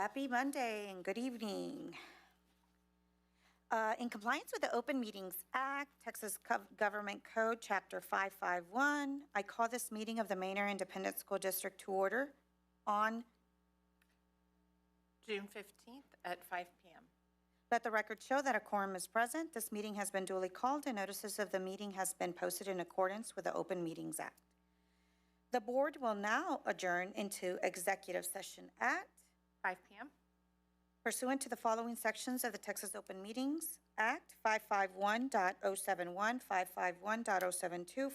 Happy Monday and good evening. In compliance with the Open Meetings Act, Texas Government Code, Chapter 551, I call this meeting of the Manor Independent School District to order on, June 15th at 5 p.m. let the record show that a quorum is present. This meeting has been duly called and notices of the meeting has been posted in accordance with the Open Meetings Act. The board will now adjourn into executive session at 5 p.m. pursuant to the following sections of the Texas Open Meetings Act, 551.071, 551.072,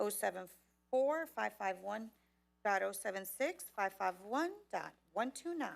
551.074, 551.076, 551.129.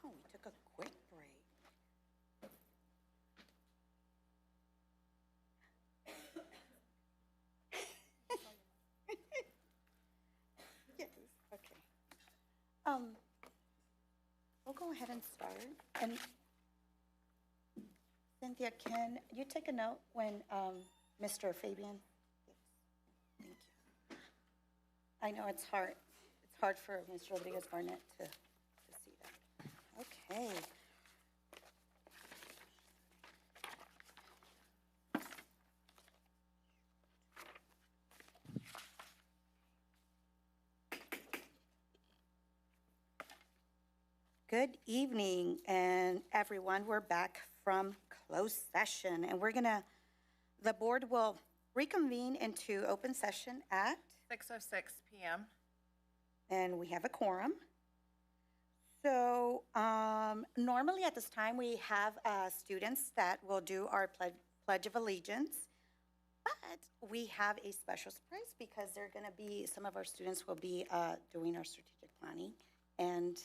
Oh, we took a quick break. Yes, okay. We'll go ahead and start. And Cynthia, can you take a note when Mr. Fabian? Yes, thank you. I know it's hard. It's hard for Ms. Rodriguez Barnett to see that. Okay. Good evening, and everyone. We're back from closed session, and the board will reconvene into open session at, 6:06 PM. and we have a quorum. So normally at this time, we have students that will do our Pledge of Allegiance, but we have a special surprise because some of our students will be doing our strategic planning, and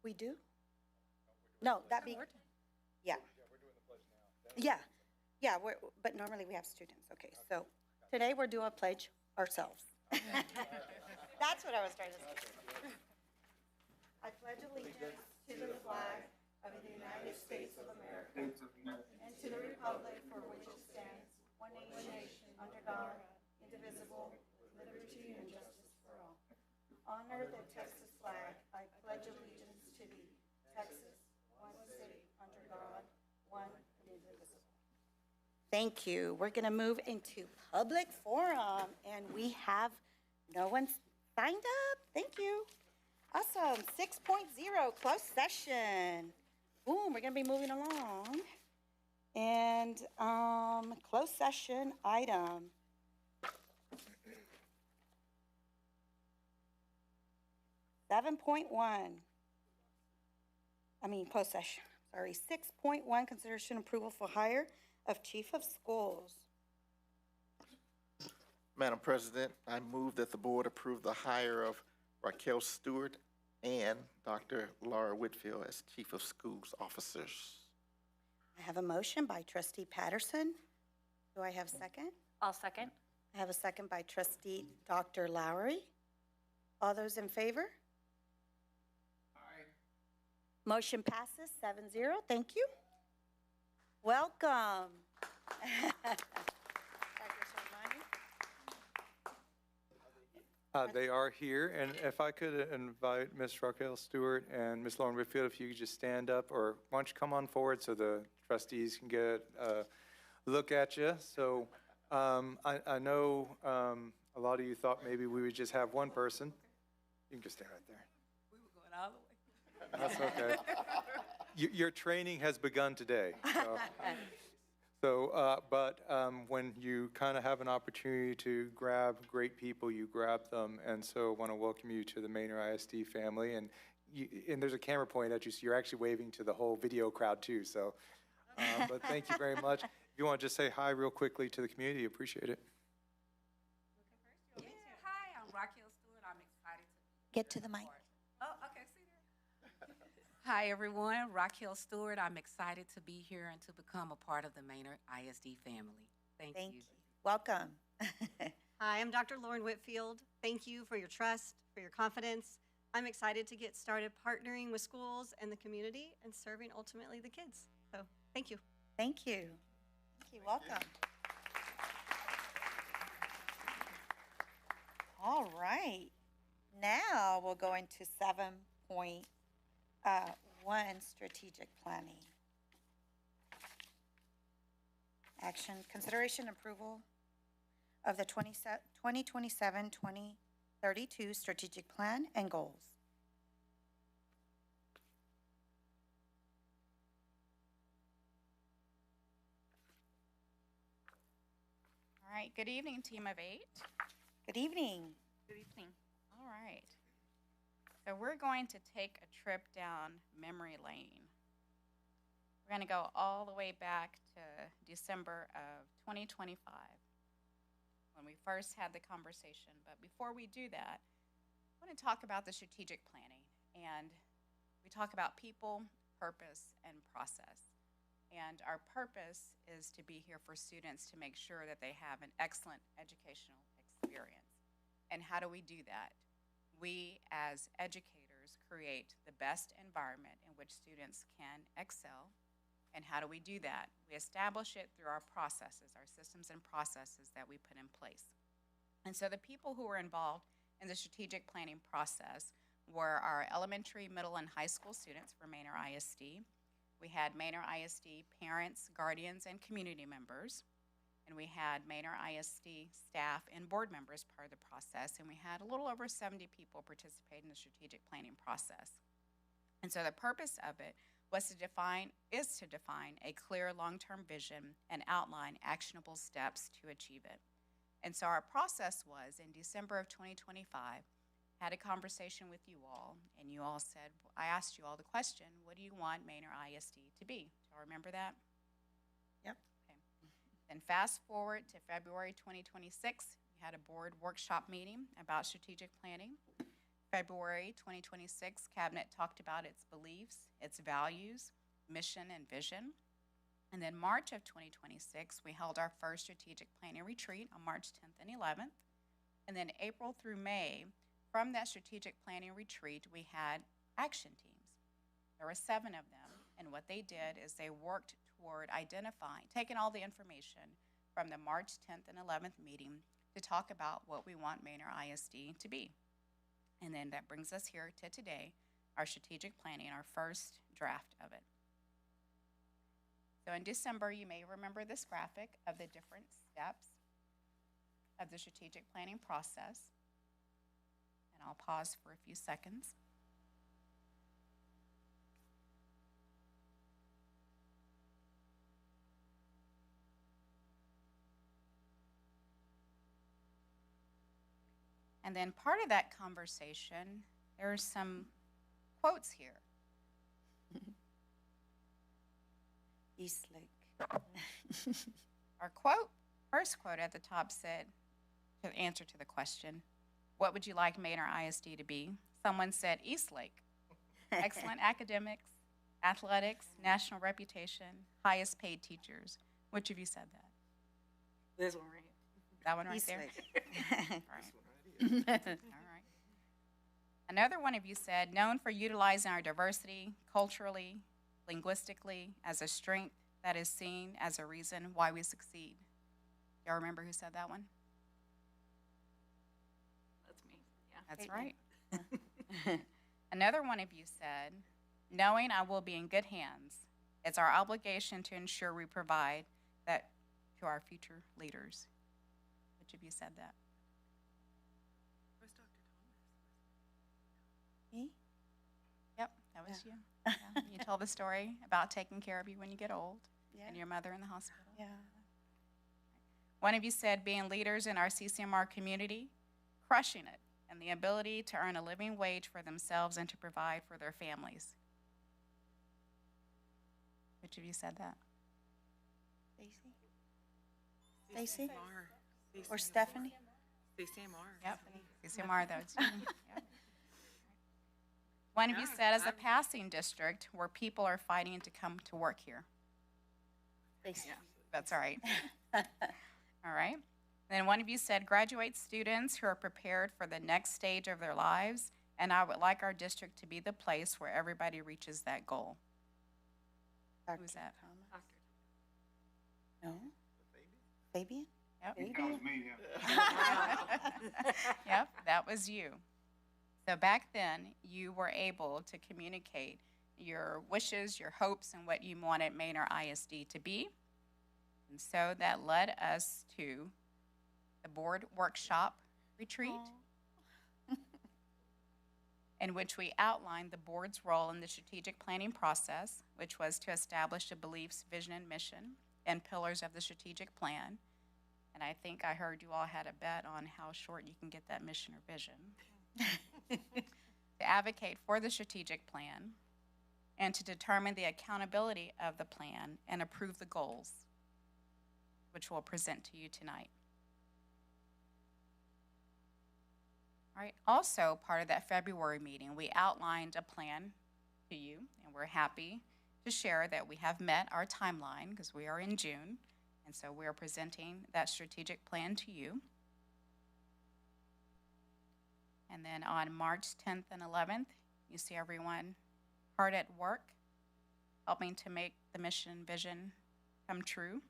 we do? No, yeah. Yeah, but normally we have students. Okay, so today we're doing a pledge ourselves. That's what I was trying to say. I pledge allegiance to the flag of the United States of America and to the republic for which it stands, one nation, under God, indivisible, with liberty and justice for all. Honor the Texas flag. I pledge allegiance to thee, Texas, one state, under God, one and indivisible. Thank you. We're going to move into public forum, and we have no one signed up. Thank you. Awesome. 6.0, closed session. Boom, we're going to be moving along. And closed session item. Closed session, sorry. 6.1, consideration approval for hire of chief of schools. Madam President, I move that the board approve the hire of Raquel Stewart and Dr. Laura Whitfield as chief of schools officers. I have a motion by trustee Patterson. Do I have a second? I'll second. I have a second by trustee Dr. Lowry. All those in favor? Motion passes 7-0. Thank you. Welcome. They are here, and if I could invite Ms. Raquel Stewart and Ms. Lauren Whitfield, if you could just stand up, or why don't you come on forward so the trustees can get a look at you. So I know a lot of you thought maybe we would just have one person. You can just stand right there. We were going all the way. That's okay. Your training has begun today. But when you kind of have an opportunity to grab great people, you grab them. And so I want to welcome you to the Manor ISD family. And there's a camera pointed at you, so you're actually waving to the whole video crowd too. So, but thank you very much. If you want to just say hi real quickly to the community, appreciate it. Yeah. Hi, I'm Raquel Stewart. I'm excited to Get to the mic. Oh, okay, see there. Hi, everyone. Raquel Stewart. I'm excited to be here and to become a part of the Manor ISD family. Thank you. Welcome. Hi, I'm Dr. Lauren Whitfield. Thank you for your trust, for your confidence. I'm excited to get started partnering with schools and the community and serving ultimately the kids. So, thank you. Thank you. Thank you. Welcome. All right. Now we'll go into 7.1, strategic planning. Action, consideration, approval of the 2027-2032 strategic plan and goals. All right, good evening, team of 8. Good evening. Good evening. All right. So we're going to take a trip down memory lane. We're going to go all the way back to December of 2025 when we first had the conversation. But before we do that, I want to talk about the strategic planning. And we talk about people, purpose, and process. And our purpose is to be here for students to make sure that they have an excellent educational experience. And how do we do that? We, as educators, create the best environment in which students can excel. And how do we do that? We establish it through our processes, our systems and processes that we put in place. And so the people who were involved in the strategic planning process were our elementary, middle, and high school students for Manor ISD. We had Manor ISD parents, guardians, and community members. And we had Manor ISD staff and board members part of the process. And we had a little over 70 people participate in the strategic planning process. And so the purpose of it is to define a clear long-term vision and outline actionable steps to achieve it. And so our process was, in December of 2025, had a conversation with you all, and you all said, I asked you all the question, what do you want Manor ISD to be? Do y'all remember that? Yep. Okay. Then fast forward to February 2026, we had a board workshop meeting about strategic planning. February 2026, Cabinet talked about its beliefs, its values, mission, and vision. And then March of 2026, we held our first strategic planning retreat on March 10th and 11th. And then April through May, from that strategic planning retreat, we had action teams. There were 7 of them, and what they did is they worked toward identifying, taking all the information from the March 10th and 11th meeting to talk about what we want Manor ISD to be. And then that brings us here to today, our strategic planning, our first draft of it. So in December, you may remember this graphic of the different steps of the strategic planning process. And I'll pause for a few seconds. And then part of that conversation, there's some quotes here. Eastlake. Our first quote at the top said, to answer to the question, what would you like Manor ISD to be? Someone said Eastlake. Excellent academics, athletics, national reputation, highest paid teachers. Which of you said that? This one right here. That one right Eastlake. there? All right. All right. Another one of you said, known for utilizing our diversity culturally, linguistically, as a strength that is seen as a reason why we succeed. Y'all remember who said that one? That's me. Yeah. That's right. Another one of you said, knowing I will be in good hands, it's our obligation to ensure we provide that to our future leaders. Which of you said that? Me? Yep, that was you. Yeah. You told the story about taking care of you when you get old Yeah. and your mother in the hospital. Yeah. One of you said being leaders in our CCMR community, crushing it, and the ability to earn a living wage for themselves and to provide for their families. Which of you said that? Stacy? Or Stephanie? Yep, CCMR, that was you. Yep. One of you said, as a passing district where people are fighting to come to work here. Stacy. That's all right. All right. Then one of you said, graduate students who are prepared for the next stage of their lives, and I would like our district to be the place where everybody reaches that goal. Dr. Who's that? Thomas? No? Fabian? Yep. Fabian? Yep, that was you. So back then, you were able to communicate your wishes, your hopes, and what you wanted Manor ISD to be. And so that led us to the board workshop retreat, in which we outlined the board's role in the strategic planning process, which was to establish the beliefs, vision, and mission, and pillars of the strategic plan. And I think I heard you all had a bet on how short you can get that mission or vision. To advocate for the strategic plan, and to determine the accountability of the plan and approve the goals, which we'll present to you tonight. All right. Also, part of that February meeting, we outlined a plan to you, and we're happy to share that we have met our timeline because we are in June, and so we are presenting that strategic plan to you. And then on March 10th and 11th, you see everyone hard at work, helping to make the mission and vision come true.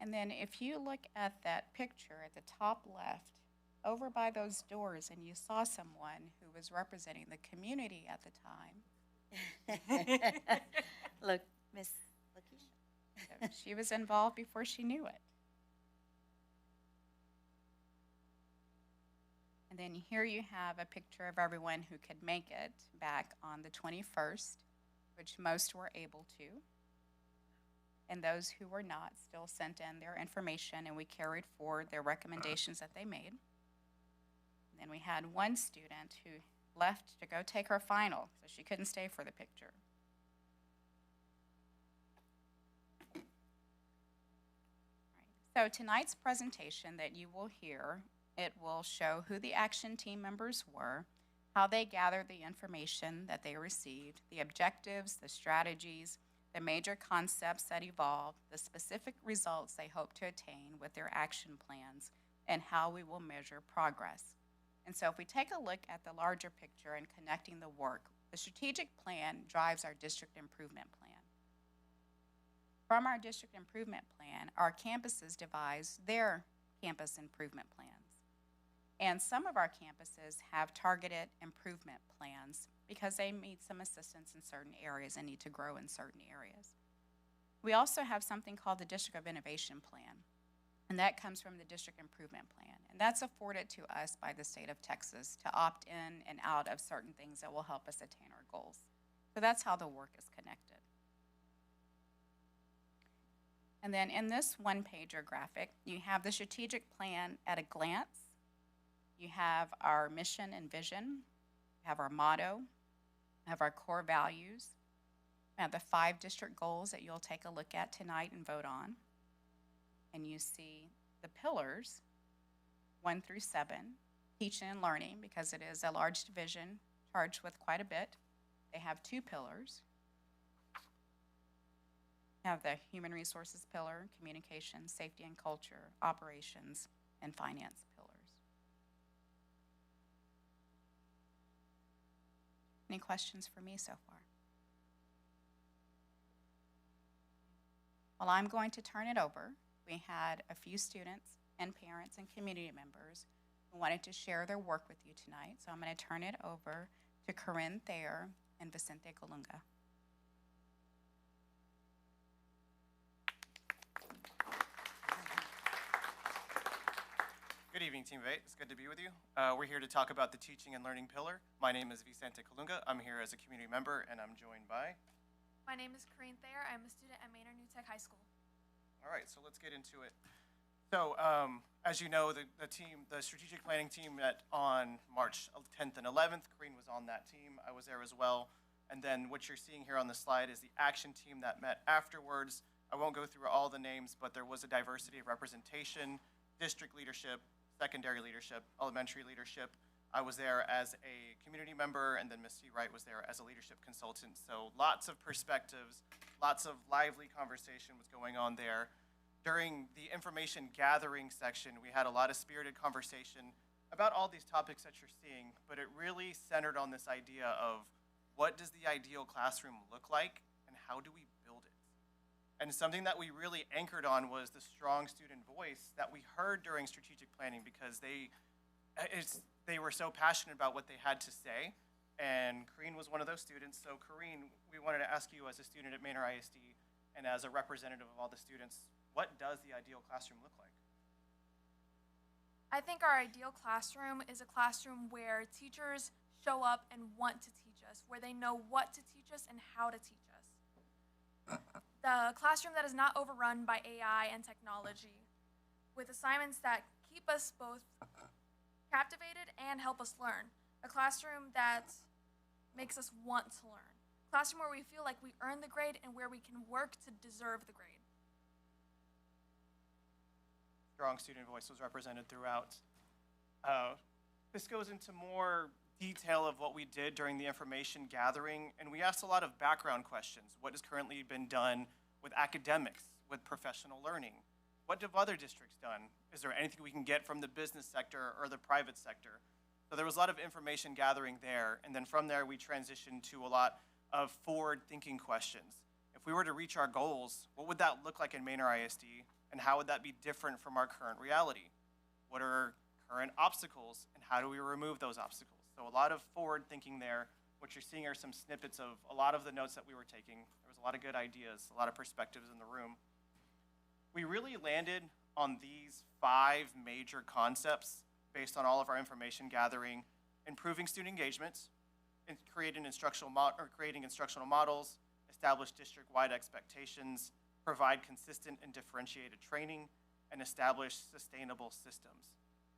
And then if you look at that picture at the top left, over by those doors, and you saw someone who was representing the community at the time. Look, Miss Lakeisha. So she was involved before she knew it. And then here you have a picture of everyone who could make it back on the 21st, which most were able to. And those who were not still sent in their information, and we carried forward their recommendations that they made. And then we had one student who left to go take her final, so she couldn't stay for the picture. All right. So tonight's presentation that you will hear, it will show who the action team members were, how they gathered the information that they received, the objectives, the strategies, the major concepts that evolved, the specific results they hope to attain with their action plans, and how we will measure progress. And so if we take a look at the larger picture and connecting the work, the strategic plan drives our district improvement plan. From our district improvement plan, our campuses devise their campus improvement plans. And some of our campuses have targeted improvement plans because they need some assistance in certain areas and need to grow in certain areas. We also have something called the District of Innovation Plan, and that comes from the District Improvement Plan. And that's afforded to us by the state of Texas to opt in and out of certain things that will help us attain our goals. So that's how the work is connected. And then in this one-pager graphic, you have the strategic plan at a glance. You have our mission and vision. You have our motto. You have our core values. We have the 5 district goals that you'll take a look at tonight and vote on. And you see the pillars, 1 through 7, teaching and learning, because it is a large division charged with quite a bit. They have 2 pillars. You have the human resources pillar, communication, safety and culture, operations, and finance pillars. Any questions for me so far? Well, I'm going to turn it over. We had a few students and parents and community members who wanted to share their work with you tonight. So I'm going to turn it over to Corinne Thayer and Vicente Colunga. Good evening, Team of 8. It's good to be with you. We're here to talk about the teaching and learning pillar. My name is Vicente Colunga. I'm here as a community member, and I'm joined by... My name is Corinne Thayer. I'm a student at Manor High School. All right, so let's get into it. So, as you know, the strategic planning team met on March 10th and 11th. Corinne was on that team. I was there as well. And then what you're seeing here on the slide is the action team that met afterwards. I won't go through all the names, but there was a diversity of representation, district leadership, secondary leadership, elementary leadership. I was there as a community member, and then Ms. C. Wright was there as a leadership consultant. So lots of perspectives, lots of lively conversation was going on there. During the information gathering section, we had a lot of spirited conversation about all these topics that you're seeing, but it really centered on this idea of what does the ideal classroom look like, and how do we build it? And something that we really anchored on was the strong student voice that we heard during strategic planning, because they were so passionate about what they had to say. And Corinne was one of those students. So Corinne, we wanted to ask you as a student at Manor ISD and as a representative of all the students, what does the ideal classroom look like? I think our ideal classroom is a classroom where teachers show up and want to teach us, where they know what to teach us and how to teach us. The classroom that is not overrun by AI and technology, with assignments that keep us both captivated and help us learn. A classroom that makes us want to learn. A classroom where we feel like we earn the grade and where we can work to deserve the grade. strong student voice was represented throughout. This goes into more detail of what we did during the information gathering, and we asked a lot of background questions. What has currently been done with academics, with professional learning? What have other districts done? Is there anything we can get from the business sector or the private sector? So there was a lot of information gathering there, and then from there we transitioned to a lot of forward-thinking questions. If we were to reach our goals, what would that look like in Manor ISD, and how would that be different from our current reality? What are current obstacles, and how do we remove those obstacles? So a lot of forward thinking there. What you're seeing are some snippets of a lot of the notes that we were taking. There was a lot of good ideas, a lot of perspectives in the room. We really landed on these 5 major concepts based on all of our information gathering: improving student engagement, creating instructional models, establish district-wide expectations, provide consistent and differentiated training, and establish sustainable systems.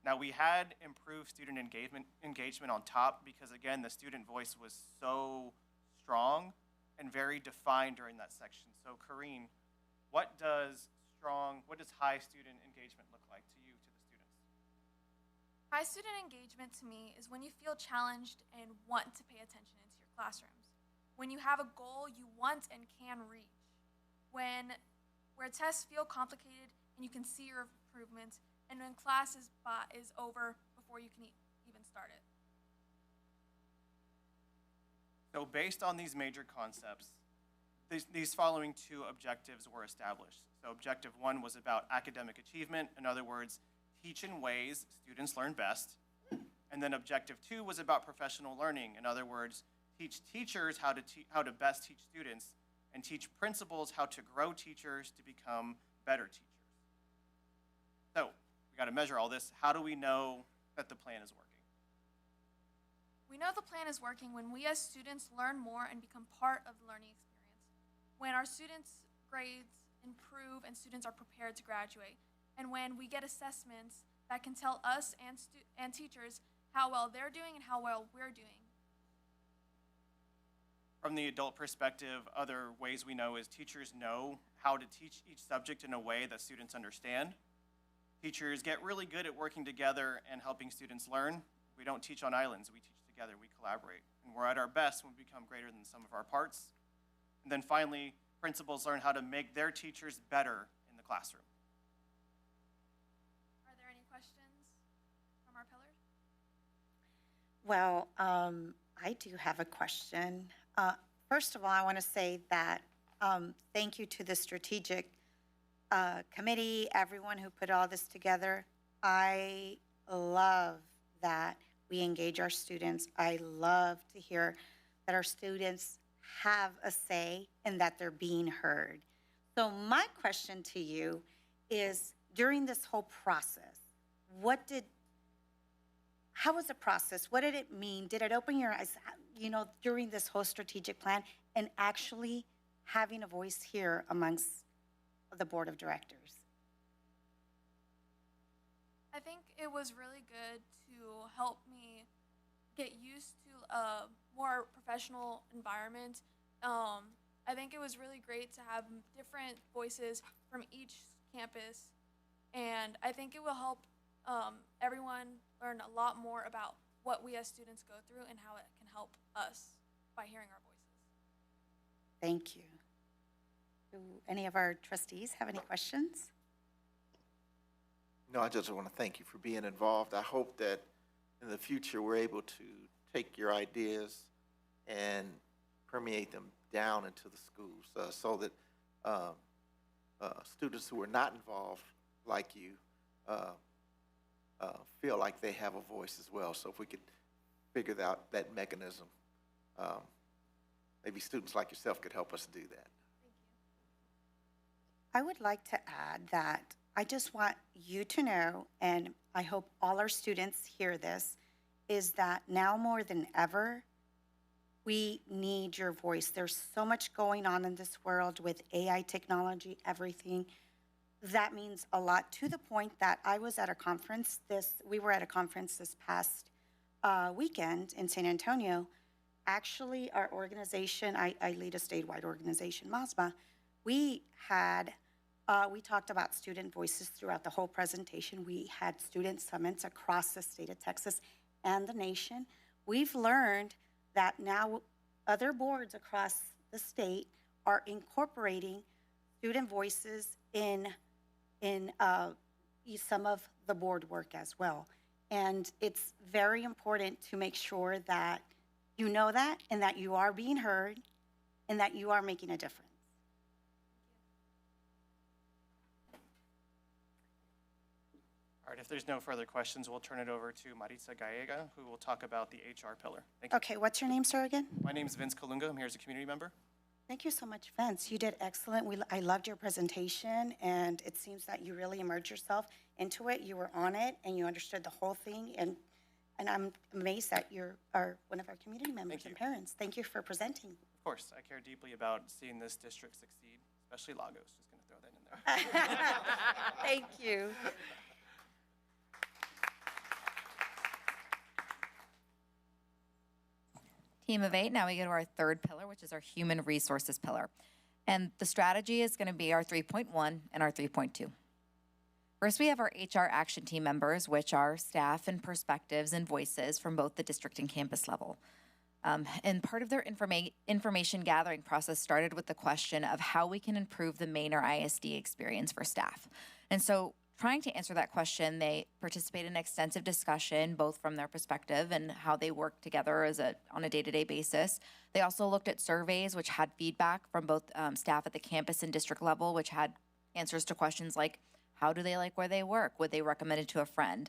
Now, we had improved student engagement on top because, again, the student voice was so strong and very defined during that section. So, Kareen, what does high student engagement look like to you, to the students? High student engagement to me is when you feel challenged and want to pay attention into your classrooms. When you have a goal you want and can reach. Where tests feel complicated and you can see your improvement, and when class is over before you can even start it. So based on these major concepts, these following 2 objectives were established. So objective 1 was about academic achievement. In other words, teach in ways students learn best. And then objective 2 was about professional learning. In other words, teach teachers how to best teach students, and teach principals how to grow teachers to become better teachers. So we got to measure all this. How do we know that the plan is working? We know the plan is working when we as students learn more and become part of the learning experience. When our students' grades improve and students are prepared to graduate. And when we get assessments that can tell us and teachers how well they're doing and how well we're doing. From the adult perspective, other ways we know is teachers know how to teach each subject in a way that students understand. Teachers get really good at working together and helping students learn. We don't teach on islands, we teach together, we collaborate. And we're at our best when we become greater than the sum of our parts. And then finally, principals learn how to make their teachers better in the classroom. Are there any questions from our pillars? Well, I do have a question. First of all, I want to say that thank you to the strategic committee, everyone who put all this together. I love that we engage our students. I love to hear that our students have a say and that they're being heard. So my question to you is, during this whole process, how was the process? What did it mean? Did it open your eyes, during this whole strategic plan, and actually having a voice here amongst the board of directors? I think it was really good to help me get used to a more professional environment. I think it was really great to have different voices from each campus, and I think it will help everyone learn a lot more about what we as students go through and how it can help us by hearing our voices. Thank you. Do any of our trustees have any questions? No, I just want to thank you for being involved. I hope that in the future we're able to take your ideas and permeate them down into the schools so that students who are not involved like you feel like they have a voice as well. So if we could figure out that mechanism, maybe students like yourself could help us do that. I would like to add that I just want you to know, and I hope all our students hear this, is that now more than ever, we need your voice. There's so much going on in this world with AI technology, everything. That means a lot, to the point that I was at a conference we were at a conference this past weekend in San Antonio. Actually, our organization, I lead a statewide organization, MASBA, we had We talked about student voices throughout the whole presentation. We had student summits across the state of Texas and the nation. We've learned that now other boards across the state are incorporating student voices in some of the board work as well. And it's very important to make sure that you know that and that you are being heard and that you are making a difference. All right, if there's no further questions, we'll turn it over to Maritza Gallega, who will talk about the HR pillar. Thank you. Okay, what's your name, sir, again? My name is Vince Kalunga. I'm here as a community member. Thank you so much, Vince. You did excellent. I loved your presentation, and it seems that you really immersed yourself into it. You were on it, and you understood the whole thing, and I'm amazed that you are one of our community members and parents. Thank you for presenting. Of course, I care deeply about seeing this district succeed, especially Lagos. Just going to throw that in there. Thank you. Team of 8, now we go to our third pillar, which is our human resources pillar. And the strategy is going to be our 3.1 and our 3.2. First, we have our HR action team members, which are staff and perspectives and voices from both the district and campus level. And part of their information gathering process started with the question of how we can improve the Manor ISD experience for staff. And so trying to answer that question, they participate in extensive discussion, both from their perspective and how they work together on a day-to-day basis. They also looked at surveys, which had feedback from both staff at the campus and district level, which had answers to questions like, how do they like where they work? Would they recommend it to a friend?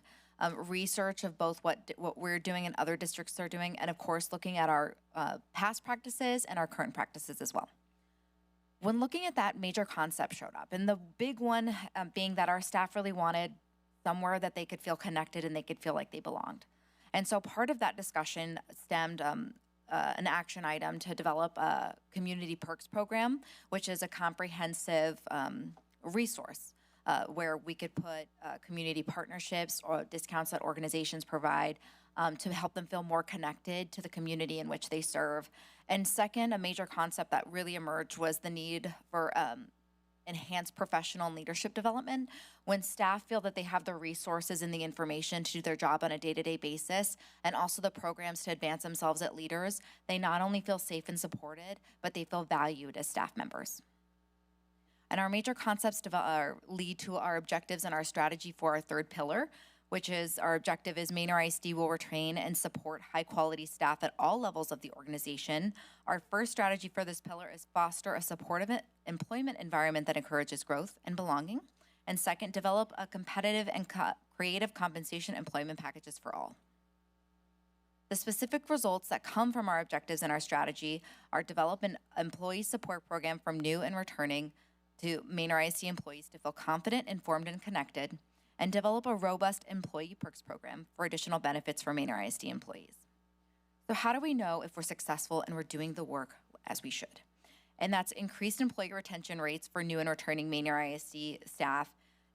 Research of both what we're doing and other districts are doing, and of course, looking at our past practices and our current practices as well. When looking at that, major concepts showed up, and the big one being that our staff really wanted somewhere that they could feel connected and they could feel like they belonged. And so part of that discussion stemmed an action item to develop a community perks program, which is a comprehensive resource where we could put community partnerships or discounts that organizations provide to help them feel more connected to the community in which they serve. And second, a major concept that really emerged was the need for enhanced professional and leadership development. When staff feel that they have the resources and the information to do their job on a day-to-day basis, and also the programs to advance themselves as leaders, they not only feel safe and supported, but they feel valued as staff members. And our major concepts lead to our objectives and our strategy for our third pillar, which is our objective is Manor ISD will retain and support high-quality staff at all levels of the organization. Our first strategy for this pillar is foster a supportive employment environment that encourages growth and belonging. And second, develop a competitive and creative compensation employment packages for all. The specific results that come from our objectives and our strategy are develop an employee support program from new and returning to Manor ISD employees to feel confident, informed, and connected, and develop a robust employee perks program for additional benefits for Manor ISD employees. So how do we know if we're successful and we're doing the work as we should? And that's increased employee retention rates for new and returning Manor ISD staff,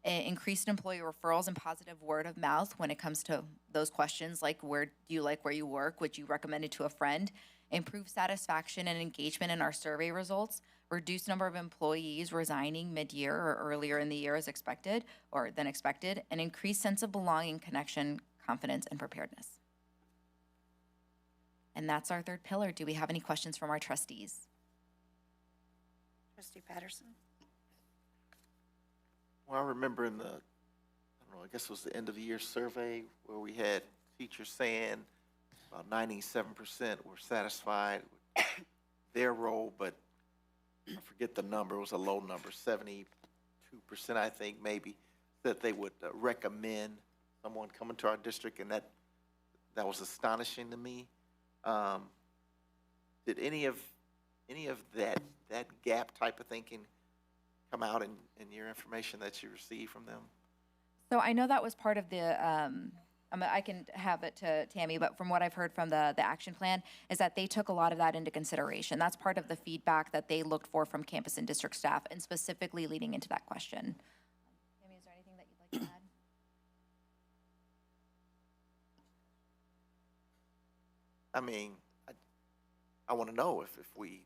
increased employee referrals and positive word of mouth when it comes to those questions like, where do you like where you work? Would you recommend it to a friend? Improved satisfaction and engagement in our survey results, reduced number of employees resigning mid-year or earlier in the year as expected or than expected, and increased sense of belonging, connection, confidence, and preparedness. And that's our third pillar. Do we have any questions from our trustees? Trustee Patterson? Well, I remember in the, I don't know, I guess it was the end of the year survey where we had teachers saying about 97% were satisfied with their role, but I forget the number, it was a low number, 72% I think maybe, that they would recommend someone coming to our district, and that was astonishing to me. Did any of that gap type of thinking come out in your information that you received from them? So I know that was part of the, I can have it to Tammy, but from what I've heard from the action plan is that they took a lot of that into consideration. That's part of the feedback that they looked for from campus and district staff, and specifically leading into that question. Tammy, is there anything that you'd like to add? I mean, I want to know if we.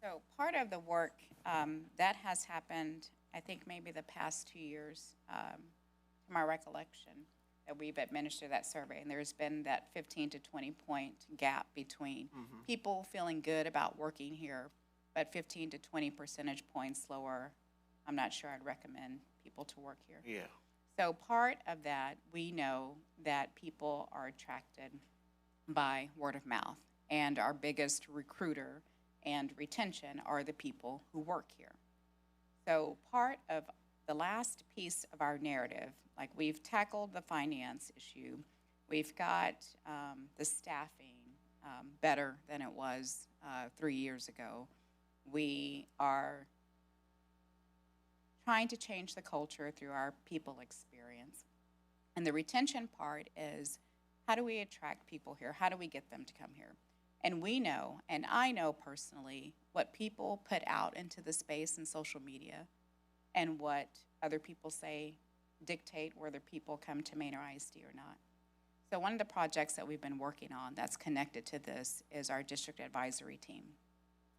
So part of the work that has happened, I think maybe the past 2 years, to my recollection, that we've administered that survey, and there's been that 15 to 20 point gap between people feeling good about working here, but 15 to 20 percentage points lower. I'm not sure I'd recommend people to work here. Yeah. So part of that, we know that people are attracted by word of mouth, and our biggest recruiter and retention are the people who work here. So part of the last piece of our narrative, like we've tackled the finance issue, we've got the staffing better than it was 3 years ago. We are trying to change the culture through our people experience. And the retention part is, how do we attract people here? How do we get them to come here? And we know, and I know personally, what people put out into the space in social media and what other people say dictate whether people come to Manor ISD or not. So one of the projects that we've been working on that's connected to this is our district advisory team.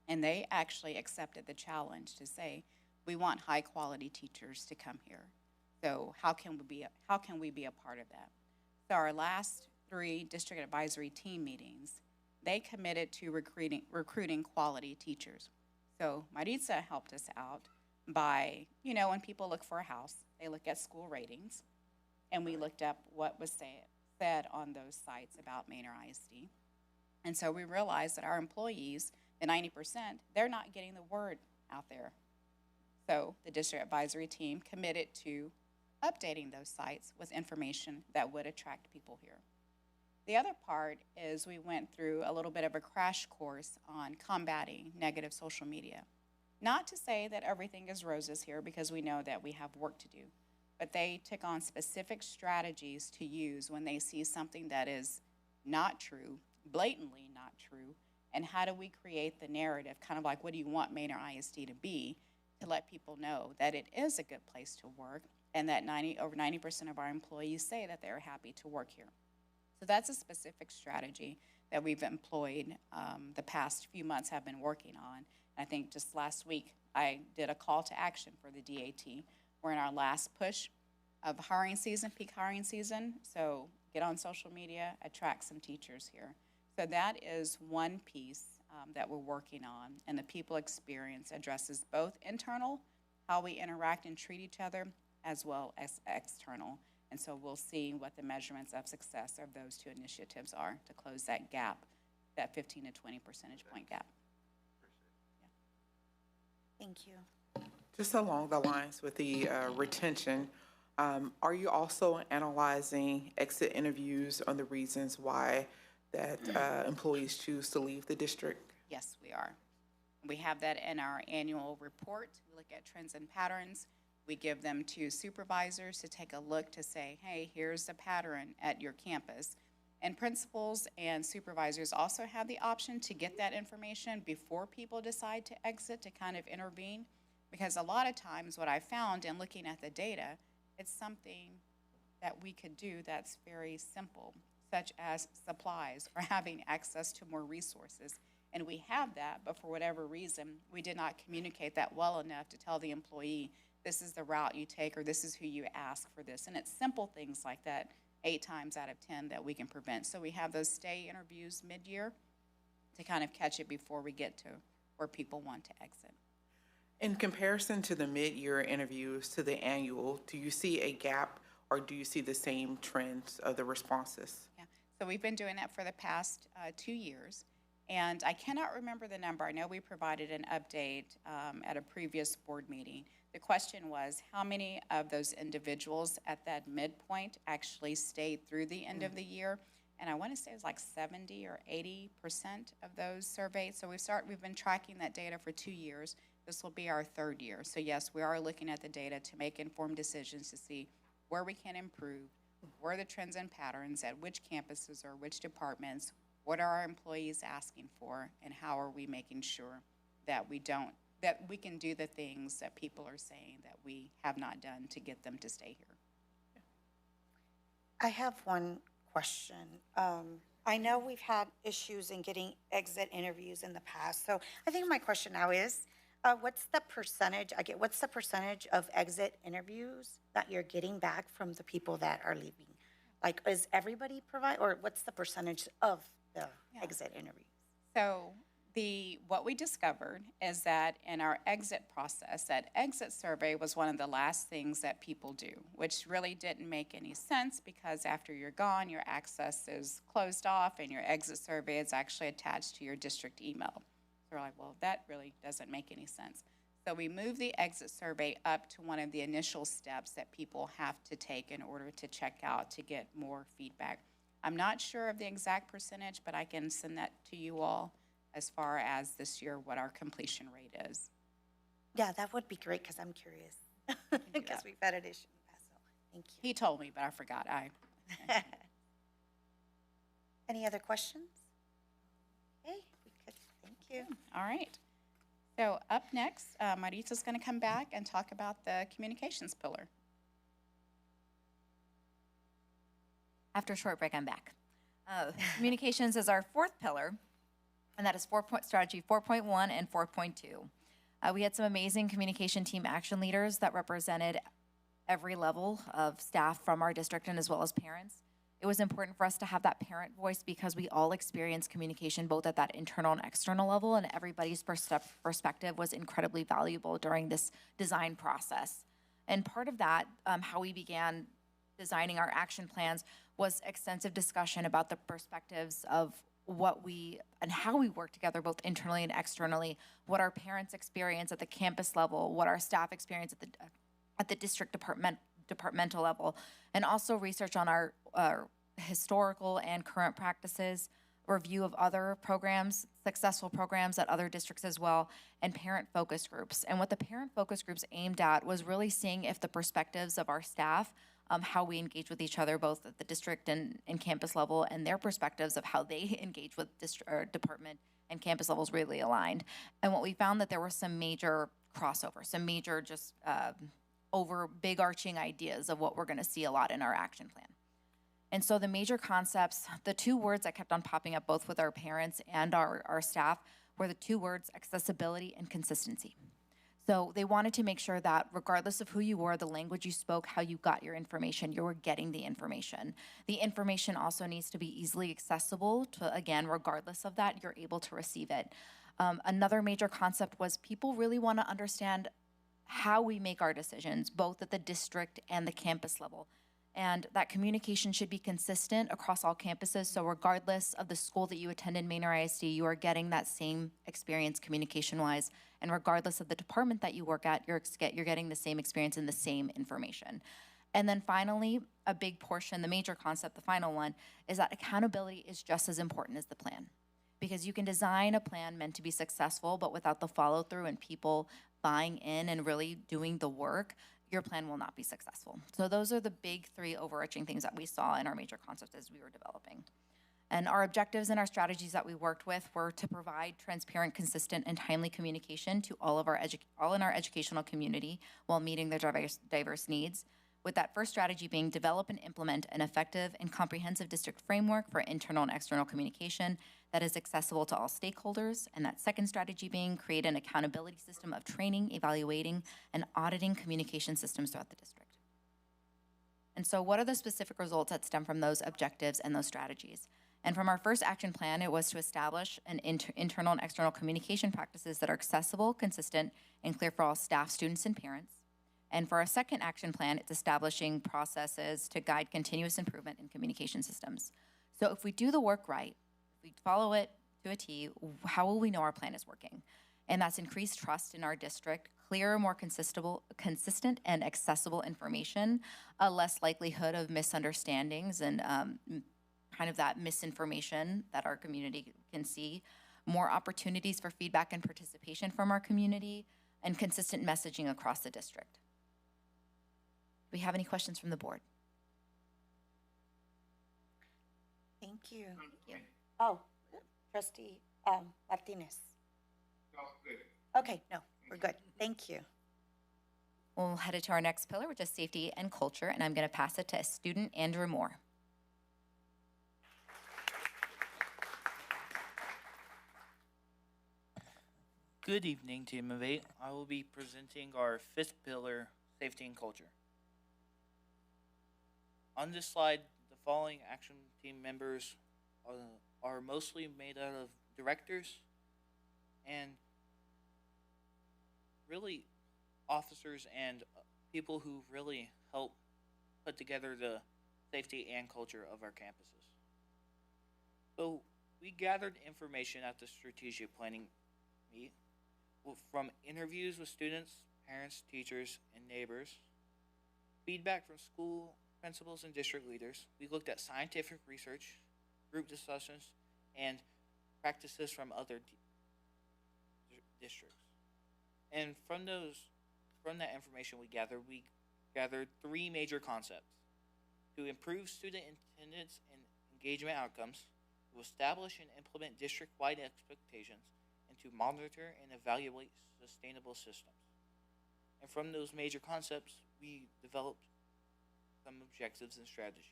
And they actually accepted the challenge to say, we want high quality teachers to come here. So how can we be a part of that? So our last 3 district advisory team meetings, they committed to recruiting quality teachers. So Maritza helped us out by, when people look for a house, they look at school ratings, and we looked up what was said on those sites about Manor ISD. And so we realized that our employees, the 90%, they're not getting the word out there. So the district advisory team committed to updating those sites with information that would attract people here. The other part is we went through a little bit of a crash course on combating negative social media. Not to say that everything is roses here, because we know that we have work to do, but they took on specific strategies to use when they see something that is not true, blatantly not true, and how do we create the narrative, kind of like, what do you want Manor ISD to be, to let people know that it is a good place to work, and that over 90% of our employees say that they're happy to work here. So that's a specific strategy that we've employed the past few months, have been working on. I think just last week I did a call to action for the DAT. We're in our last push of hiring season, peak hiring season. So get on social media, attract some teachers here. So that is one piece that we're working on. And the people experience addresses both internal, how we interact and treat each other, as well as external. And so we'll see what the measurements of success of those 2 initiatives are to close that gap, that 15 to 20 percentage point gap. Thank you. Just along the lines with the retention, are you also analyzing exit interviews on the reasons why that employees choose to leave the district? Yes, we are. We have that in our annual report. We look at trends and patterns. We give them to supervisors to take a look to say, hey, here's a pattern at your campus. And principals and supervisors also have the option to get that information before people decide to exit, to kind of intervene. Because a lot of times what I found in looking at the data, it's something that we could do that's very simple, such as supplies or having access to more resources. And we have that, but for whatever reason, we did not communicate that well enough to tell the employee, this is the route you take, or this is who you ask for this. And it's simple things like that, 8 times out of 10, that we can prevent. So we have those stay interviews mid-year to kind of catch it before we get to where people want to exit. In comparison to the mid-year interviews to the annual, do you see a gap, or do you see the same trends of the responses? Yeah. So we've been doing that for the past 2 years. And I cannot remember the number. I know we provided an update at a previous board meeting. The question was, how many of those individuals at that midpoint actually stayed through the end of the year? And I want to say it was like 70 or 80% of those surveyed. So we've been tracking that data for 2 years. This will be our 3rd year. So yes, we are looking at the data to make informed decisions to see where we can improve, where are the trends and patterns, at which campuses or which departments, what are our employees asking for, and how are we making sure that we can do the things that people are saying that we have not done to get them to stay here. I have one question. I know we've had issues in getting exit interviews in the past, so I think my question now is, what's the percentage of exit interviews that you're getting back from the people that are leaving? Like, is everybody or what's the percentage of the exit interviews? So what we discovered is that in our exit process, that exit survey was one of the last things that people do, which really didn't make any sense because after you're gone, your access is closed off and your exit survey is actually attached to your district email. So we're like, well, that really doesn't make any sense. So we moved the exit survey up to one of the initial steps that people have to take in order to check out to get more feedback. I'm not sure of the exact percentage, but I can send that to you all as far as this year what our completion rate is. Yeah, that would be great, because I'm curious. Because we've had an issue in the past, so thank you. He told me, but I forgot. Any other questions? Okay, we could, thank you. All right. So up next, Maritza's going to come back and talk about the communications pillar. After a short break, I'm back. Communications is our fourth pillar, and that is strategy 4.1 and 4.2. We had some amazing communication team action leaders that represented every level of staff from our district and as well as parents. It was important for us to have that parent voice because we all experience communication both at that internal and external level, and everybody's perspective was incredibly valuable during this design process. And part of that, how we began designing our action plans, was extensive discussion about the perspectives of what we and how we work together both internally and externally, what our parents experience at the campus level, what our staff experience at the district departmental level, and also research on our historical and current practices, review of other programs, successful programs at other districts as well, and parent focus groups. And what the parent focus groups aimed at was really seeing if the perspectives of our staff, how we engage with each other, both at the district and campus level, and their perspectives of how they engage with department and campus levels really aligned. And what we found that there were some major crossover, some major just over big arching ideas of what we're gonna see a lot in our action plan. And so the major concepts, the two words that kept on popping up both with our parents and our staff were the two words accessibility and consistency. So they wanted to make sure that regardless of who you were, the language you spoke, how you got your information, you were getting the information. The information also needs to be easily accessible to, again, regardless of that, you're able to receive it. Another major concept was people really want to understand how we make our decisions, both at the district and the campus level. And that communication should be consistent across all campuses. So regardless of the school that you attend in Manor ISD, you are getting that same experience communication-wise. And regardless of the department that you work at, you're getting the same experience and the same information. And then finally, a big portion, the major concept, the final one, is that accountability is just as important as the plan. Because you can design a plan meant to be successful, but without the follow-through and people buying in and really doing the work, your plan will not be successful. So those are the big three overarching things that we saw in our major concepts as we were developing. And our objectives and our strategies that we worked with were to provide transparent, consistent, and timely communication to all in our educational community while meeting their diverse needs. With that first strategy being develop and implement an effective and comprehensive district framework for internal and external communication that is accessible to all stakeholders. And that second strategy being create an accountability system of training, evaluating, and auditing communication systems throughout the district. And so what are the specific results that stem from those objectives and those strategies? And from our first action plan, it was to establish an internal and external communication practices that are accessible, consistent, and clear for all staff, students, and parents. And for our second action plan, it's establishing processes to guide continuous improvement in communication systems. So if we do the work right, if we follow it to a T, how will we know our plan is working? And that's increased trust in our district, clearer, more consistent and accessible information, a less likelihood of misunderstandings and kind of that misinformation that our community can see, more opportunities for feedback and participation from our community, and consistent messaging across the district. Do we have any questions from the board? Thank you. Oh, trustee Martinez. Okay, no, we're good. Thank you. We'll head to our next pillar, which is safety and culture, and I'm going to pass it to student Andrew Moore. Good evening, Team of Eight. I will be presenting our fifth pillar, safety and culture. On this slide, the following action team members are mostly made out of directors and really officers and people who really help put together the safety and culture of our campuses. So we gathered information at the strategic planning meet from interviews with students, parents, teachers, and neighbors, feedback from school principals and district leaders. We looked at scientific research, group discussions, and practices from other districts. And from that information we gathered three major concepts: to improve student attendance and engagement outcomes, to establish and implement district-wide expectations, and to monitor and evaluate sustainable systems. And from those major concepts, we developed some objectives and strategies.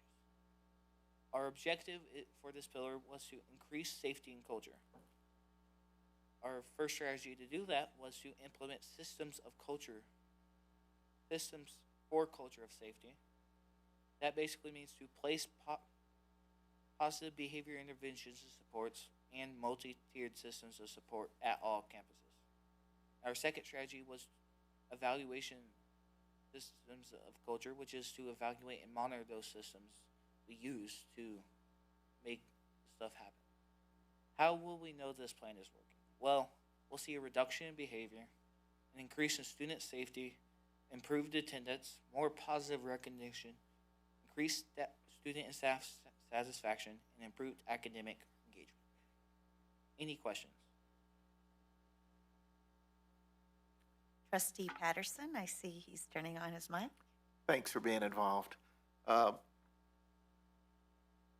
Our objective for this pillar was to increase safety and culture. Our first strategy to do that was to implement systems for culture of safety. That basically means to place positive behavior interventions and supports and multi-tiered systems of support at all campuses. Our second strategy was evaluation systems of culture, which is to evaluate and monitor those systems we use to make stuff happen. How will we know this plan is working? Well, we'll see a reduction in behavior, an increase in student safety, improved attendance, more positive recognition, increased student and staff satisfaction, and improved academic engagement. Any questions? Trustee Patterson, I see he's turning on his mic. Thanks for being involved.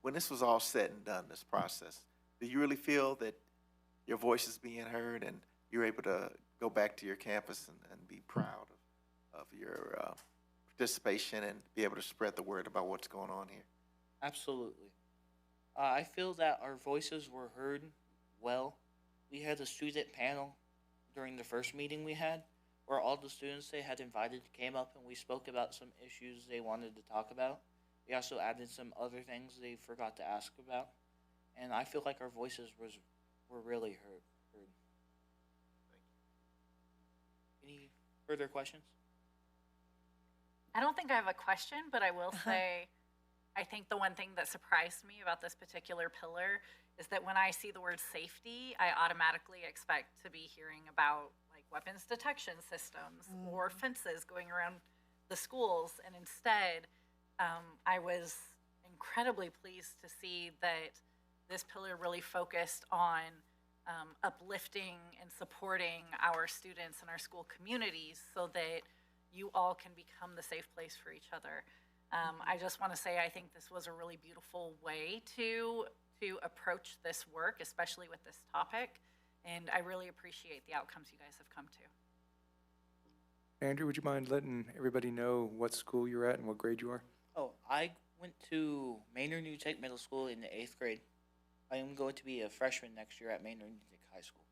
When this was all said and done, this process, do you really feel that your voice is being heard and you're able to go back to your campus and be proud of your participation and be able to spread the word about what's going on here? Absolutely. I feel that our voices were heard well. We had a student panel during the first meeting we had, where all the students they had invited came up and we spoke about some issues they wanted to talk about. We also added some other things they forgot to ask about. And I feel like our voices were really heard. Any further questions? I don't think I have a question, but I will say, I think the one thing that surprised me about this particular pillar is that when I see the word safety, I automatically expect to be hearing about like weapons detection systems or fences going around the schools. And instead, I was incredibly pleased to see that this pillar really focused on uplifting and supporting our students and our school communities so that you all can become the safe place for each other. I just want to say I think this was a really beautiful way to approach this work, especially with this topic, and I really appreciate the outcomes you guys have come to. Andrew, would you mind letting everybody know what school you're at and what grade you are? Oh, I went to Manor New Tech Middle School in the 8th grade. I am going to be a freshman next year at Manor New Tech High School.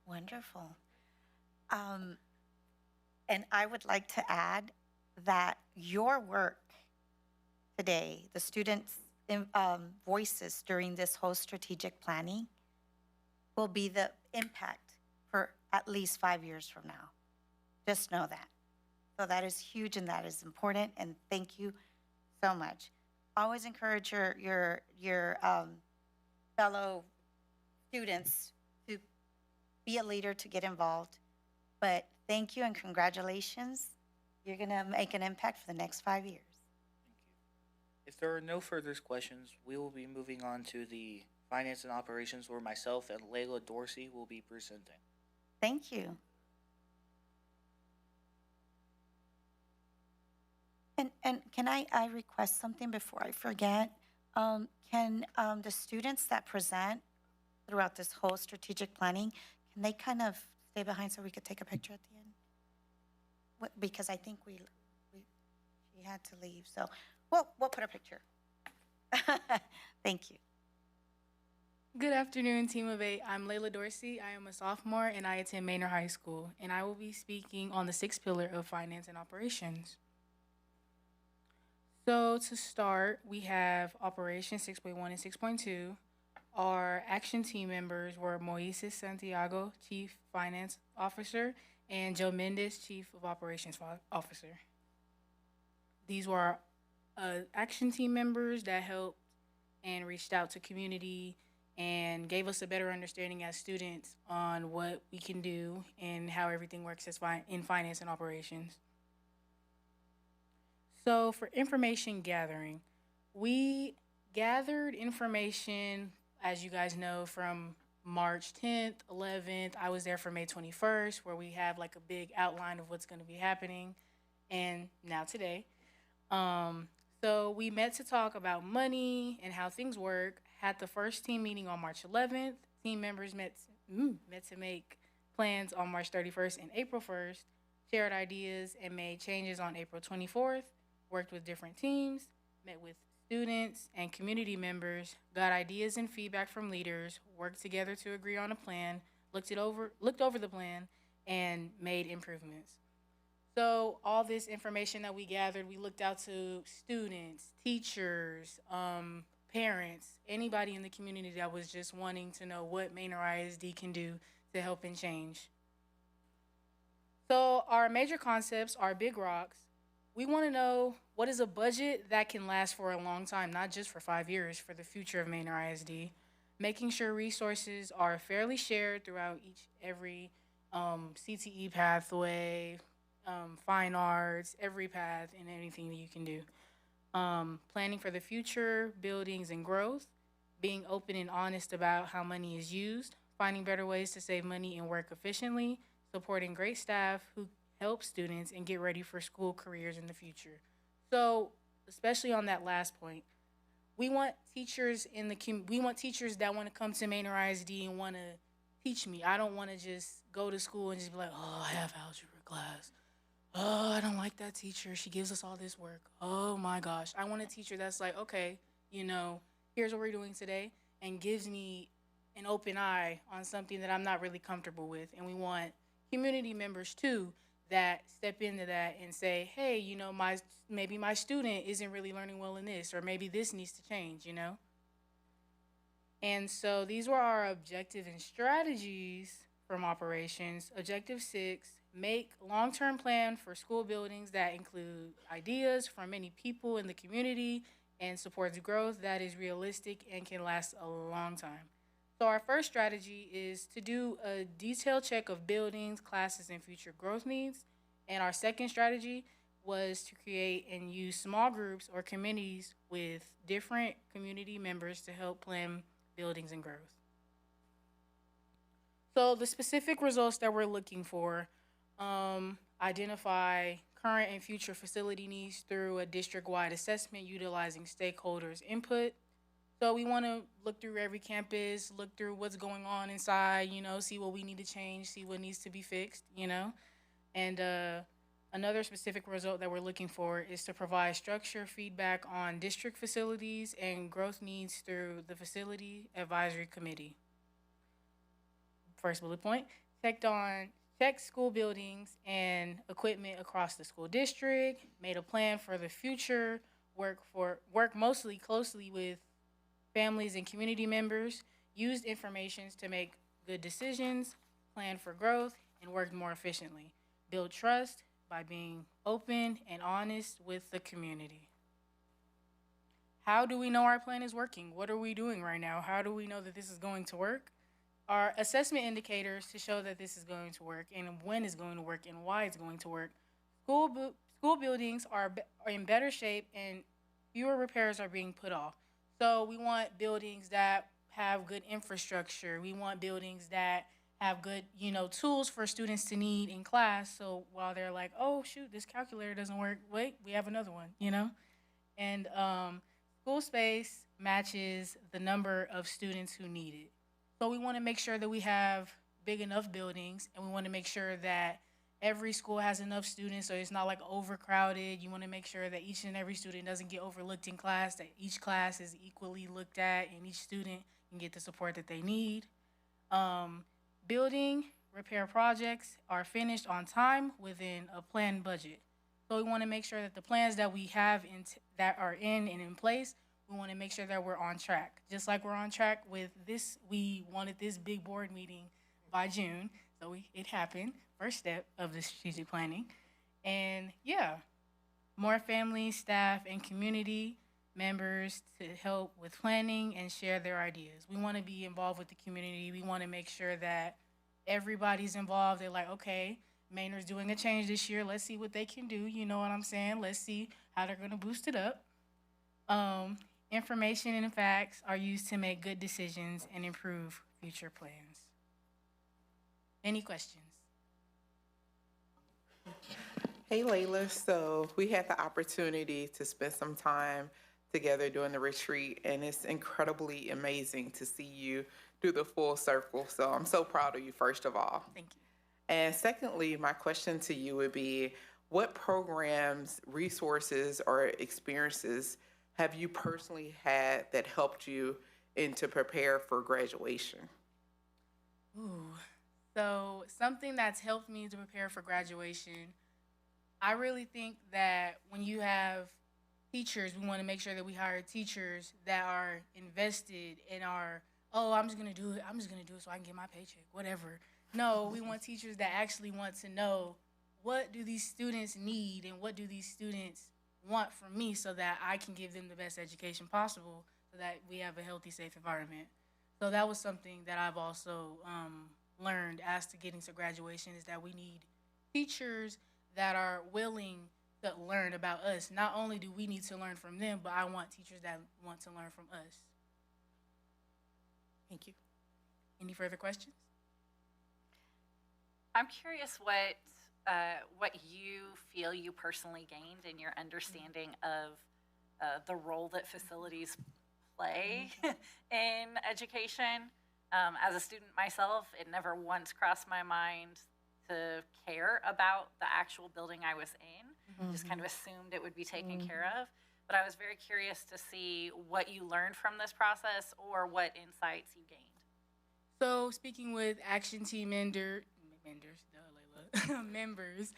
Wonderful. And I would like to add that your work today, the students' voices during this whole strategic planning, will be the impact for at least 5 years from now. Just know that. So that is huge and that is important, and thank you so much. Always encourage your fellow students to be a leader, to get involved. But thank you and congratulations. You're going to make an impact for the next 5 years. Thank you. If there are no further questions, we will be moving on to the finance and operations, where myself and Layla Dorsey will be presenting. Thank you. And can I request something before I forget? Can the students that present throughout this whole strategic planning, can they kind of stay behind so we could take a picture at the end? Because I think she had to leave, so we'll put a picture. Thank you. Good afternoon, Team of Eight. I'm Layla Dorsey. I am a sophomore and I attend Manor High School, and I will be speaking on the sixth pillar of finance and operations. So, to start, we have operations 6.1 and 6.2. Our action team members were Moises Santiago, Chief Finance Officer, and Joe Mendez, Chief of Operations Officer. These were our action team members that helped and reached out to community and gave us a better understanding as students on what we can do and how everything works in finance and operations. So for information gathering, we gathered information, as you guys know, from March 10th, 11th. I was there for May 21st, where we have like a big outline of what's going to be happening, and now today. So we met to talk about money and how things work. Had the first team meeting on March 11th. Team members met to make plans on March 31st and April 1st. Shared ideas and made changes on April 24th. Worked with different teams. Met with students and community members. Got ideas and feedback from leaders. Worked together to agree on a plan. Looked over the plan and made improvements. So all this information that we gathered, we looked out to students, teachers, parents, anybody in the community that was just wanting to know what Manor ISD can do to help and change. So our major concepts are big rocks. We want to know what is a budget that can last for a long time, not just for 5 years, for the future of Manor ISD. Making sure resources are fairly shared throughout every CTE pathway, fine arts, every path, and anything that you can do. Planning for the future, buildings, and growth. Being open and honest about how money is used. Finding better ways to save money and work efficiently. Supporting great staff who help students and get ready for school careers in the future. So, especially on that last point, we want teachers that want to come to Manor ISD and want to teach me. I don't want to just go to school and just be like, oh, I have algebra class. Oh, I don't like that teacher. She gives us all this work. Oh my gosh. I want a teacher that's like, okay, here's what we're doing today, and gives me an open eye on something that I'm not really comfortable with. And we want community members too that step into that and say, hey, maybe my student isn't really learning well in this, or maybe this needs to change, And so these were our objectives and strategies from operations. Objective 6, make long-term plan for school buildings that include ideas from many people in the community and supports growth that is realistic and can last a long time. So our first strategy is to do a detailed check of buildings, classes, and future growth needs. And our second strategy was to create and use small groups or committees with different community members to help plan buildings and growth. So the specific results that we're looking for, identify current and future facility needs through a district-wide assessment utilizing stakeholders' input. So we want to look through every campus, look through what's going on inside, see what we need to change, see what needs to be fixed, And another specific result that we're looking for is to provide structure feedback on district facilities and growth needs through the Facility Advisory Committee. First bullet point, check school buildings and equipment across the school district, made a plan for the future, work mostly closely with families and community members, used information to make good decisions, plan for growth, and work more efficiently. Build trust by being open and honest with the community. How do we know our plan is working? What are we doing right now? How do we know that this is going to work? Our assessment indicators to show that this is going to work and when it's going to work and why it's going to work. School buildings are in better shape and fewer repairs are being put off. So we want buildings that have good infrastructure. We want buildings that have good, tools for students to need in class. So while they're like, oh, shoot, this calculator doesn't work, wait, we have another one, And school space matches the number of students who need it. So we want to make sure that we have big enough buildings, and we want to make sure that every school has enough students, so it's not like overcrowded. You want to make sure that each and every student doesn't get overlooked in class, that each class is equally looked at, and each student can get the support that they need. Building repair projects are finished on time within a planned budget. So we want to make sure that the plans that we have that are in and in place, we want to make sure that we're on track. Just like we're on track with this, we wanted this big board meeting by June, so it happened. First step of the strategic planning. And yeah, more family, staff, and community members to help with planning and share their ideas. We want to be involved with the community. We want to make sure that everybody's involved. They're like, okay, Manor's doing a change this year. Let's see what they can do. You know what I'm saying? Let's see how they're going to boost it up. Information and facts are used to make good decisions and improve future plans. Any questions? Hey, Layla. So we had the opportunity to spend some time together during the retreat, and it's incredibly amazing to see you do the full circle. So I'm so proud of you, first of all. Thank you. And secondly, my question to you would be, what programs, resources, or experiences have you personally had that helped you to prepare for graduation? Ooh, so something that's helped me to prepare for graduation, I really think that when you have teachers, we want to make sure that we hire teachers that are invested and are, oh, I'm just going to do it so I can get my paycheck, whatever. No, we want teachers that actually want to know, what do these students need and what do these students want from me, so that I can give them the best education possible, so that we have a healthy, safe environment. So that was something that I've also learned as to getting to graduation, is that we need teachers that are willing to learn about us. Not only do we need to learn from them, but I want teachers that want to learn from us. Thank you. Any further questions? I'm curious what you feel you personally gained in your understanding of the role that facilities play in education. As a student myself, it never once crossed my mind to care about the actual building I was in. Just kind of assumed it would be taken care of. But I was very curious to see what you learned from this process or what insights you gained. So speaking with Action Team members,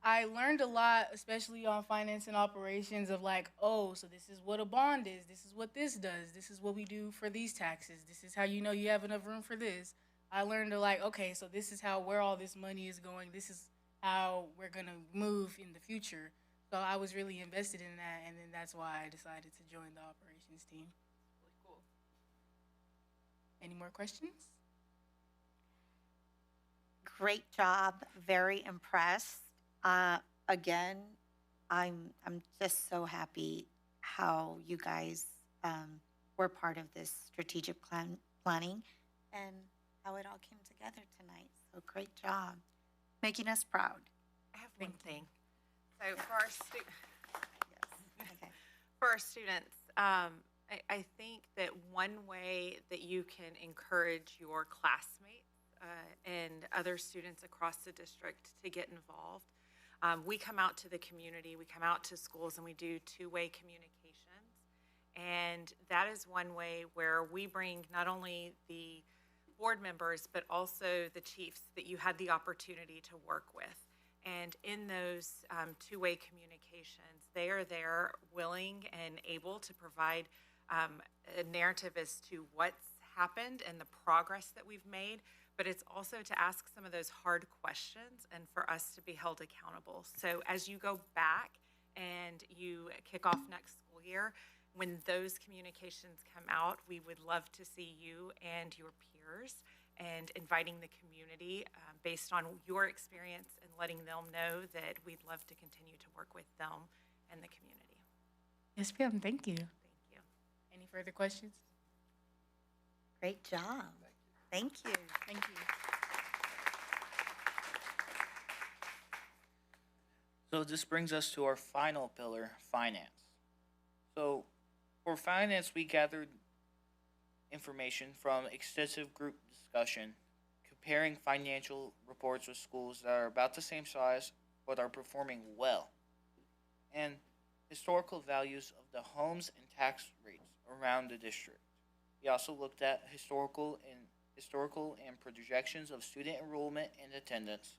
I learned a lot, especially on finance and operations, of like, oh, so this is what a bond is. This is what this does. This is what we do for these taxes. This is how you know you have enough room for this. I learned to like, okay, so this is where all this money is going. This is how we're going to move in the future. So I was really invested in that, and then that's why I decided to join the operations team. Really cool. Any more questions? Great job. Very impressed. Again, I'm just so happy how you guys were part of this strategic planning and how it all came together tonight. So great job. Making us proud. I have one thing. So for our Okay. for our students, I think that one way that you can encourage your classmates and other students across the district to get involved, we come out to the community, we come out to schools, and we do two-way communications. And that is one way where we bring not only the board members, but also the chiefs that you had the opportunity to work with. And in those two-way communications, they are there willing and able to provide a narrative as to what's happened and the progress that we've made, but it's also to ask some of those hard questions and for us to be held accountable. So as you go back and you kick off next school year, when those communications come out, we would love to see you and your peers and inviting the community based on your experience and letting them know that we'd love to continue to work with them and the community. Yes, ma'am. Thank you. Thank you. Any further questions? Great job. Thank you. Thank you. So this brings us to our final pillar, finance. So for finance, we gathered information from extensive group discussion, comparing financial reports with schools that are about the same size but are performing well, and historical values of the homes and tax rates around the district. We also looked at historical and projections of student enrollment and attendance,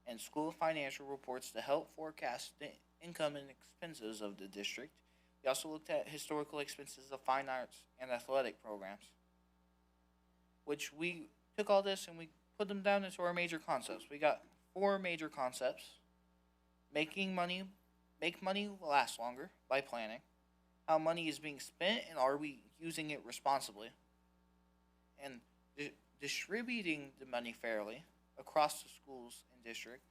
and school financial reports to help forecast the income and expenses of the district. We also looked at historical expenses of fine arts and athletic programs, which we took all this and we put them down into our major concepts. We got 4 major concepts: make money last longer by planning, how money is being spent and are we using it responsibly, and distributing the money fairly across the schools and district,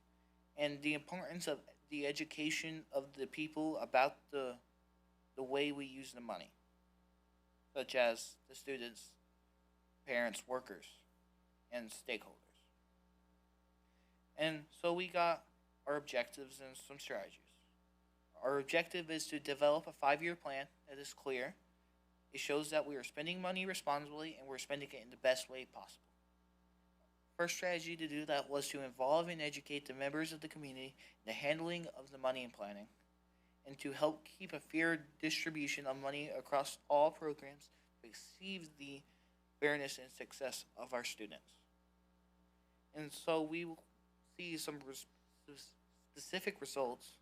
and the importance of the education of the people about the way we use the money, such as the students, parents, workers, and stakeholders. And so we got our objectives and some strategies. Our objective is to develop a 5-year plan that is clear. It shows that we are spending money responsibly and we're spending it in the best way possible. First strategy to do that was to involve and educate the members of the community in the handling of the money and planning, and to help keep a fair distribution of money across all programs to exceed the fairness and success of our students. And so we will see some specific results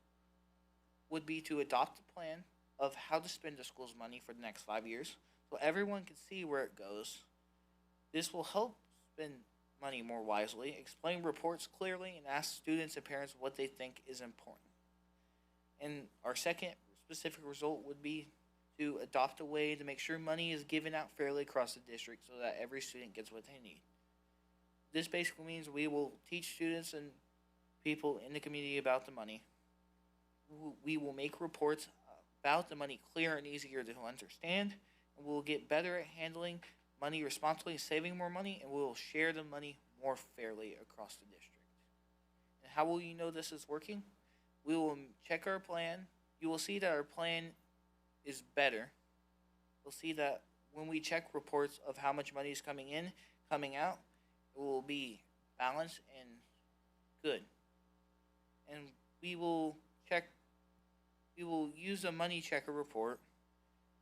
would be to adopt a plan of how to spend the school's money for the next 5 years so everyone can see where it goes. This will help spend money more wisely, explain reports clearly, and ask students and parents what they think is important. And our second specific result would be to adopt a way to make sure money is given out fairly across the district so that every student gets what they need. This basically means we will teach students and people in the community about the money. We will make reports about the money clearer and easier to understand, and we'll get better at handling money responsibly, saving more money, and we'll share the money more fairly across the district. And how will you know this is working? We will check our plan. You will see that our plan is better. You'll see that when we check reports of how much money is coming in, coming out, it will be balanced and good. And we will use a money checker report.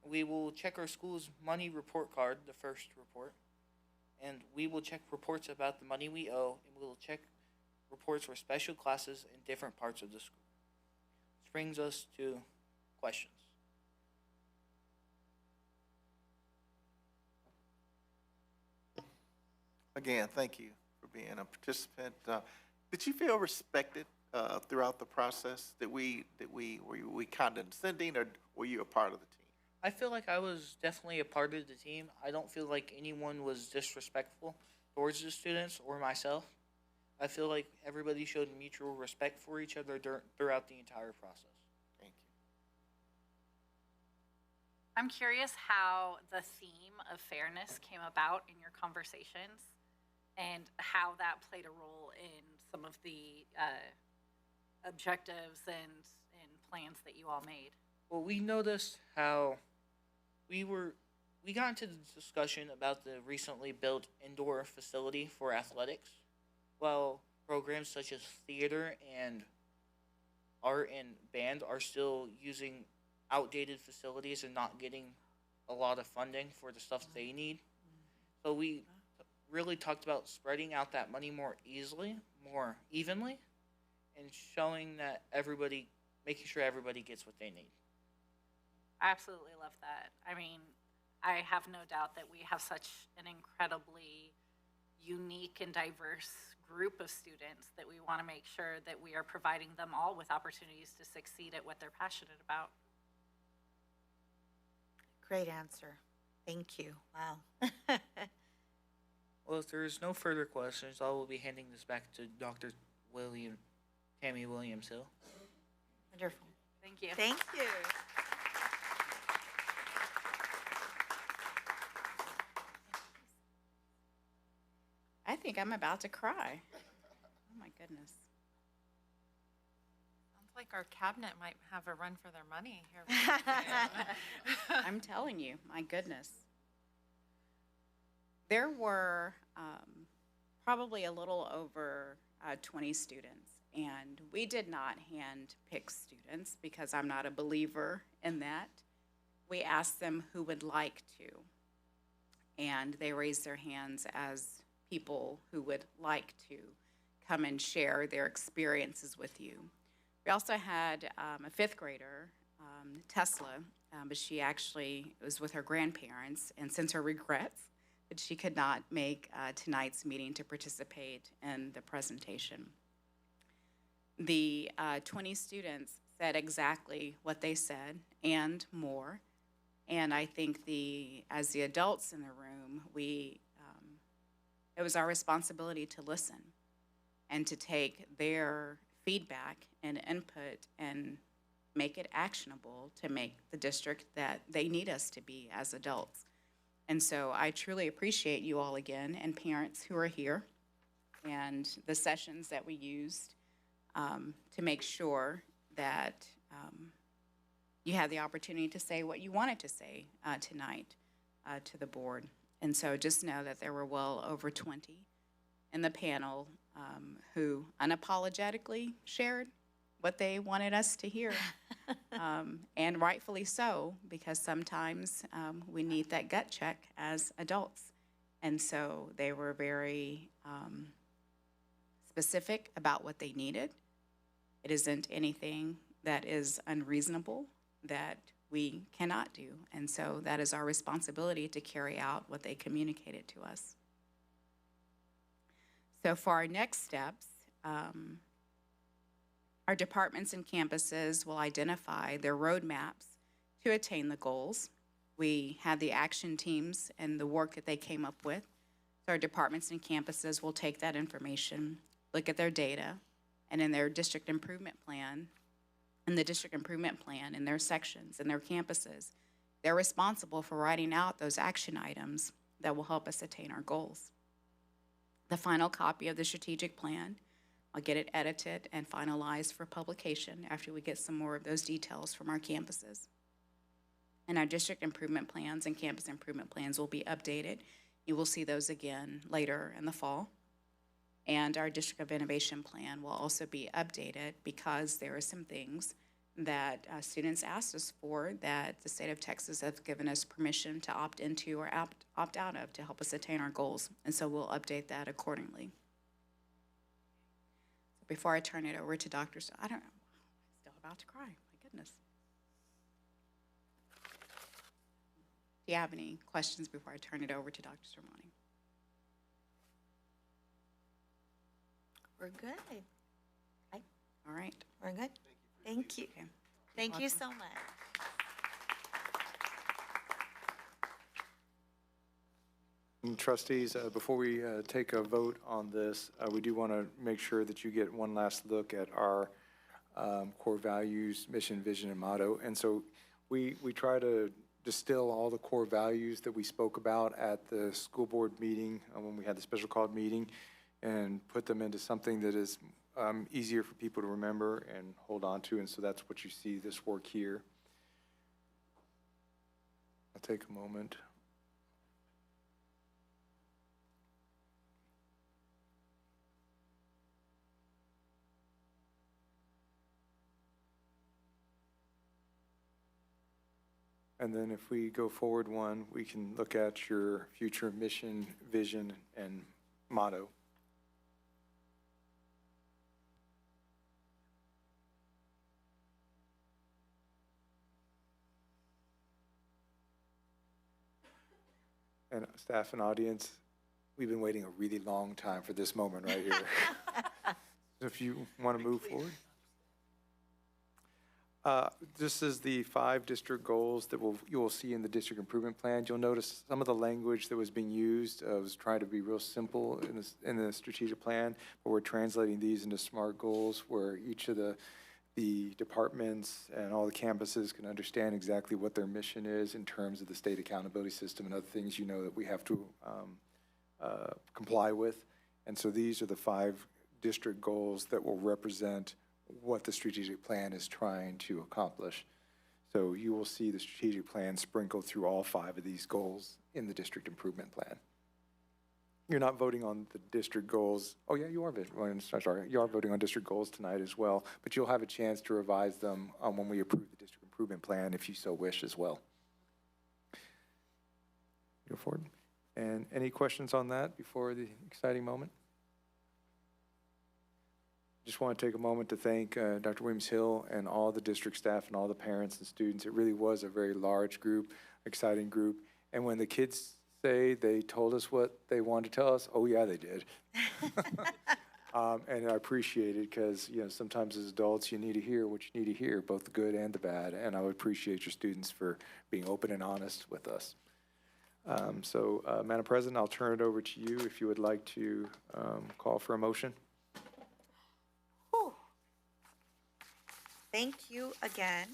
We will check our school's money report card, the first report, and we will check reports about the money we owe, and we will check reports for special classes in different parts of the school. Which brings us to questions. Again, thank you for being a participant. Did you feel respected throughout the process? Were we condescending, or were you a part of the team? I feel like I was definitely a part of the team. I don't feel like anyone was disrespectful towards the students or myself. I feel like everybody showed mutual respect for each other throughout the entire process. Thank you. I'm curious how the theme of fairness came about in your conversations and how that played a role in some of the objectives and plans that you all made. Well, we noticed how we got into the discussion about the recently built indoor facility for athletics, while programs such as theater and art and band are still using outdated facilities and not getting a lot of funding for the stuff they need. So we really talked about spreading out that money more evenly, and showing that making sure everybody gets what they need. I absolutely love that. I mean, I have no doubt that we have such an incredibly unique and diverse group of students that we want to make sure that we are providing them all with opportunities to succeed at what they're passionate about. Great answer. Thank you. Wow. Well, if there is no further questions, I will be handing this back to Dr. Tammy Williams-Hill. Wonderful. Thank you. Thank you. I think I'm about to cry. Oh my goodness. Sounds like our cabinet might have a run for their money here. I'm telling you, my goodness. There were probably a little over 20 students. And we did not hand pick students because I'm not a believer in that. We asked them who would like to. And they raised their hands as people who would like to come and share their experiences with you. We also had a fifth grader, Tesla, but she actually was with her grandparents and sent her regrets that she could not make tonight's meeting to participate in the presentation. The 20 students said exactly what they said and more. And I think as the adults in the room, it was our responsibility to listen and to take their feedback and input and make it actionable to make the district that they need us to be as adults. And so I truly appreciate you all again and parents who are here and the sessions that we used to make sure that you had the opportunity to say what you wanted to say tonight to the board. And so just know that there were well over 20 in the panel who unapologetically shared what they wanted us to hear. And rightfully so, because sometimes we need that gut check as adults. And so they were very specific about what they needed. It isn't anything that is unreasonable that we cannot do. And so that is our responsibility to carry out what they communicated to us. So for our next steps, our departments and campuses will identify their roadmaps to attain the goals. We have the action teams and the work that they came up with. So our departments and campuses will take that information, look at their data, and in their district improvement plan, in their sections, in their campuses, they're responsible for writing out those action items that will help us attain our goals. The final copy of the strategic plan, I'll get it edited and finalized for publication after we get some more of those details from our campuses. And our district improvement plans and campus improvement plans will be updated. You will see those again later in the fall. And our district of innovation plan will also be updated because there are some things that students asked us for that the state of Texas has given us permission to opt into or opt out of to help us attain our goals. And so we'll update that accordingly. So before I turn it over to Dr. I'm still about to cry, my goodness. Do you have any questions before I turn it over to Dr. Sermoni? We're good. Okay. All right. We're good. Thank you. Okay. Thank you so much. And trustees, before we take a vote on this, we do want to make sure that you get one last look at our core values, mission, vision, and motto. And so we try to distill all the core values that we spoke about at the school board meeting when we had the special called meeting and put them into something that is easier for people to remember and hold on to. And so that's what you see this work here. I'll take a moment. And then if we go forward one, we can look at your future mission, vision, and motto. And staff and audience, we've been waiting a really long time for this moment right here. So if you want to move forward. This is the 5 district goals that you will see in the district improvement plan. You'll notice some of the language that was being used was trying to be real simple in the strategic plan, but we're translating these into SMART goals where each of the departments and all the campuses can understand exactly what their mission is in terms of the state accountability system and other things that we have to comply with. And so these are the 5 district goals that will represent what the strategic plan is trying to accomplish. So you will see the strategic plan sprinkled through all 5 of these goals in the district improvement plan. you're not voting on the district goals. Oh, yeah, you are, sorry, you are voting on district goals tonight as well, but you'll have a chance to revise them when we approve the district improvement plan if you so wish as well. Go forward. And any questions on that before the exciting moment? Just want to take a moment to thank Dr. Williams-Hill and all the district staff and all the parents and students. It really was a very large group, exciting group. And when the kids say they told us what they wanted to tell us, oh yeah, they did. And I appreciate it because, you know, sometimes as adults, you need to hear what you need to hear, both the good and the bad. And I would appreciate your students for being open and honest with us. Madam President, I'll turn it over to you if you would like to call for a motion. Thank you again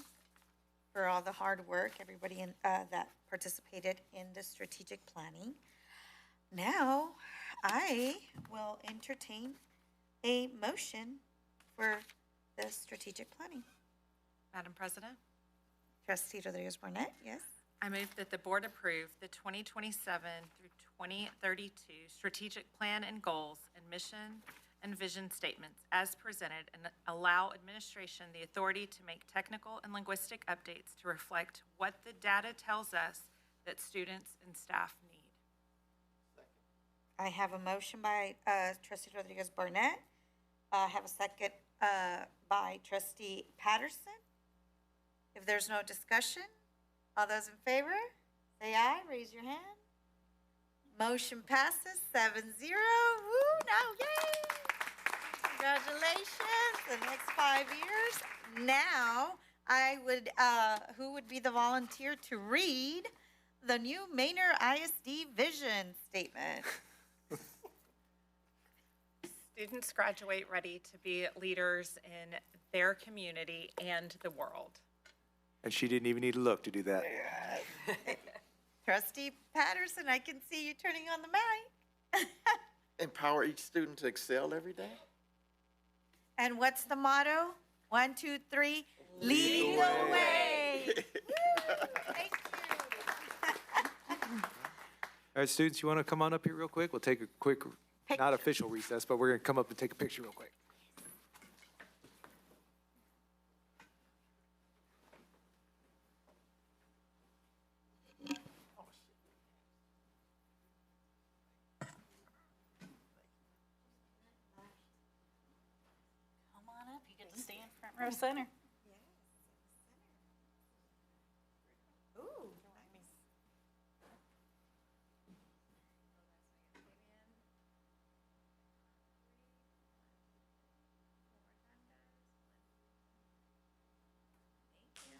for all the hard work, everybody that participated in the strategic planning. Now, I will entertain a motion for the strategic planning. Madam President, Trustee Rodriguez Barnett, yes? I move that the board approve the 2027 through 2032 strategic plan and goals and mission and vision statements as presented, and allow administration the authority to make technical and linguistic updates to reflect what the data tells us that students and staff need. I have a motion by Trustee Rodriguez Barnett. I have a second by Trustee Patterson. If there's no discussion, all those in favor, say aye, raise your hand. Motion passes 7-0. Woo, now, yay! Congratulations, the next 5 years. Now, I would, who would be the volunteer to read the new Manor ISD vision statement? Students graduate ready to be leaders in their community and the world. And she didn't even need to look to do that. Trustee Patterson, I can see you turning on the mic. Empower each student to excel every day. And what's the motto? 1, 2, 3, lead the way. Thank you. All right, students, you want to come on up here real quick? We'll take a quick, not official recess, but we're going to come up and take a picture real quick. Come on up, you get to stay in front row center.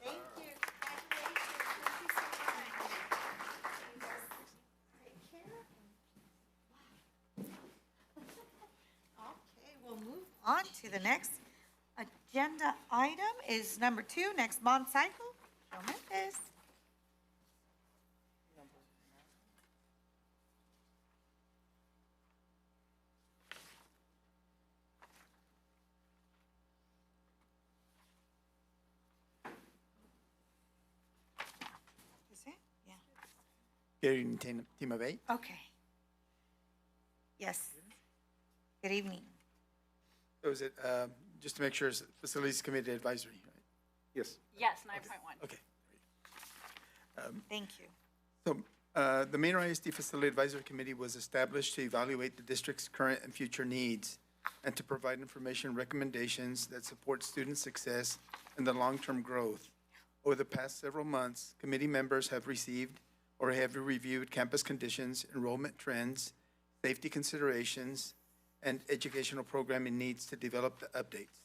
Thank you. Congratulations. Thank you so much. Take care. Okay, we'll move on to the next agenda item is number 2, next bond cycle. Show Memphis. Is it? Yeah. Good evening, team of 8. Okay. Yes. Good evening. So is it, just to make sure, it's Facilities Committee Advisory, right? Yes. Yes, 9.1. Okay. Thank you. So the Manor ISD Facility Advisory Committee was established to evaluate the district's current and future needs and to provide information and recommendations that support student success and the long-term growth. Over the past several months, committee members have received or have reviewed campus conditions, enrollment trends, safety considerations, and educational programming needs to develop the updates.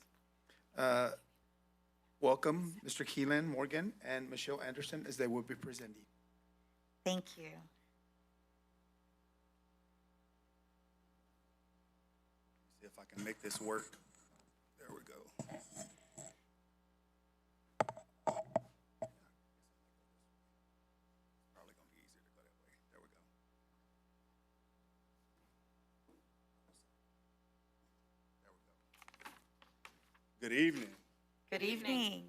Welcome Mr. Keelan Morgan and Michelle Anderson as they will be presenting. Thank you. See if I can make this work. There we go. Probably gonna be easier to go that way. There we go. There we go. Good evening. Good evening.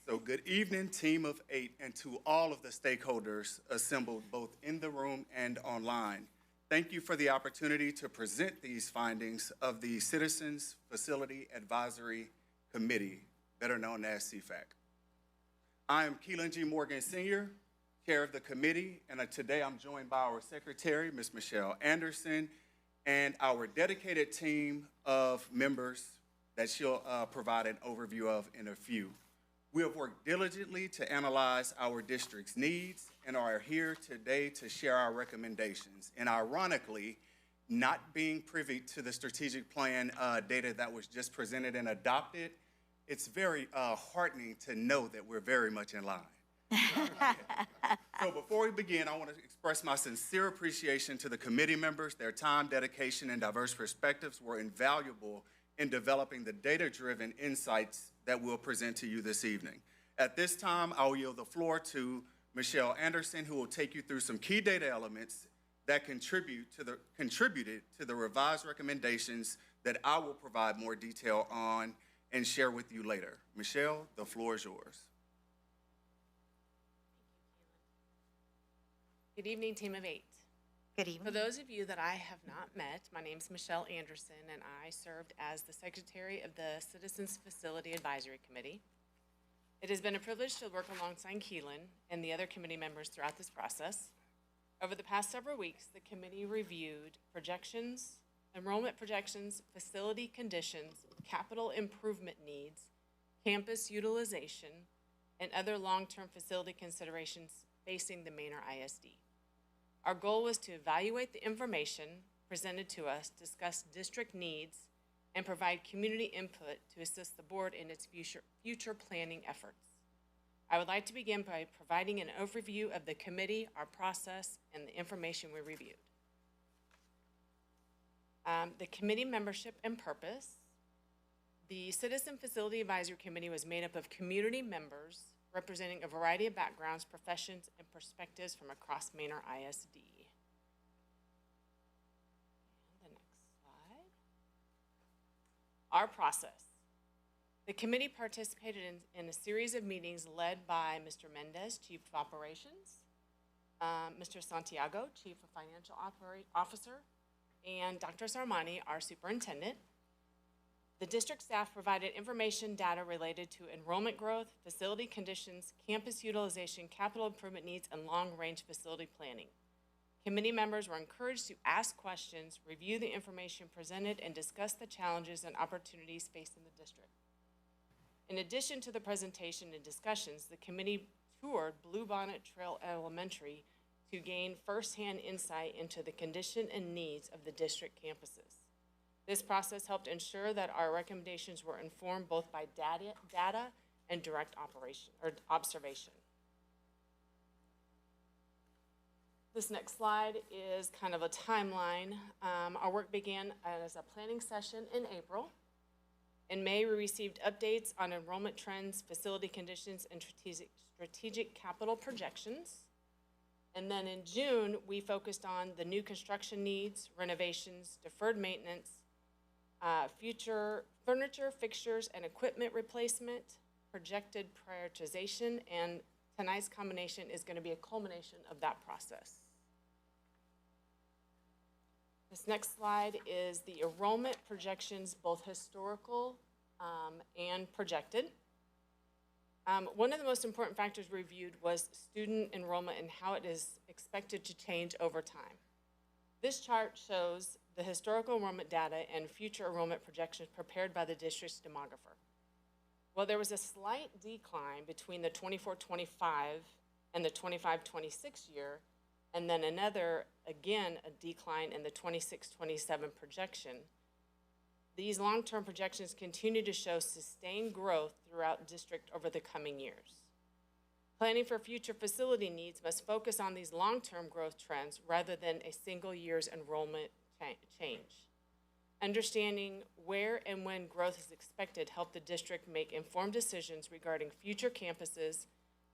So good evening, team of 8, and to all of the stakeholders assembled both in the room and online. Thank you for the opportunity to present these findings of the Citizens Facility Advisory Committee, better known as CFAC. I am Keelan G. Morgan Sr., Chair of the committee, and today I'm joined by our Secretary, Ms. Michelle Anderson, and our dedicated team of members that she'll provide an overview of in a few. We have worked diligently to analyze our district's needs and are here today to share our recommendations. And ironically, not being privy to the strategic plan data that was just presented and adopted, it's very heartening to know that we're very much in line. So before we begin, I want to express my sincere appreciation to the committee members. Their time, dedication, and diverse perspectives were invaluable in developing the data-driven insights that we'll present to you this evening. At this time, I'll yield the floor to Michelle Anderson, who will take you through some key data elements that contributed to the revised recommendations that I will provide more detail on and share with you later. Michelle, the floor is yours. Good evening, Team of 8. Good evening. For those of you that I have not met, my name is Michelle Anderson, and I served as the Secretary of the Citizens Facility Advisory Committee. It has been a privilege to work alongside Keelan and the other committee members throughout this process. Over the past several weeks, the committee reviewed projections, enrollment projections, facility conditions, capital improvement needs, campus utilization, and other long-term facility considerations facing the Manor ISD. Our goal was to evaluate the information presented to us, discuss district needs, and provide community input to assist the board in its future planning efforts. I would like to begin by providing an overview of the committee, our process, and the information we reviewed. The committee membership and purpose. The Citizen Facility Advisory Committee was made up of community members representing a variety of backgrounds, professions, and perspectives from across Manor ISD. And the next slide. Our process. The committee participated in a series of meetings led by Mr. Mendez, Chief of Operations, Mr. Santiago, Chief of Financial Officer, and Dr. Sarmani, our superintendent. The district staff provided information data related to enrollment growth, facility conditions, campus utilization, capital improvement needs, and long-range facility planning. Committee members were encouraged to ask questions, review the information presented, and discuss the challenges and opportunities facing the district. In addition to the presentation and discussions, the committee toured Bluebonnet Trail Elementary to gain firsthand insight into the condition and needs of the district campuses. This process helped ensure that our recommendations were informed both by data and direct observation. This next slide is kind of a timeline. Our work began as a planning session in April. In May, we received updates on enrollment trends, facility conditions, and strategic capital projections. And then in June, we focused on the new construction needs, renovations, deferred maintenance, future furniture, fixtures, and equipment replacement, projected prioritization, and tonight's combination is going to be a culmination of that process. This next slide is the enrollment projections, both historical and projected. One of the most important factors reviewed was student enrollment and how it is expected to change over time. This chart shows the historical enrollment data and future enrollment projections prepared by the district's demographer. Well, there was a slight decline between the 24-25 and the 25-26 year, and then another, again, a decline in the 26-27 projection. These long-term projections continue to show sustained growth throughout district over the coming years. Planning for future facility needs must focus on these long-term growth trends rather than a single year's enrollment change. Understanding where and when growth is expected help the district make informed decisions regarding future campuses,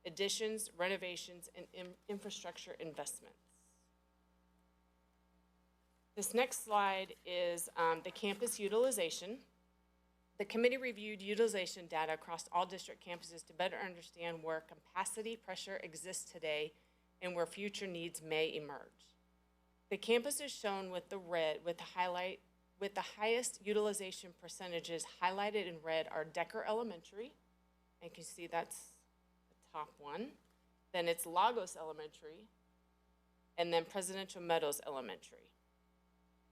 additions, renovations, and infrastructure investments. This next slide is the campus utilization. The committee reviewed utilization data across all district campuses to better understand where capacity pressure exists today and where future needs may emerge. The campus is shown with the red, with the highest utilization percentages highlighted in red are Decker Elementary. And you can see that's the top one. Then it's Lagos Elementary, and then Presidential Meadows Elementary.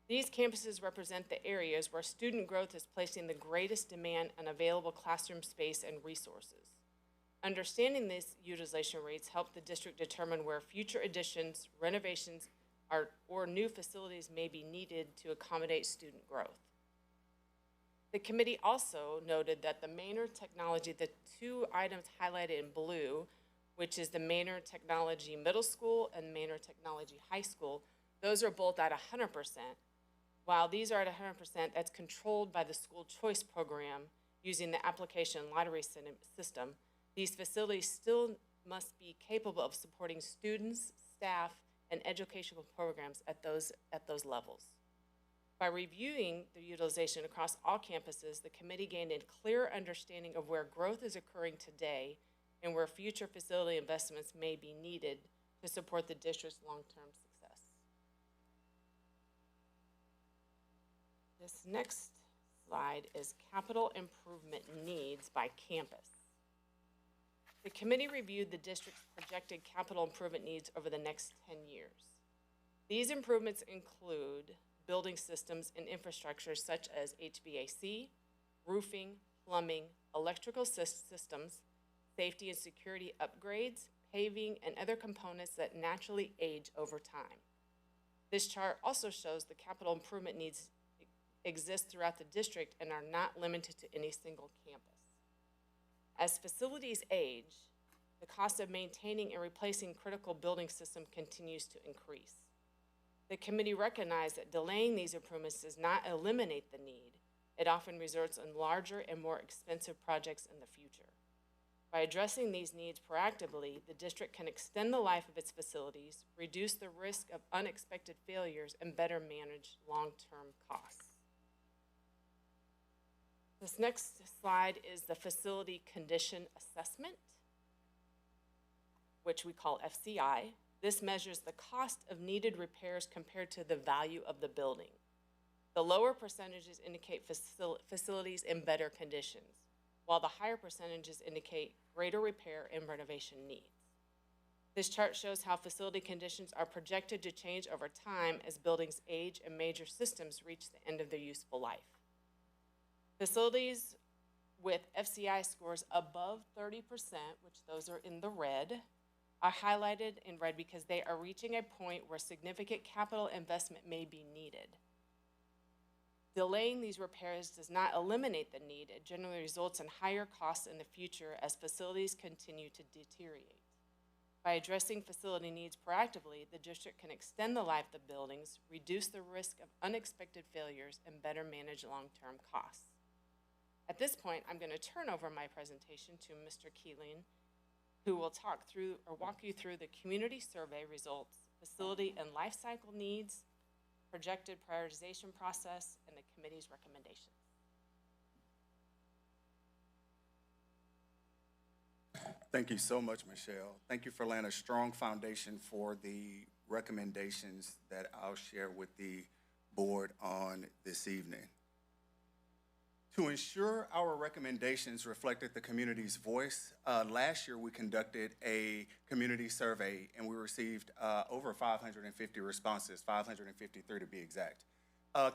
These campuses represent the areas where student growth is placing the greatest demand on available classroom space and resources. Understanding these utilization rates help the district determine where future additions, renovations, or new facilities may be needed to accommodate student growth. The committee also noted that the Manor Technology, the two items highlighted in blue, which is the Manor Technology Middle School and Manor Technology High School, those are both at 100%. While these are at 100%, that's controlled by the school choice program using the application lottery system. These facilities still must be capable of supporting students, staff, and educational programs at those levels. By reviewing the utilization across all campuses, the committee gained a clear understanding of where growth is occurring today and where future facility investments may be needed to support the district's long-term success. This next slide is capital improvement needs by campus. The committee reviewed the district's projected capital improvement needs over the next 10 years. These improvements include building systems and infrastructure such as HVAC, roofing, plumbing, electrical systems, safety and security upgrades, paving, and other components that naturally age over time. This chart also shows the capital improvement needs exist throughout the district and are not limited to any single campus. As facilities age, the cost of maintaining and replacing critical building systems continues to increase. The committee recognized that delaying these improvements does not eliminate the need. It often results in larger and more expensive projects in the future. By addressing these needs proactively, the district can extend the life of its facilities, reduce the risk of unexpected failures, and better manage long-term costs. This next slide is the facility condition assessment, which we call FCI. This measures the cost of needed repairs compared to the value of the building. The lower percentages indicate facilities in better conditions, while the higher percentages indicate greater repair and renovation needs. This chart shows how facility conditions are projected to change over time as buildings age and major systems reach the end of their useful life. Facilities with FCI scores above 30%, which those are in the red, are highlighted in red because they are reaching a point where significant capital investment may be needed. Delaying these repairs does not eliminate the need. It generally results in higher costs in the future as facilities continue to deteriorate. By addressing facility needs proactively, the district can extend the life of the buildings, reduce the risk of unexpected failures, and better manage long-term costs. At this point, I'm going to turn over my presentation to Mr. Keeling, who will walk you through the community survey results, facility and life cycle needs, projected prioritization process, and the committee's recommendations. Thank you so much, Michelle. Thank you for laying a strong foundation for the recommendations that I'll share with the board on this evening. To ensure our recommendations reflected the community's voice, last year we conducted a community survey and we received over 550 responses, 553 to be exact.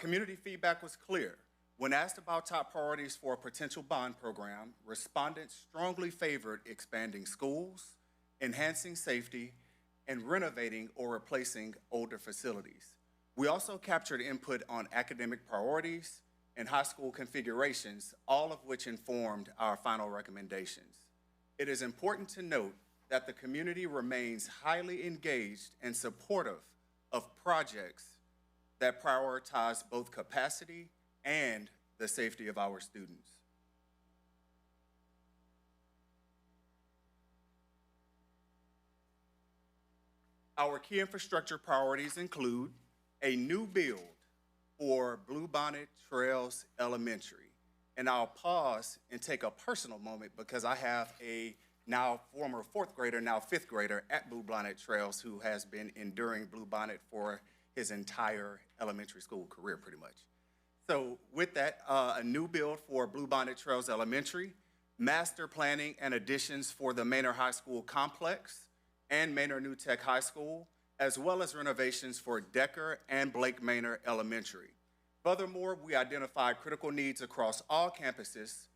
Community feedback was clear. When asked about top priorities for a potential bond program, respondents strongly favored expanding schools, enhancing safety, and renovating or replacing older facilities. We also captured input on academic priorities and high school configurations, all of which informed our final recommendations. It is important to note that the community remains highly engaged and supportive of projects that prioritize both capacity and the safety of our students. Our key infrastructure priorities include a new build for Bluebonnet Trails Elementary. And I'll pause and take a personal moment because I have a now former fourth grader, now fifth grader at Bluebonnet Trails who has been enduring Bluebonnet for his entire elementary school career, pretty much. So with that, a new build for Bluebonnet Trails Elementary, master planning and additions for the Manor High School complex and Manor New Tech High School, as well as renovations for Decker and Blake Manor Elementary. Furthermore, we identified critical needs across all campuses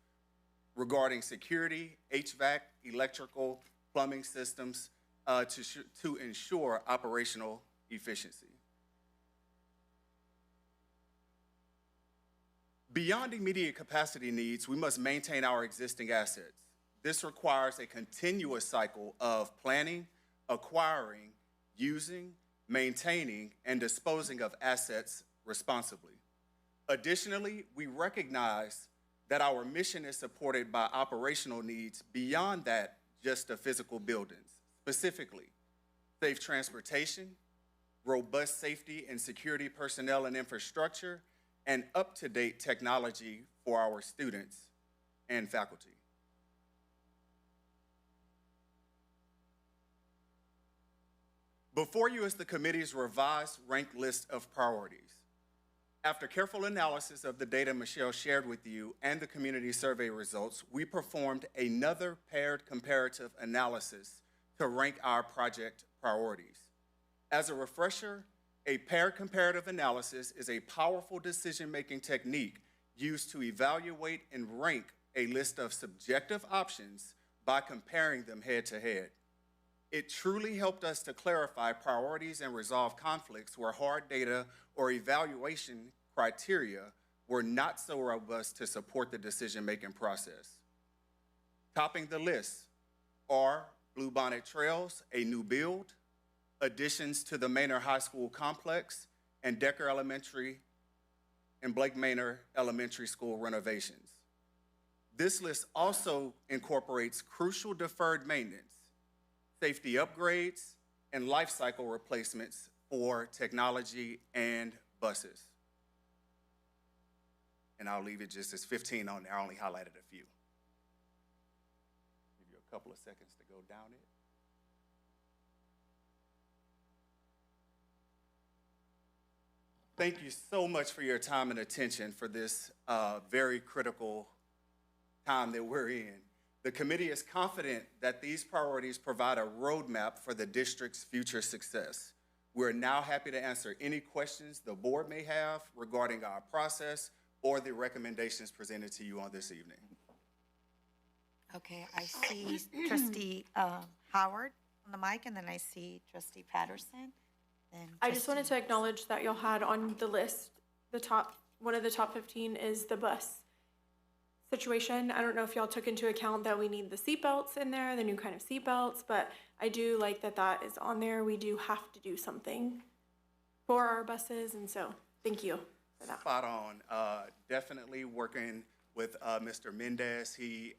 regarding security, HVAC, electrical, plumbing systems to ensure operational efficiency. Beyond immediate capacity needs, we must maintain our existing assets. This requires a continuous cycle of planning, acquiring, using, maintaining, and disposing of assets responsibly. Additionally, we recognize that our mission is supported by operational needs beyond that just the physical buildings, specifically safe transportation, robust safety and security personnel and infrastructure, and up-to-date technology for our students and faculty. Before you is the committee's revised ranked list of priorities. After careful analysis of the data Michelle shared with you and the community survey results, we performed another paired comparative analysis to rank our project priorities. As a refresher, a paired comparative analysis is a powerful decision-making technique used to evaluate and rank a list of subjective options by comparing them head-to-head. It truly helped us to clarify priorities and resolve conflicts where hard data or evaluation criteria were not so robust to support the decision-making process. Topping the list are Bluebonnet Trails, a new build, additions to the Manor High School complex, and Decker Elementary and Blake Manor Elementary School renovations. This list also incorporates crucial deferred maintenance, safety upgrades, and life cycle replacements for technology and buses. And I'll leave it just as 15 on there. I only highlighted a few. Give you a couple of seconds to go down it. Thank you so much for your time and attention for this very critical time that we're in. The committee is confident that these priorities provide a roadmap for the district's future success. We're now happy to answer any questions the board may have regarding our process or the recommendations presented to you on this evening. Okay, I see Trustee Howard on the mic, and then I see Trustee Patterson. Then I just wanted to acknowledge that y'all had on the list, one of the top 15 is the bus situation. I don't know if y'all took into account that we need the seatbelts in there, the new kind of seatbelts, but I do like that that is on there. We do have to do something for our buses, and so thank you for that. Spot on. Definitely working with Mr. Mendez. He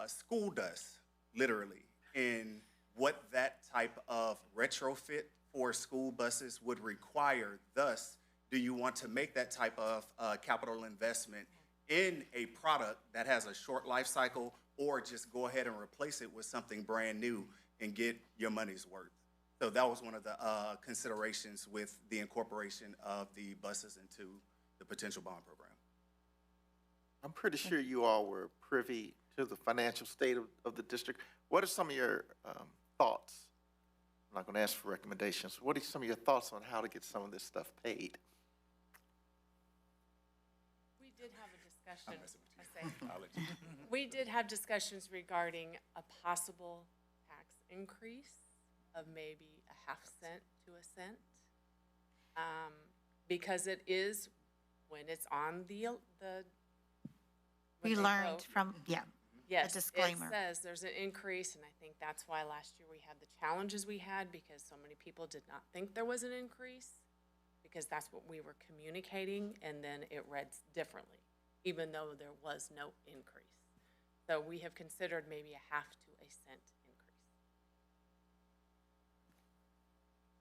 schooled us, literally, in what that type of retrofit for school buses would require. Thus, do you want to make that type of capital investment in a product that has a short life cycle, or just go ahead and replace it with something brand new and get your money's worth? So that was one of the considerations with the incorporation of the buses into the potential bond program. I'm pretty sure you all were privy to the financial state of the district. What are some of your thoughts? I'm not going to ask for recommendations. What are some of your thoughts on how to get some of this stuff paid? We did have a discussion. We did have discussions regarding a possible tax increase of maybe a half cent to a cent. Because it is, when it's on the we learned from, yes, a disclaimer. It says there's an increase, and I think that's why last year we had the challenges we had, because so many people did not think there was an increase, because that's what we were communicating, and then it read differently, even though there was no increase. So we have considered maybe a half to a cent increase.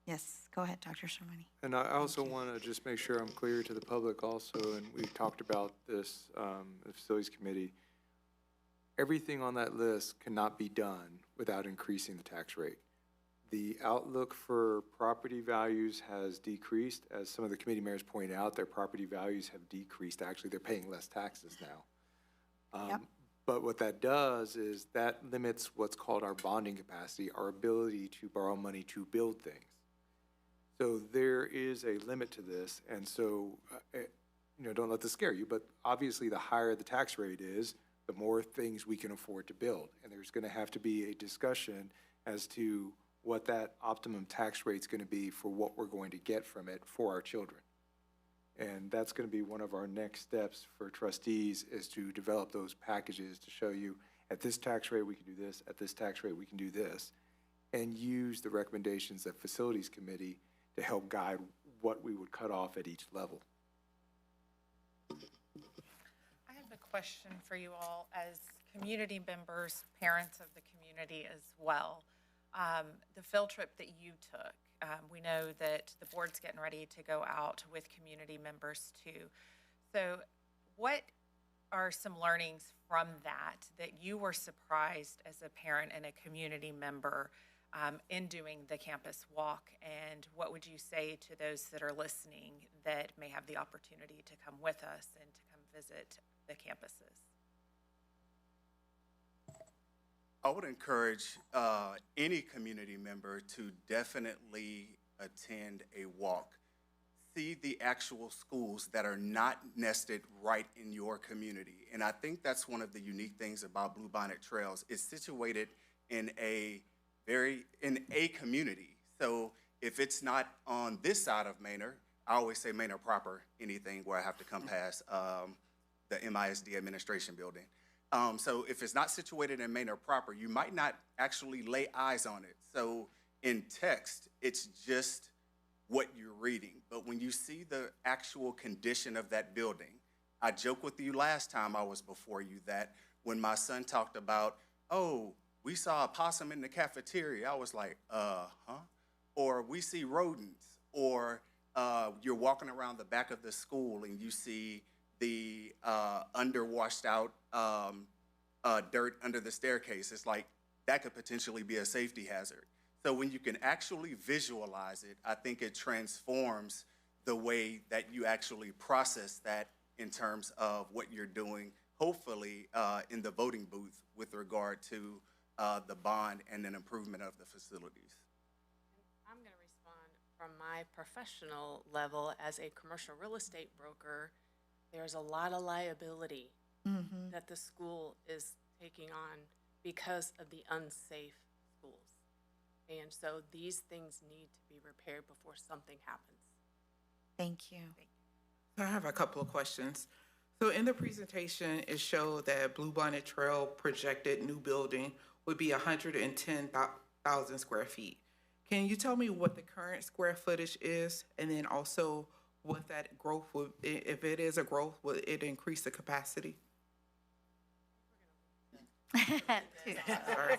Yes, go ahead, Dr. Shermani. And I also want to just make sure I'm clear to the public also, and we talked about this, the Facilities Committee. Everything on that list cannot be done without increasing the tax rate. The outlook for property values has decreased. As some of the committee members point out, their property values have decreased. Actually, they're paying less taxes now. Yep. But what that does is that limits what's called our bonding capacity, our ability to borrow money to build things. So there is a limit to this, and so, don't let this scare you, but obviously the higher the tax rate is, the more things we can afford to build. And there's gonna have to be a discussion as to what that optimum tax rate's gonna be for what we're going to get from it for our children. And that's gonna be one of our next steps for trustees, is to develop those packages to show you, at this tax rate, we can do this, at this tax rate, we can do this, and use the recommendations of Facilities Committee to help guide what we would cut off at each level. I have a question for you all as community members, parents of the community as well. The field trip that you took, we know that the board's getting ready to go out with community members too. So what are some learnings from that you were surprised as a parent and a community member in doing the campus walk? And what would you say to those that are listening that may have the opportunity to come with us and to come visit the campuses? I would encourage any community member to definitely attend a walk. See the actual schools that are not nested right in your community. And I think that's one of the unique things about Bluebonnet Trails. It's situated in a community. So if it's not on this side of Manor, I always say Manor proper, anything where I have to come past the MISD administration building. So if it's not situated in Manor proper, you might not actually lay eyes on it. So in text, it's just what you're reading. But when you see the actual condition of that building, I joked with you last time I was before you that when my son talked about, oh, we saw a possum in the cafeteria, I was like, huh? Or we see rodents, or you're walking around the back of the school and you see the underwashed out dirt under the staircase. It's like, that could potentially be a safety hazard. So when you can actually visualize it, I think it transforms the way that you actually process that in terms of what you're doing, hopefully in the voting booth with regard to the bond and an improvement of the facilities. I'm going to respond from my professional level as a commercial real estate broker. There's a lot of liability that the school is taking on because of the unsafe schools. And so these things need to be repaired before something happens. Thank you. I have a couple of questions. So in the presentation, it showed that Bluebonnet Trail projected new building would be 110,000 square feet. Can you tell me what the current square footage is, and then also what that growth would, if it is a growth, would it increase the capacity? Sorry.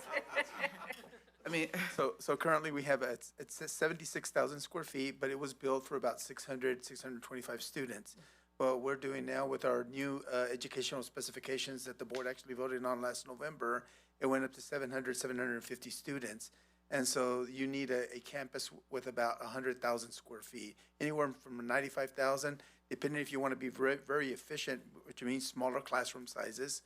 I mean, So currently we have, it's 76,000 square feet, but it was built for about 625 students. What we're doing now with our new educational specifications that the board actually voted on last November, it went up to 750 students. And so you need a campus with about 100,000 square feet, anywhere from 95,000, depending if you want to be very, very efficient, which means smaller classroom sizes.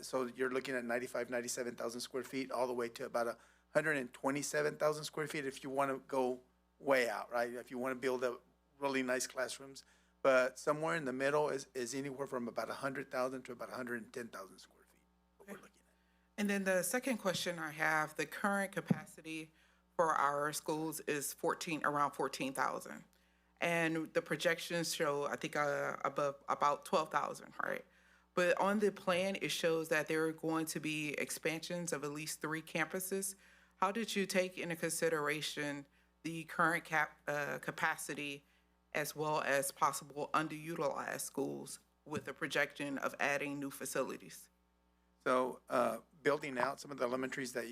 So you're looking at 97,000 square feet, all the way to about 127,000 square feet if you want to go way out, right? If you want to build up really nice classrooms. But somewhere in the middle is anywhere from about 100,000 to about 110,000 square feet, what we're looking at. and then the second question I have, the current capacity for our schools is around 14,000. And the projections show, I think, about 12,000, right? But on the plan, it shows that there are going to be expansions of at least 3 campuses. How did you take into consideration the current capacity as well as possible underutilized schools with the projection of adding new facilities? So building out some of the elementaries that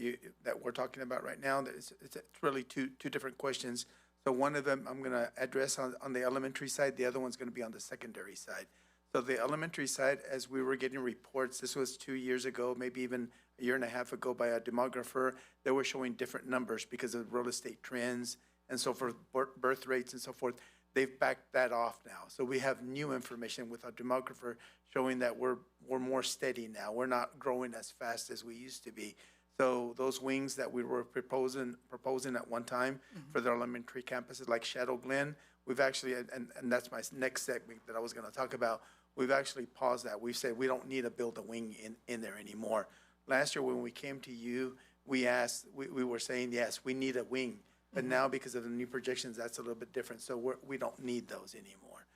we're talking about right now, it's really two different questions. So one of them I'm going to address on the elementary side. The other one's going to be on the secondary side. So the elementary side, as we were getting reports, this was 2 years ago, maybe even a year and a half ago by a demographer. They were showing different numbers because of real estate trends and so forth, birth rates and so forth. They've backed that off now. So we have new information with our demographer showing that we're more steady now. We're not growing as fast as we used to be. So those wings that we were proposing at one time for the elementary campuses like Shadow Glen, we've actually, and that's my next segment that I was gonna talk about, we've actually paused that. We've said we don't need to build a wing in there anymore. Last year when we came to you, we were saying, yes, we need a wing. But now because of the new projections, that's a little bit different. So we don't need those anymore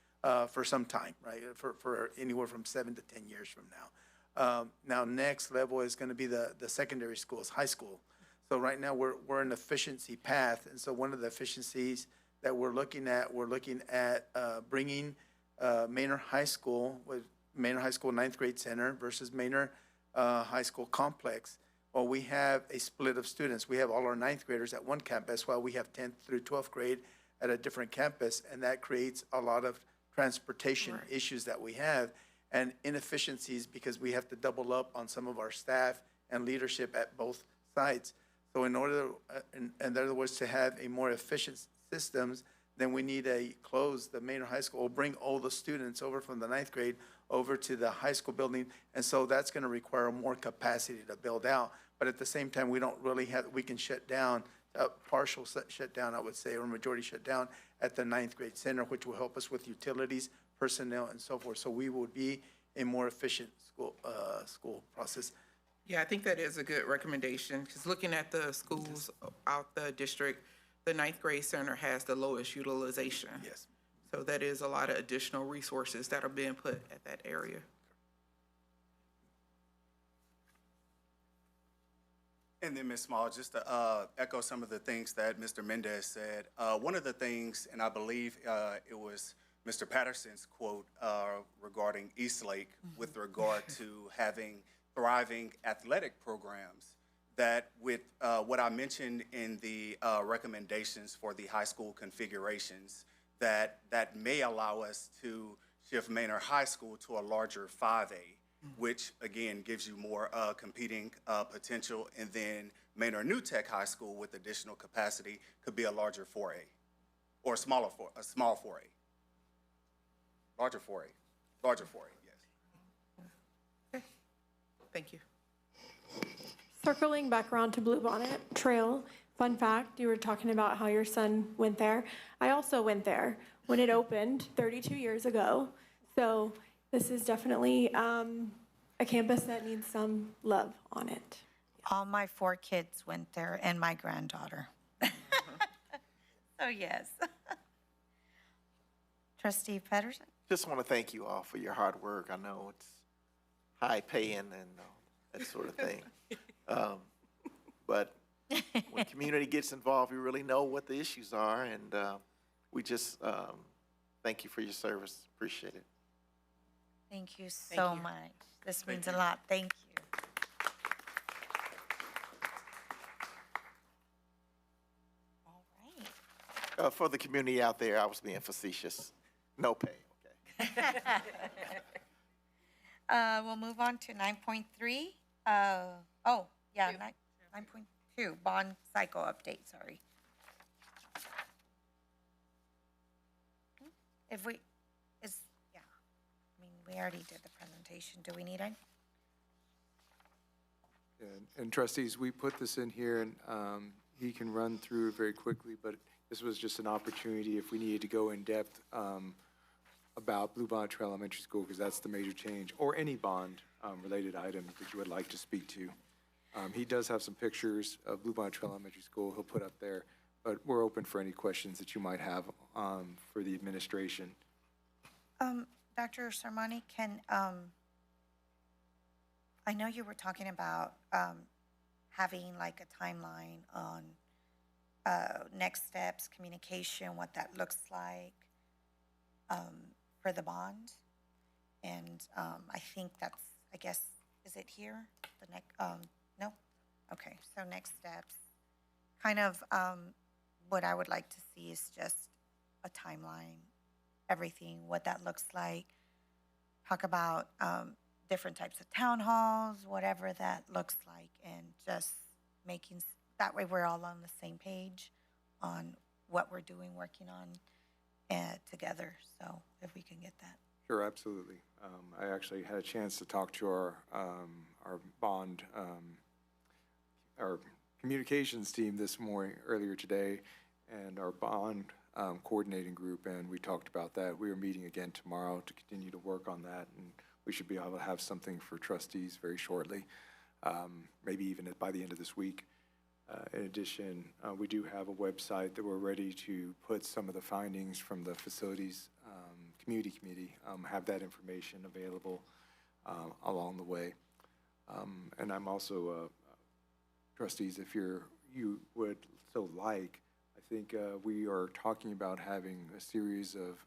for some time, right? For anywhere from 7 to 10 years from now. Now, next level is going to be the secondary schools, high school. So right now we're in efficiency path. And so one of the efficiencies that we're looking at bringing Manor High School with Manor High School 9th grade center versus Manor High School complex. Well, we have a split of students. We have all our 9th graders at one campus while we have 10th through 12th grade at a different campus, and that creates a lot of transportation issues that we have and inefficiencies because we have to double up on some of our staff and leadership at both sites. So in order, in other words, to have a more efficient systems, then we need to close the Manor High School, or bring all the students over from the 9th grade over to the high school building. And so that's going to require more capacity to build out. But at the same time, we don't really have, we can shut down, partial shut down, I would say, or majority shut down at the 9th grade center, which will help us with utilities, personnel, and so forth. So we would be a more efficient school process. Yeah, I think that is a good recommendation, because looking at the schools out the district, the 9th grade center has the lowest utilization. Yes. So that is a lot of additional resources that are being put at that area. And then, Ms. Small, just to echo some of the things that Mr. Mendez said, one of the things, and I believe it was Mr. Patterson's quote regarding Eastlake with regard to having thriving athletic programs, that with what I mentioned in the recommendations for the high school configurations, that may allow us to shift Manor High School to a larger 5A, which again gives you more competing potential, and then Manor New Tech High School with additional capacity could be a larger 4A, or a small 4A. Larger 4A, yes. Thank you. Circling back around to Bluebonnet Trail, fun fact, you were talking about how your son went there. I also went there when it opened 32 years ago. So this is definitely a campus that needs some love on it. All my 4 kids went there and my granddaughter. So yes. Trustee Pedersen? Just want to thank you all for your hard work. I know it's high paying and that sort of thing. But when community gets involved, we really know what the issues are, and we just thank you for your service. Appreciate it. Thank you so much. This means a lot. Thank you. All right. For the community out there, I was being facetious. No pay, okay. We'll move on to 9.3. 9.2, bond cycle update, sorry. We already did the presentation. Do we need it? And trustees, we put this in here, and he can run through it very quickly, but this was just an opportunity if we needed to go in depth about Bluebonnet Trail Elementary School, because that's the major change, or any bond related items that you would like to speak to. He does have some pictures of Bluebonnet Trail Elementary School he'll put up there, but we're open for any questions that you might have for the administration. Dr. Sarmani, I know you were talking about having like a timeline on next steps, communication, what that looks like for the bond. And I think that's, I guess, is it here? The next, no? Okay, so next steps. Kind of what I would like to see is just a timeline, everything, what that looks like. Talk about different types of town halls, whatever that looks like, and just making, that way we're all on the same page on what we're doing, working on together. So if we can get that. Sure, absolutely. I actually had a chance to talk to our bond, our communications team this morning, earlier today, and our bond coordinating group, and we talked about that. We are meeting again tomorrow to continue to work on that, and we should be able to have something for trustees very shortly, maybe even by the end of this week. In addition, we do have a website that we're ready to put some of the findings from the facilities community committee, have that information available along the way. And I'm also, trustees, if you would so like, I think we are talking about having a series of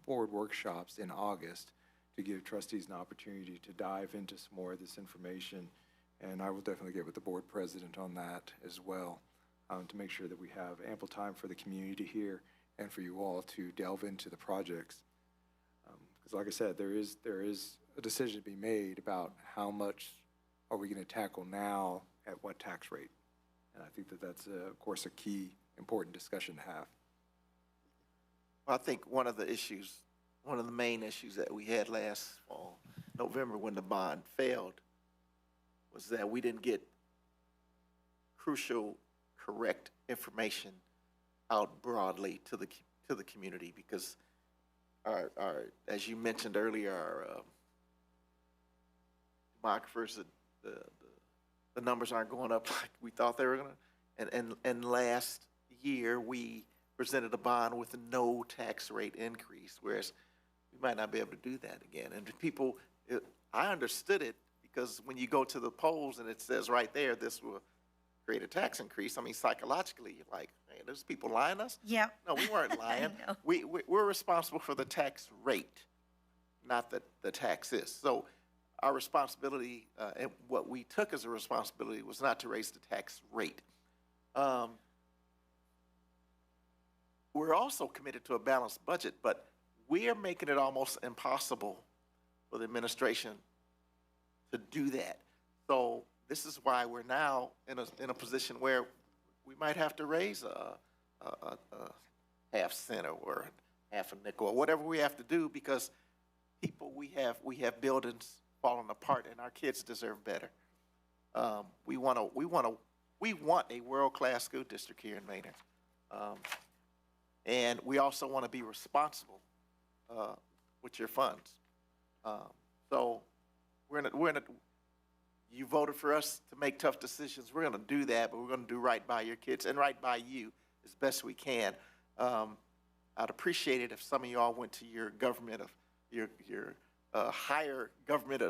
board workshops in August to give trustees an opportunity to dive into some more of this information. And I will definitely get with the board president on that as well, to make sure that we have ample time for the community here and for you all to delve into the projects. Because like I said, there is a decision to be made about how much are we going to tackle now at what tax rate. And I think that that's, of course, a key important discussion to have. Well, I think one of the main issues that we had last fall, November, when the bond failed, was that we didn't get crucial, correct information out broadly to the community, because our as you mentioned earlier, our demographers, the numbers aren't going up like we thought they were gonna. And last year we presented a bond with no tax rate increase, whereas we might not be able to do that again. And people, I understood it, because when you go to the polls and it says right there, this will create a tax increase, I mean, psychologically, you're like, hey, there's people lying us? Yeah. No, we weren't lying. We're responsible for the tax rate, not the taxes. So our responsibility, and what we took as a responsibility, was not to raise the tax rate. We're also committed to a balanced budget, but we are making it almost impossible for the administration to do that. So this is why we're now in a position where we might have to raise a half cent or half a nickel or whatever we have to do, because people, we have buildings falling apart, and our kids deserve better. We want a world-class school district here in Manor, and we also want to be responsible with your funds. So you voted for us to make tough decisions. We're going to do that, but we're going to do right by your kids and right by you as best we can. I'd appreciate it if some of y'all went to your government, your higher government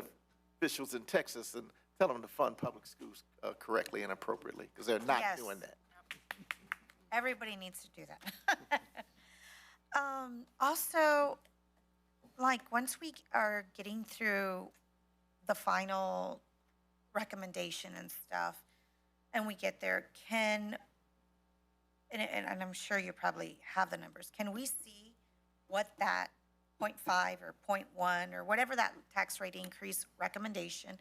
officials in Texas, and tell them to fund public schools correctly and appropriately, because they're not doing that. Everybody needs to do that. Also, like, once we are getting through the final recommendation and stuff, and we get there, and I'm sure you probably have the numbers, can we see what that 0.5 or 0.1 or whatever that tax rate increase recommendation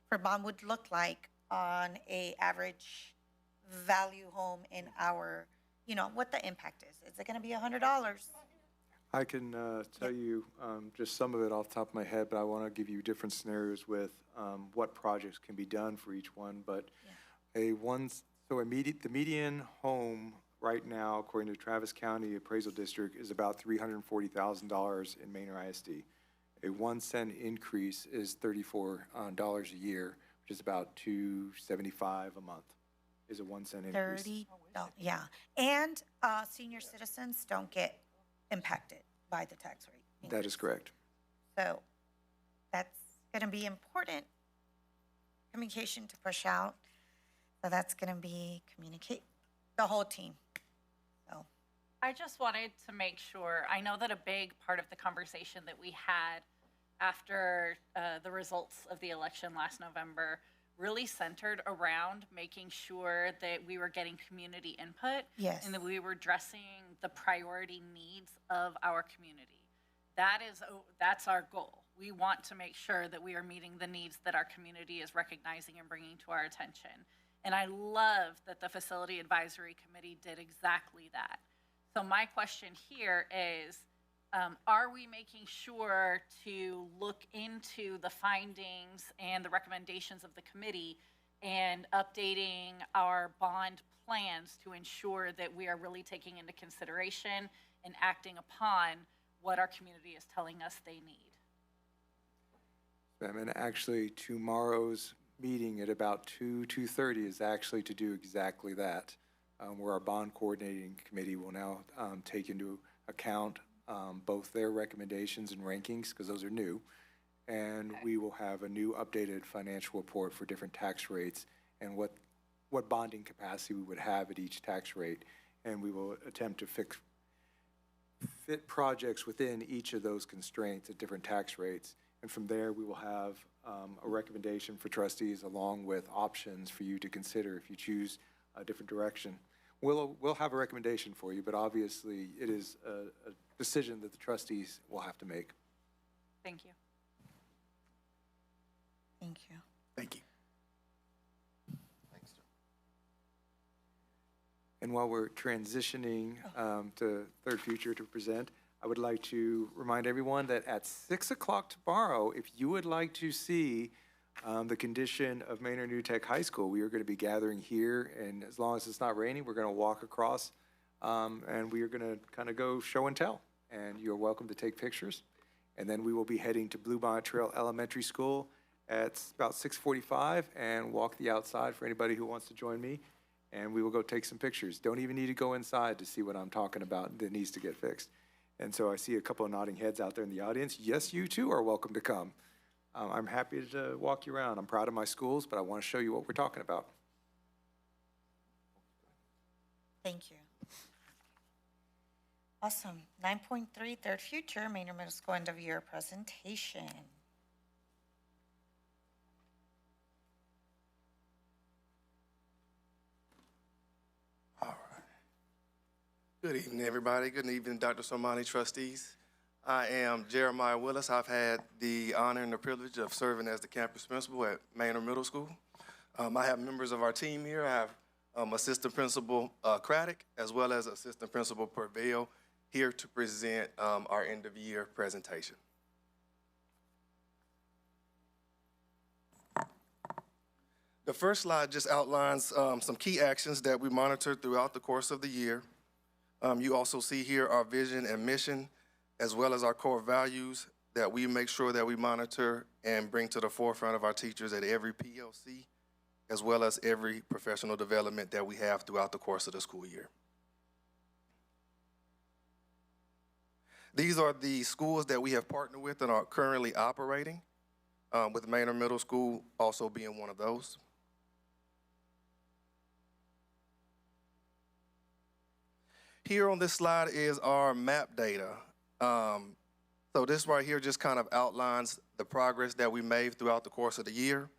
for bond would look like on a average value home in our, what the impact is? Is it going to be $100? I can tell you just some of it off the top of my head, but I want to give you different scenarios with what projects can be done for each one. But the median home right now, according to Travis County Appraisal District, is about $340,000 in Manor ISD. A 1 cent increase is $34 a year, which is about $275 a month. Is a 1 cent increase. Yeah. And senior citizens don't get impacted by the tax rate increase. That is correct. So that's going to be important communication to push out. So that's going to be communicate the whole team. So I just wanted to make sure, I know that a big part of the conversation that we had after the results of the election last November really centered around making sure that we were getting community input. Yes. And that we were addressing the priority needs of our community. That's our goal. we want to make sure that we are meeting the needs that our community is recognizing and bringing to our attention. And I love that the Facility Advisory Committee did exactly that. So my question here is, are we making sure to look into the findings and the recommendations of the committee and updating our bond plans to ensure that we are really taking into consideration and acting upon what our community is telling us they need? And actually, tomorrow's meeting at about 2:30 is actually to do exactly that, where our bond coordinating committee will now take into account both their recommendations and rankings, because those are new, and we will have a new updated financial report for different tax rates and what bonding capacity we would have at each tax rate, and we will attempt to fit projects within each of those constraints at different tax rates. And from there, we will have a recommendation for trustees along with options for you to consider if you choose a different direction. We'll have a recommendation for you, but obviously it is a decision that the trustees will have to make. Thank you. Thank you. Thank you. And while we're transitioning to Third Future to present, I would like to remind everyone that at 6 o'clock tomorrow, if you would like to see the condition of Manor New Tech High School, we are going to be gathering here, and as long as it's not raining, we're going to walk across, and we are going to kind of go show and tell, and you're welcome to take pictures. And then we will be heading to Bluebonnet Trail Elementary School at about 6:45 and walk the outside for anybody who wants to join me, and we will go take some pictures. Don't even need to go inside to see what I'm talking about that needs to get fixed. And so I see a couple of nodding heads out there in the audience. Yes, you too are welcome to come. I'm happy to walk you around. I'm proud of my schools, but I want to show you what we're talking about. Thank you. Awesome. 9.3, Third Future, Manor Middle School end of year presentation. Good evening, everybody. Good evening, Dr. Somani, trustees. I am Jeremiah Willis. I've had the honor and the privilege of serving as the campus principal at Manor Middle School. I have members of our team here. I have Assistant Principal Craddock, as well as Assistant Principal Purvell, here to present our end-of-year presentation. The first slide just outlines some key actions that we monitored throughout the course of the year. You also see here our vision and mission, as well as our core values that we make sure that we monitor and bring to the forefront of our teachers at every PLC, as well as every professional development that we have throughout the course of the school year. These are the schools that we have partnered with and are currently operating, with Manor Middle School also being one of those. Here on this slide is our map data. So this right here just kind of outlines the progress that we made throughout the course of the year.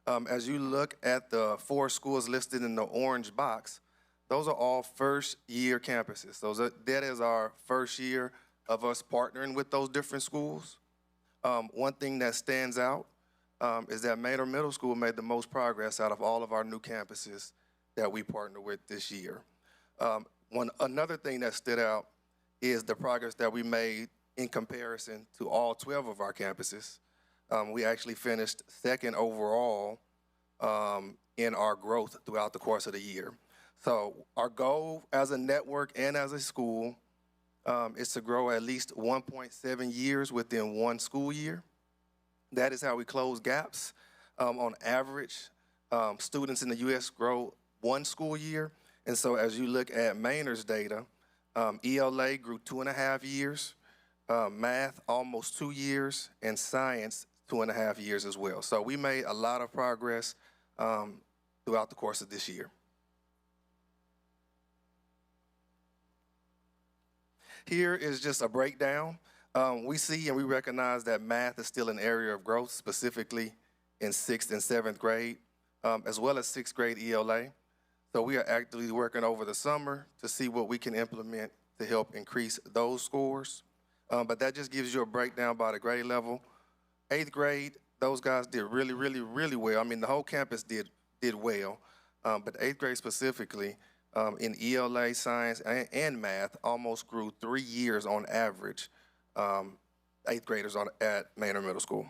As you look at the 4 schools listed in the orange box, those are all first-year campuses. So that is our first year of us partnering with those different schools. One thing that stands out is that Manor Middle School made the most progress out of all of our new campuses that we partner with this year. Another thing that stood out is the progress that we made in comparison to all 12 of our campuses. We actually finished second overall in our growth throughout the course of the year. So our goal as a network and as a school is to grow at least 1.7 years within one school year. That is how we close gaps. On average, students in the U.S. grow one school year. And so as you look at Manor's data, ELA grew 2.5 years, math almost 2 years, and science 2.5 years as well. So we made a lot of progress throughout the course of this year. Here is just a breakdown. We see and we recognize that math is still an area of growth, specifically in 6th and 7th grade, as well as 6th grade ELA. So we are actively working over the summer to see what we can implement to help increase those scores. But that just gives you a breakdown by the grade level. 8th grade, those guys did really, really, really well. I mean, the whole campus did well, but 8th grade specifically, in ELA, science, and math, almost grew 3 years on average, 8th graders at Manor Middle School.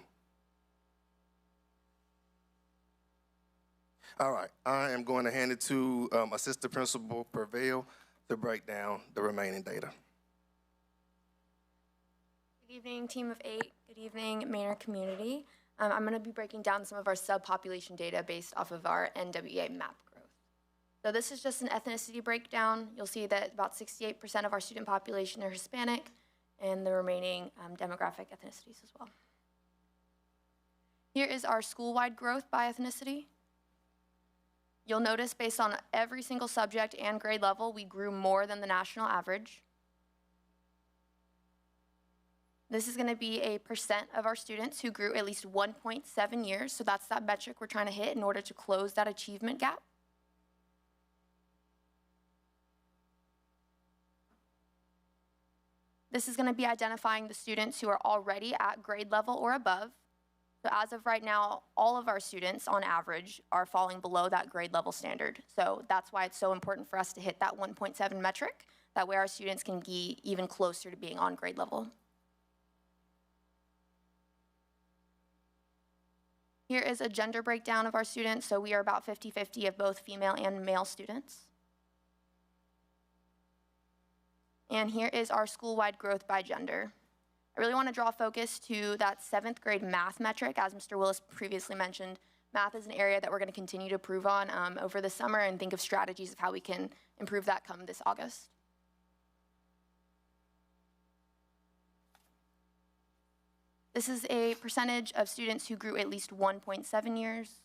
All right, I am going to hand it to Assistant Principal Purveil to break down the remaining data. Good evening, team of 8. Good evening, Manor community. I'm going to be breaking down some of our subpopulation data based off of our NWEA map growth. So this is just an ethnicity breakdown. You'll see that about 68% of our student population are Hispanic, and the remaining demographic ethnicities as well. Here is our school-wide growth by ethnicity. You'll notice based on every single subject and grade level, we grew more than the national average. This is going to be a percent of our students who grew at least 1.7 years, so that's that metric we're trying to hit in order to close that achievement gap. This is going to be identifying the students who are already at grade level or above. So as of right now, all of our students on average are falling below that grade level standard. So that's why it's so important for us to hit that 1.7 metric. That way our students can be even closer to being on grade level. Here is a gender breakdown of our students. So we are about 50-50 of both female and male students. And here is our school-wide growth by gender. I really want to draw focus to that 7th grade math metric. As Mr. Willis previously mentioned, math is an area that we're going to continue to improve on over the summer and think of strategies of how we can improve that come this August. This is a percentage of students who grew at least 1.7 years.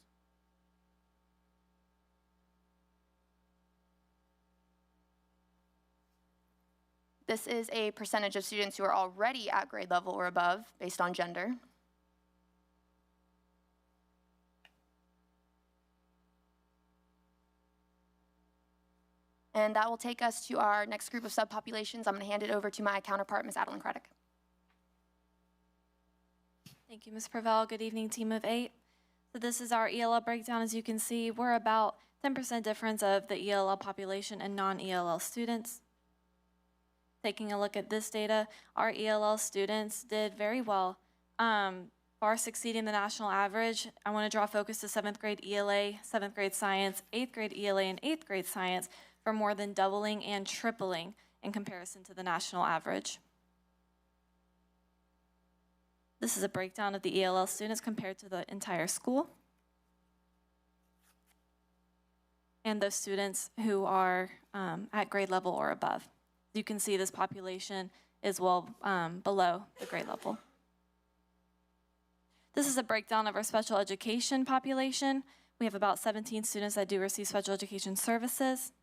This is a percentage of students who are already at grade level or above based on gender. And that will take us to our next group of subpopulations. I'm going to hand it over to my counterpart, Ms. Adeline Craddock. Thank you, Ms. Purveil. Good evening, team of 8. So this is our ELL breakdown. As you can see, we're about 10% difference of the ELL population and non-ELL students. Taking a look at this data, our ELL students did very well, far succeeding the national average. I want to draw focus to 7th grade ELA, 7th grade science, 8th grade ELA, and 8th grade science for more than doubling and tripling in comparison to the national average. This is a breakdown of the ELL students compared to the entire school. And those students who are at grade level or above. You can see this population is well below the grade level. This is a breakdown of our special education population. We have about 17 students that do receive special education services.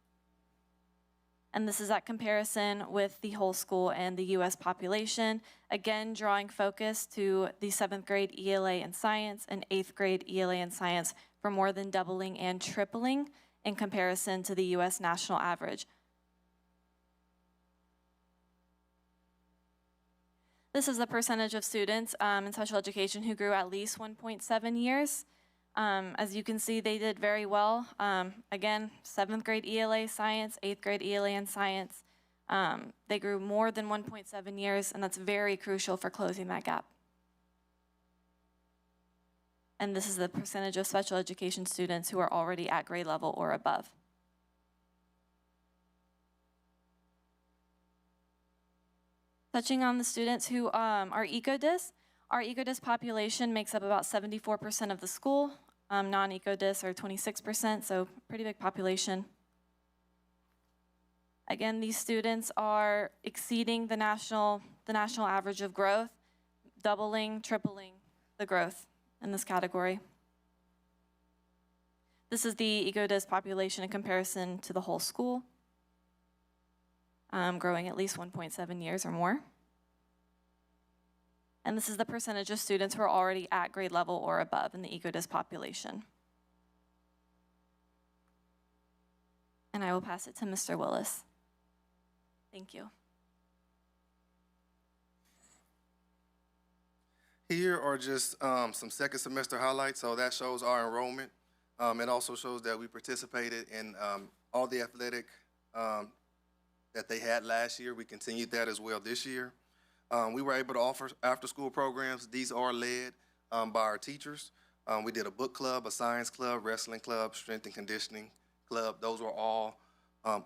And this is that comparison with the whole school and the U.S. population. Again, drawing focus to the 7th grade ELA in science and 8th grade ELA in science for more than doubling and tripling in comparison to the U.S. national average. This is the percentage of students in special education who grew at least 1.7 years. As you can see, they did very well. Again, 7th grade ELA science, 8th grade ELA in science. They grew more than 1.7 years, and that's very crucial for closing that gap. And this is the percentage of special education students who are already at grade level or above. Touching on the students who are EcoDis, our EcoDis population makes up about 74% of the school. Non-EcoDis are 26%, so pretty big population. Again, these students are exceeding the national average of growth, doubling, tripling the growth in this category. This is the EcoDis population in comparison to the whole school, growing at least 1.7 years or more. And this is the percentage of students who are already at grade level or above in the EcoDis population. And I will pass it to Mr. Willis. Thank you. here are just some second semester highlights. So that shows our enrollment. It also shows that we participated in all the athletic that they had last year. We continued that as well this year. We were able to offer after-school programs. These are led by our teachers. We did a book club, a science club, wrestling club, strength and conditioning club. Those were all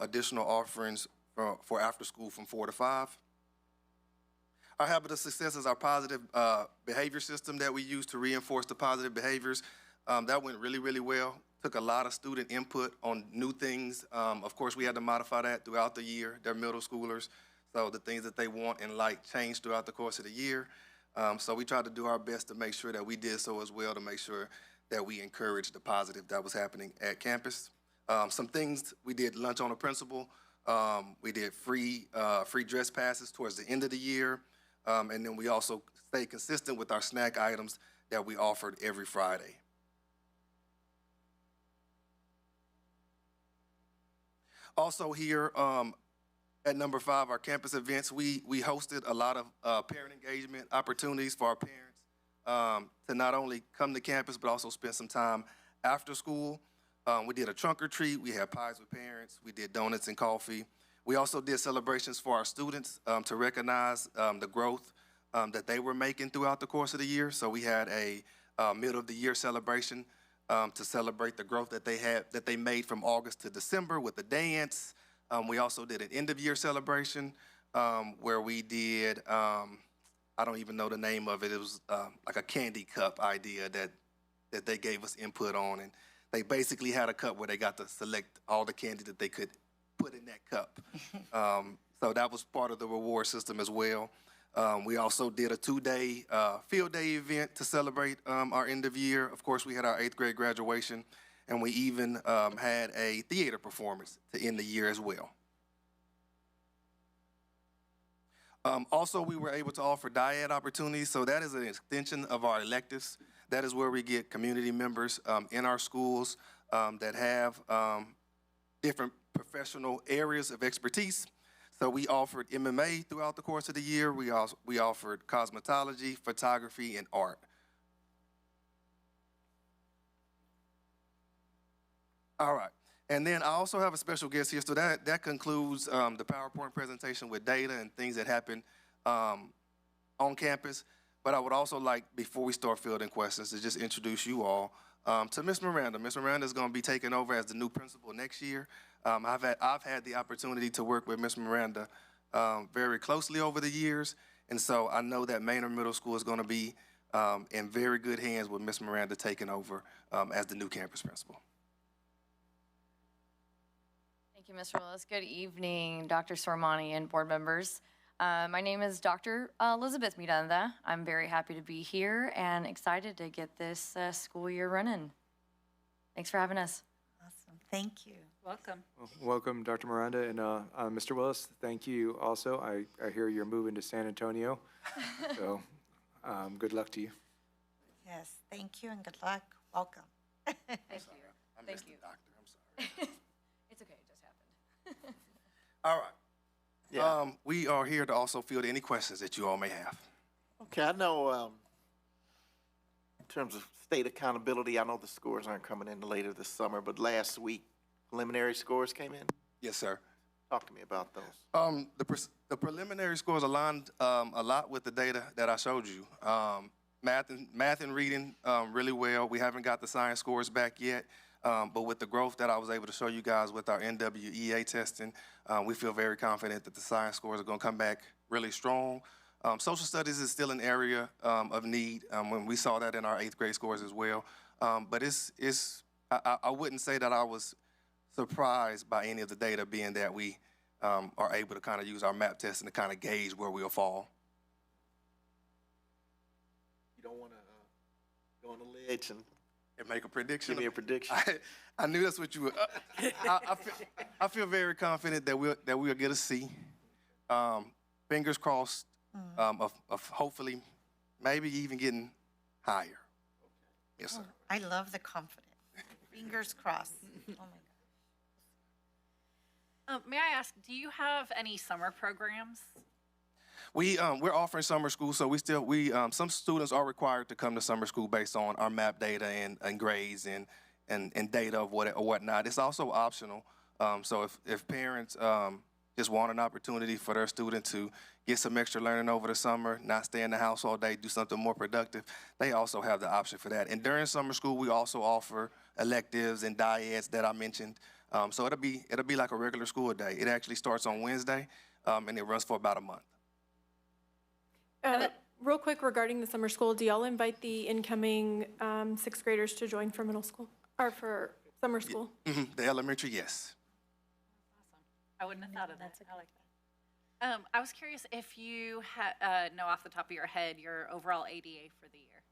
additional offerings for after school from 4 to 5. Our habit of success is our positive behavior system that we use to reinforce the positive behaviors. That went really, really well. Took a lot of student input on new things. Of course, we had to modify that throughout the year. They're middle schoolers, so the things that they want and like change throughout the course of the year. So we tried to do our best to make sure that we did so as well, to make sure that we encouraged the positive that was happening at campus. Some things, we did lunch on a principal. We did free dress passes towards the end of the year. And then we also stayed consistent with our snack items that we offered every Friday. Also here at number 5, our campus events, we hosted a lot of parent engagement opportunities for our parents to not only come to campus, but also spend some time after school. We did a trunk or treat. We had pies with parents. We did donuts and coffee. We also did celebrations for our students to recognize the growth that they were making throughout the course of the year. So we had a middle of the year celebration to celebrate the growth that they made from August to December with the dance. We also did an end of year celebration where we did, I don't even know the name of it. It was like a candy cup idea that they gave us input on. And they basically had a cup where they got to select all the candy that they could put in that cup. So that was part of the reward system as well. We also did a 2-day field day event to celebrate our end of year. Of course, we had our 8th grade graduation, and we even had a theater performance to end the year as well. Also, we were able to offer dyad opportunities. So that is an extension of our electives. That is where we get community members in our schools that have different professional areas of expertise. So we offered MMA throughout the course of the year. We offered cosmetology, photography, and art. All right. And then I also have a special guest here. So that concludes the PowerPoint presentation with data and things that happen on campus. But I would also like, before we start fielding questions, to just introduce you all to Ms. Miranda. Ms. Miranda is going to be taking over as the new principal next year. I've had the opportunity to work with Ms. Miranda very closely over the years, and so I know that Manor Middle School is going to be in very good hands with Ms. Miranda taking over as the new campus principal. Thank you, Mr. Willis. Good evening, Dr. Sormani and board members. My name is Dr. Elizabeth Miranda. I'm very happy to be here and excited to get this school year running. Thanks for having us. Awesome. Thank you. Welcome. Welcome, Dr. Miranda, and Mr. Willis, thank you also. I hear you're moving to San Antonio, so good luck to you. Yes, thank you and good luck. Welcome. Thank you. Thank you. Doctor, I'm sorry. It's okay, it just happened. All right. Yeah. We are here to also field any questions that you all may have. Okay, I know in terms of state accountability, I know the scores aren't coming in later this summer, but last week, preliminary scores came in? Yes, sir. Talk to me about those. The preliminary scores aligned a lot with the data that I showed you. Math and reading really well. We haven't got the science scores back yet, but with the growth that I was able to show you guys with our NWEA testing, we feel very confident that the science scores are going to come back really strong. Social studies is still an area of need when we saw that in our 8th grade scores as well. But I wouldn't say that I was surprised by any of the data, being that we are able to kind of use our map testing to kind of gauge where we'll fall. You don't want to go on the ledge and make a prediction? Give me a prediction. I knew that's what you would. I feel very confident that we'll get a C. Fingers crossed of hopefully maybe even getting higher. Yes, sir. I love the confidence. Fingers crossed. Oh, my God. May I ask, do you have any summer programs? We're offering summer school, so some students are required to come to summer school based on our MAP data and grades and data of whatnot. It's also optional. So if parents just want an opportunity for their student to get some extra learning over the summer, not stay in the house all day, do something more productive, they also have the option for that. And during summer school, we also offer electives and dieets that I mentioned. So it'll be like a regular school day. It actually starts on Wednesday, and it runs for about a month. Real quick regarding the summer school, do y'all invite the incoming sixth graders to join for middle school or for summer school? The elementary, yes. I wouldn't have thought of that. I like that. I was curious if you know off the top of your head your overall ADA for the year.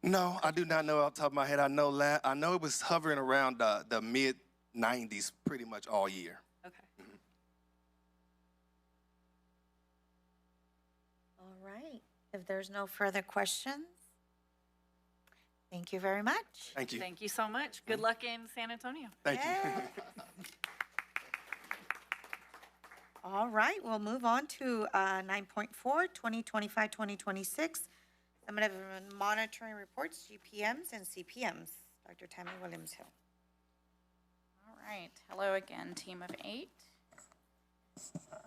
No, I do not know off the top of my head. I know it was hovering around the mid-90s pretty much all year. Okay. All right. If there's no further questions, thank you very much. Thank you. Thank you so much. Good luck in San Antonio. Thank you. All right, we'll move on to 9.4, 2025-2026, Summative Monitoring Reports, GPMs and CPMs. Dr. Tammy Williams-Hill. All right. Hello again, team of 8. All right.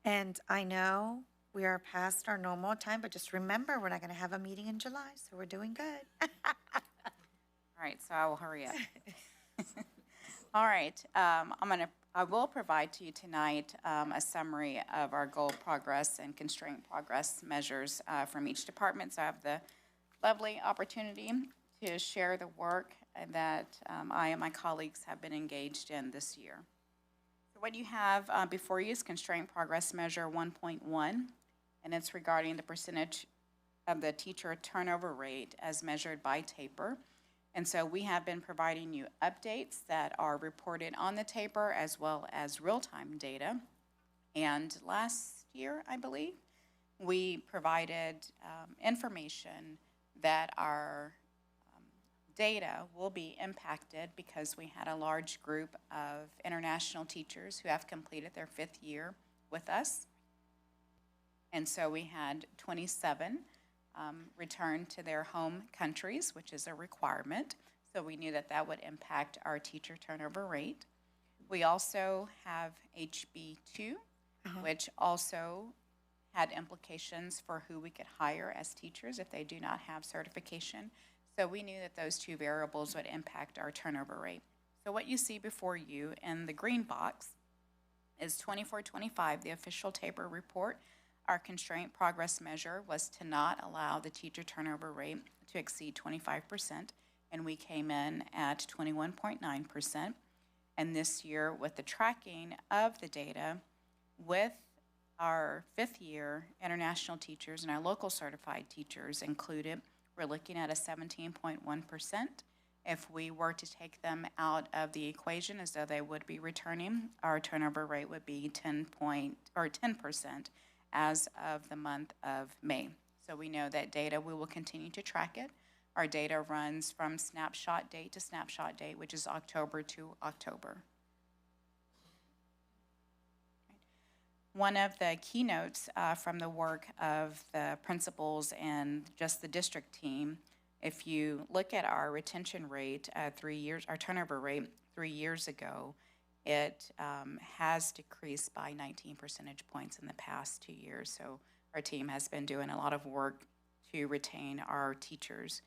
And I know we are past our normal time, but just remember, we're not going to have a meeting in July, so we're doing good. All right, so I will hurry up. All right, I will provide to you tonight a summary of our goal progress and constraint progress measures from each department. So I have the lovely opportunity to share the work that I and my colleagues have been engaged in this year. So what you have before you is constraint progress measure 1.1, and it's regarding the percentage of the teacher turnover rate as measured by taper. And so we have been providing you updates that are reported on the taper as well as real-time data. And last year, I believe, we provided information that our data will be impacted because we had a large group of international teachers who have completed their 5th year with us. And so we had 27 return to their home countries, which is a requirement. So we knew that that would impact our teacher turnover rate. We also have HB2, which also had implications for who we could hire as teachers if they do not have certification. So we knew that those two variables would impact our turnover rate. So what you see before you in the green box is 24-25, the official taper report. Our constraint progress measure was to not allow the teacher turnover rate to exceed 25%, and we came in at 21.9%. And this year, with the tracking of the data, with our 5th year international teachers and our local certified teachers included, we're looking at a 17.1%. If we were to take them out of the equation as though they would be returning, our turnover rate would be 10% as of the month of May. So we know that data, we will continue to track it. Our data runs from snapshot date to snapshot date, which is October to October. One of the keynotes from the work of the principals and just the district team, if you look at our retention rate 3 years, our turnover rate 3 years ago, it has decreased by 19 percentage points in the past 2 years. So our team has been doing a lot of work to retain our teachers.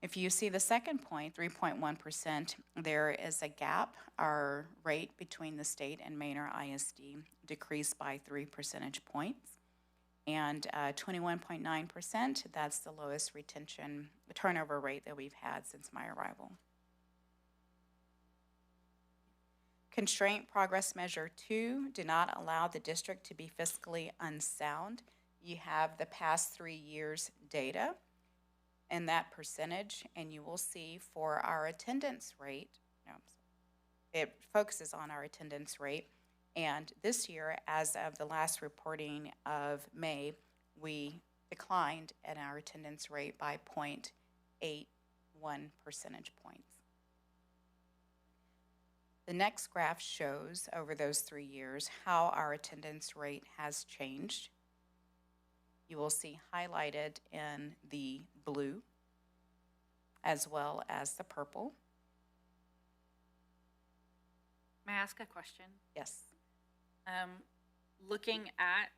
If you see the second point, 3.1%, there is a gap. Our rate between the state and Manor ISD decreased by 3 percentage points. And 21.9%, that's the lowest retention turnover rate that we've had since my arrival. Constraint progress measure 2 did not allow the district to be fiscally unsound. You have the past 3 years data and that percentage, and you will see for our attendance rate, it focuses on our attendance rate. And this year, as of the last reporting of May, we declined in our attendance rate by 0.81 percentage points. The next graph shows over those 3 years how our attendance rate has changed. You will see highlighted in the blue as well as the purple. May I ask a question? Yes. Looking at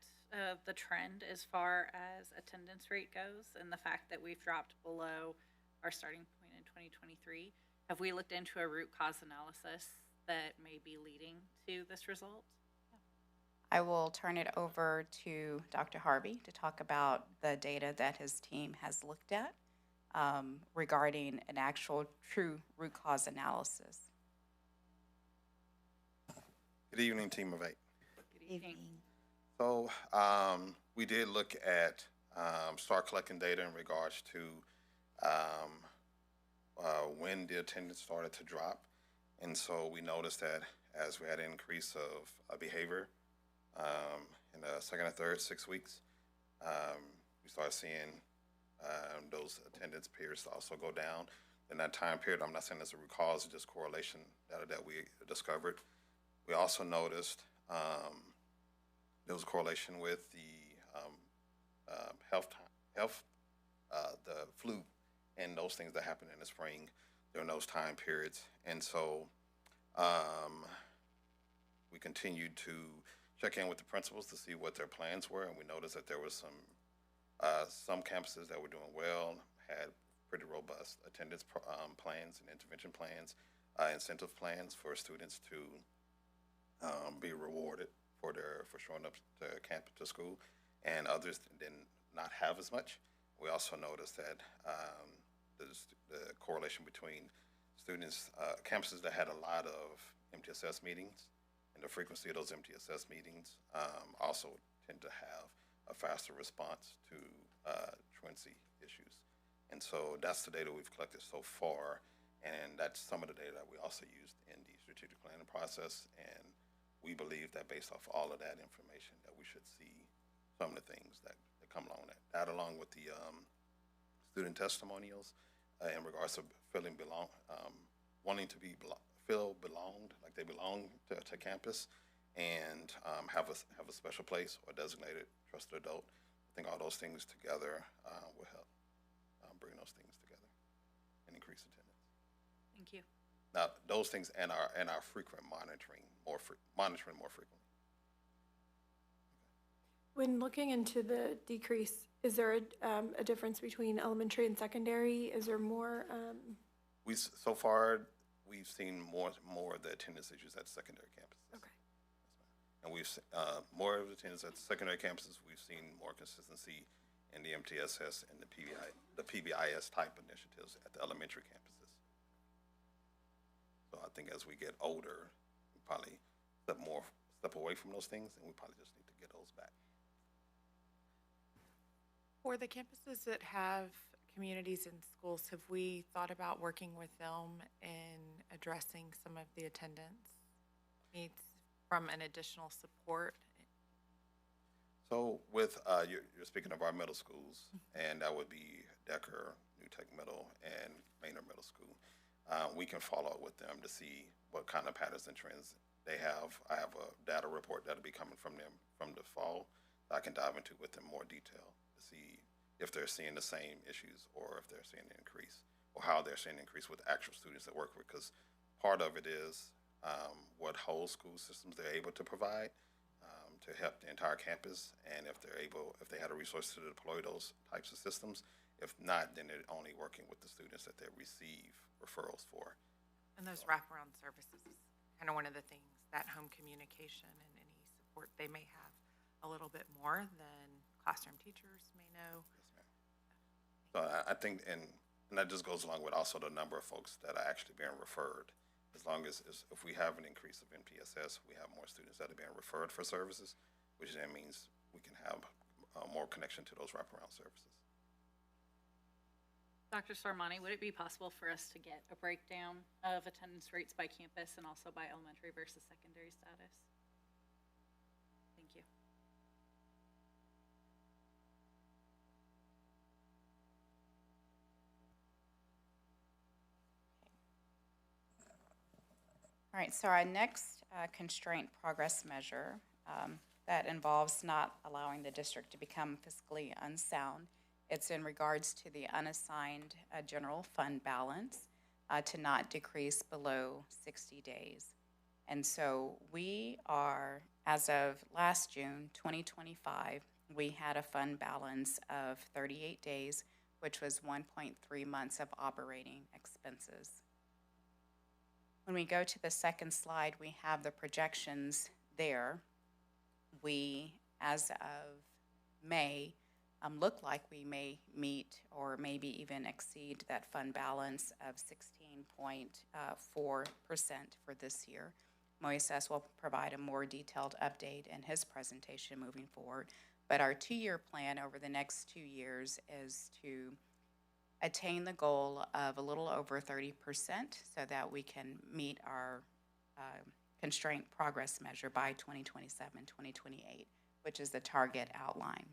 the trend as far as attendance rate goes and the fact that we've dropped below our starting point in 2023, have we looked into a root cause analysis that may be leading to this result? I will turn it over to Dr. Harvey to talk about the data that his team has looked at regarding an actual true root cause analysis. Good evening, team of 8. Good evening. So we did look at, start collecting data in regards to when the attendance started to drop. And so we noticed that as we had an increase of behavior in the second and third 6 weeks, we started seeing those attendance periods also go down. In that time period, I'm not saying it's a root cause, it's just correlation data that we discovered. We also noticed there was a correlation with the the flu and those things that happen in the spring during those time periods. And so we continued to check in with the principals to see what their plans were, and we noticed that there was some campuses that were doing well, had pretty robust attendance plans and intervention plans, incentive plans for students to be rewarded for showing up to camp to school, and others did not have as much. We also noticed that the correlation between students, campuses that had a lot of MTSS meetings and the frequency of those MTSS meetings also tend to have a faster response to truancy issues. And so that's the data we've collected so far, and that's some of the data that we also used in the strategic planning process. And we believe that based off all of that information that we should see some of the things that come along with that along with the student testimonials in regards to wanting to feel belonged, like they belong to campus, and have a special place or designated trusted adult. I think all those things together will help bring those things together and increase attendance. Thank you. Now, those things and our frequent monitoring more frequently. When looking into the decrease, is there a difference between elementary and secondary? Is there more? So far, we've seen more of the attendance issues at secondary campuses. Okay. And we've more of the attendance at secondary campuses. We've seen more consistency in the MTSS and the PBIS type initiatives at the elementary campuses. So I think as we get older, we probably step away from those things, and we probably just need to get those back. For the campuses that have communities and schools, have we thought about working with them in addressing some of the attendance needs from an additional support? So with, you're speaking of our middle schools, and that would be Decker, New Tech Middle, and Manor Middle School. We can follow up with them to see what kind of patterns and trends they have. I have a data report that'll be coming from them from the fall that I can dive into with them more detail to see if they're seeing the same issues or if they're seeing an increase, or how they're seeing an increase with actual students that work with, because part of it is what whole school systems they're able to provide to help the entire campus, and if they had a resource to deploy those types of systems. If not, then they're only working with the students that they receive referrals for. And those wraparound services is kind of one of the things, that home communication and any support they may have a little bit more than classroom teachers may know. Yes, ma'am. So I think, and that just goes along with also the number of folks that are actually being referred. As long as if we have an increase of MPSS, we have more students that are being referred for services, which then means we can have more connection to those wraparound services. Dr. Sormani, would it be possible for us to get a breakdown of attendance rates by campus and also by elementary versus secondary status? Thank you. All right, so our next constraint progress measure that involves not allowing the district to become fiscally unsound. It's in regards to the unassigned general fund balance to not decrease below 60 days. And so we are, as of last June 2025, we had a fund balance of 38 days, which was 1.3 months of operating expenses. When we go to the second slide, we have the projections there. We, as of May, look like we may meet or maybe even exceed that fund balance of 16.4% for this year. Moises will provide a more detailed update in his presentation moving forward. But our 2-year plan over the next 2 years is to attain the goal of a little over 30% so that we can meet our constraint progress measure by 2027, 2028, which is the target outline,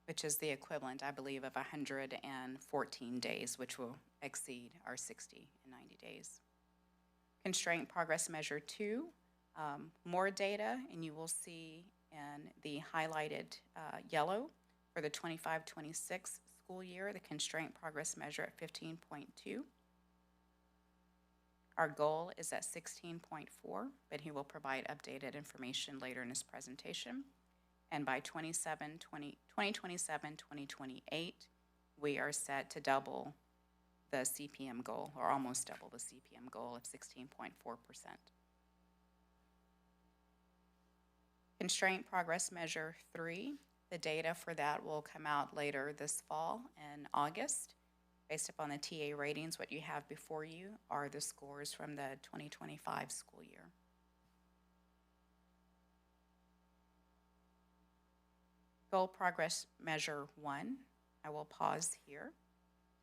which is the equivalent, I believe, of 114 days, which will exceed our 60 and 90 days. Constraint progress measure 2, more data, and you will see in the highlighted yellow for the 25-26 school year, the constraint progress measure at 15.2. Our goal is at 16.4, but he will provide updated information later in his presentation. And by 2027-2028, we are set to double the CPM goal, or almost double the CPM goal of 16.4%. Constraint progress measure 3, the data for that will come out later this fall in August. Based upon the TA ratings, what you have before you are the scores from the 2025 school year. Goal progress measure 1, I will pause here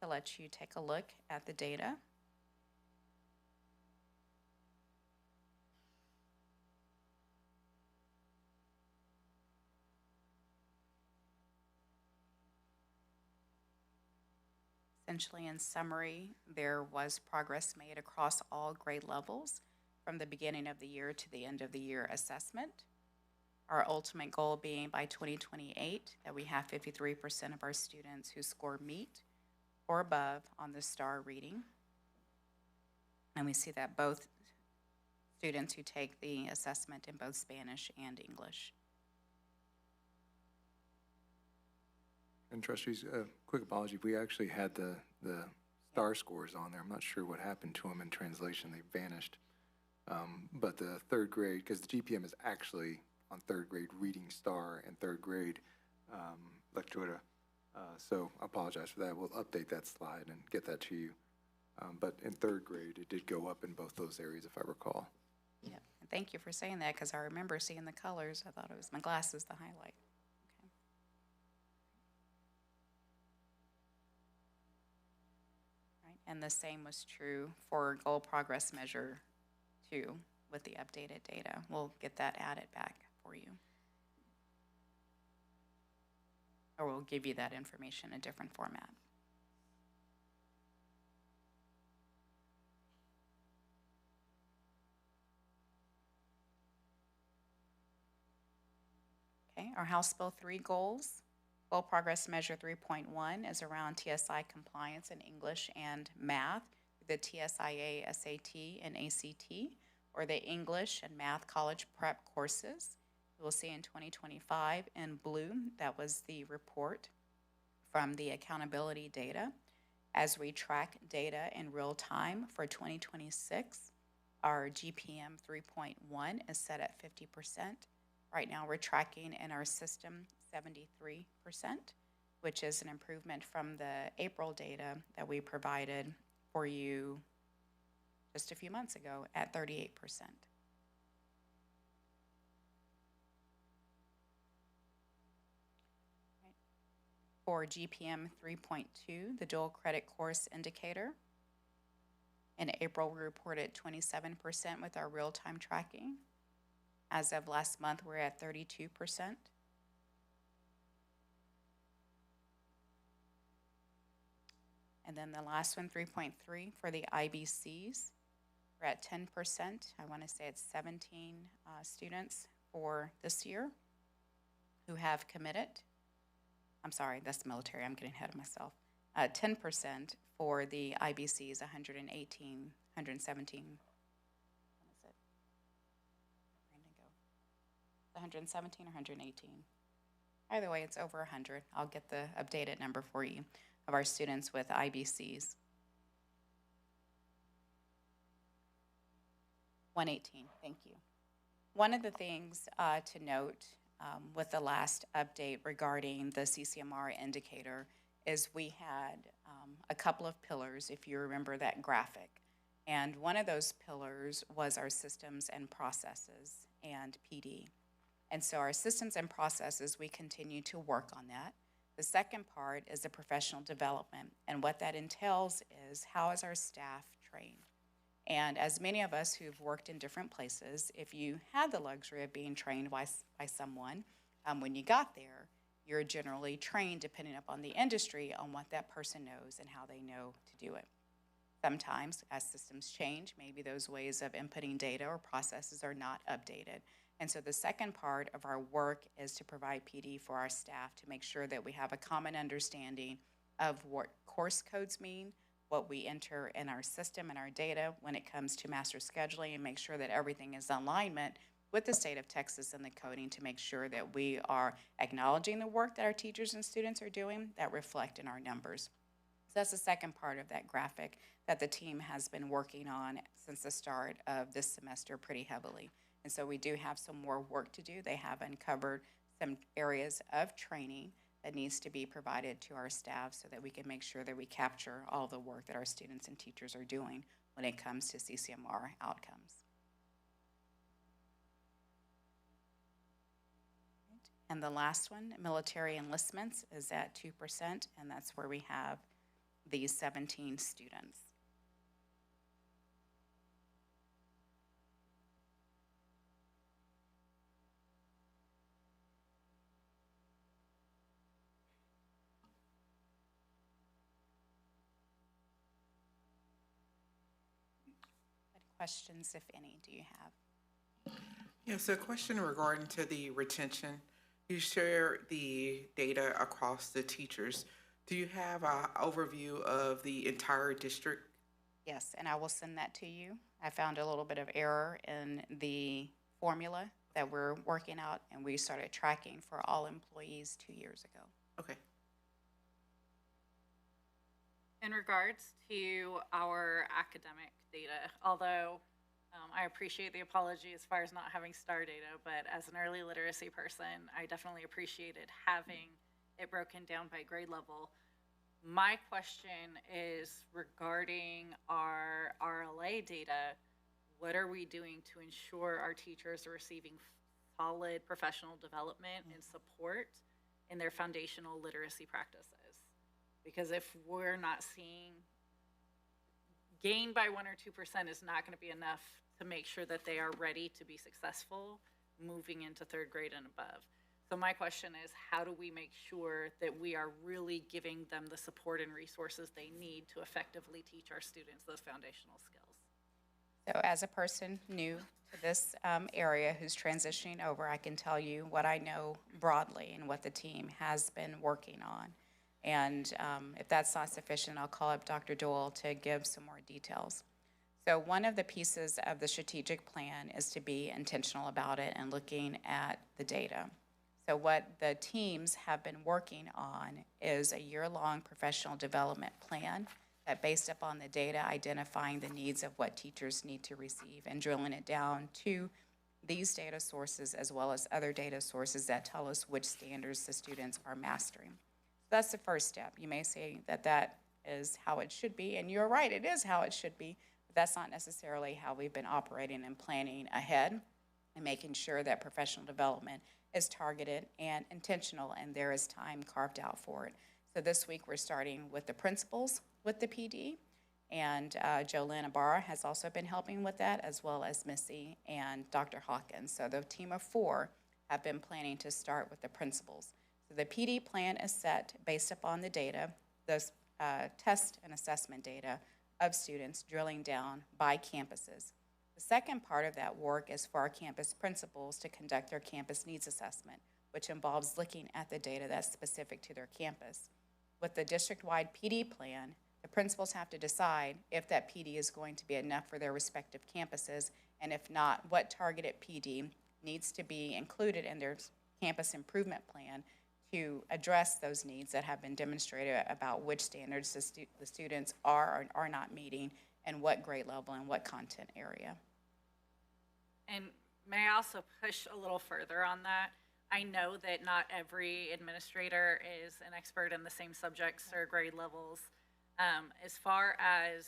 to let you take a look at the data. Essentially, in summary, there was progress made across all grade levels from the beginning of the year to the end of the year assessment. Our ultimate goal being by 2028 that we have 53% of our students who score meet or above on the STAR reading. And we see that both students who take the assessment in both Spanish and English. And trustees, quick apology, we actually had the STAR scores on there. I'm not sure what happened to them in translation. They vanished. But the third grade, because the GPM is actually on third grade reading STAR and third grade lectura. So I apologize for that. We'll update that slide and get that to you. But in third grade, it did go up in both those areas, if I recall. Yeah, and thank you for saying that, because I remember seeing the colors. I thought it was my glasses, the highlight. And the same was true for goal progress measure 2 with the updated data. We'll get that added back for you. Or we'll give you that information in a different format. Okay, our House Bill 3 goals. Goal progress measure 3.1 is around TSI compliance in English and math, the TSIA, SAT, and ACT, or the English and Math College Prep courses. You will see in 2025 in blue, that was the report from the accountability data. As we track data in real time for 2026, our GPM 3.1 is set at 50%. Right now we're tracking in our system 73%, which is an improvement from the April data that we provided for you just a few months ago at 38%. For GPM 3.2, the dual credit course indicator, in April we reported 27% with our real-time tracking. As of last month, we're at 32%. And then the last one, 3.3, for the IBCs. We're at 10%. I want to say it's 17 students for this year who have committed. I'm sorry, that's military. I'm getting ahead of myself. 10% for the IBCs, 118, 117. What is it? Brandon, go. 117 or 118? Either way, it's over 100. I'll get the updated number for you of our students with IBCs. 118, thank you. One of the things to note with the last update regarding the CCMR indicator is we had a couple of pillars, if you remember that graphic. And one of those pillars was our systems and processes and PD. And so our systems and processes, we continue to work on that. The second part is the professional development. And what that entails is how is our staff trained? And as many of us who've worked in different places, if you had the luxury of being trained by someone, when you got there, you're generally trained depending upon the industry on what that person knows and how they know to do it. Sometimes, as systems change, maybe those ways of inputting data or processes are not updated. And so the second part of our work is to provide PD for our staff to make sure that we have a common understanding of what course codes mean, what we enter in our system and our data when it comes to master scheduling, and make sure that everything is in alignment with the state of Texas and the coding to make sure that we are acknowledging the work that our teachers and students are doing that reflect in our numbers. So that's the second part of that graphic that the team has been working on since the start of this semester pretty heavily. And so we do have some more work to do. They have uncovered some areas of training that needs to be provided to our staff so that we can make sure that we capture all the work that our students and teachers are doing when it comes to CCMR outcomes. And the last one, military enlistments, is at 2%, and that's where we have these 17 students. Questions, if any, do you have? Yes, a question regarding to the retention. You share the data across the teachers. Do you have an overview of the entire district? Yes, and I will send that to you. I found a little bit of error in the formula that we're working out, and we started tracking for all employees 2 years ago. Okay. In regards to our academic data, although I appreciate the apology as far as not having STAR data, but as an early literacy person, I definitely appreciated having it broken down by grade level. My question is regarding our RLA data. What are we doing to ensure our teachers are receiving solid professional development and support in their foundational literacy practices? Because if we're not seeing gain by 1 or 2% is not going to be enough to make sure that they are ready to be successful moving into third grade and above. So my question is, how do we make sure that we are really giving them the support and resources they need to effectively teach our students those foundational skills? So as a person new to this area who's transitioning over, I can tell you what I know broadly and what the team has been working on. And if that's not sufficient, I'll call up Dr. Doyle to give some more details. So one of the pieces of the strategic plan is to be intentional about it and looking at the data. So what the teams have been working on is a year-long professional development plan that, based upon the data, identifying the needs of what teachers need to receive and drilling it down to these data sources as well as other data sources that tell us which standards the students are mastering. That's the first step. You may say that that is how it should be, and you're right, it is how it should be, but that's not necessarily how we've been operating and planning ahead and making sure that professional development is targeted and intentional, and there is time carved out for it. So this week we're starting with the principals with the PD, and Jolynn Ibarra has also been helping with that, as well as Missy and Dr. Hawkins. So the team of 4 have been planning to start with the principals. So the PD plan is set based upon the data, those test and assessment data of students, drilling down by campuses. The second part of that work is for our campus principals to conduct their campus needs assessment, which involves looking at the data that's specific to their campus. With the district-wide PD plan, the principals have to decide if that PD is going to be enough for their respective campuses, and if not, what targeted PD needs to be included in their campus improvement plan to address those needs that have been demonstrated about which standards the students are or are not meeting, and what grade level and what content area. And may I also push a little further on that? I know that not every administrator is an expert in the same subjects or grade levels. As far as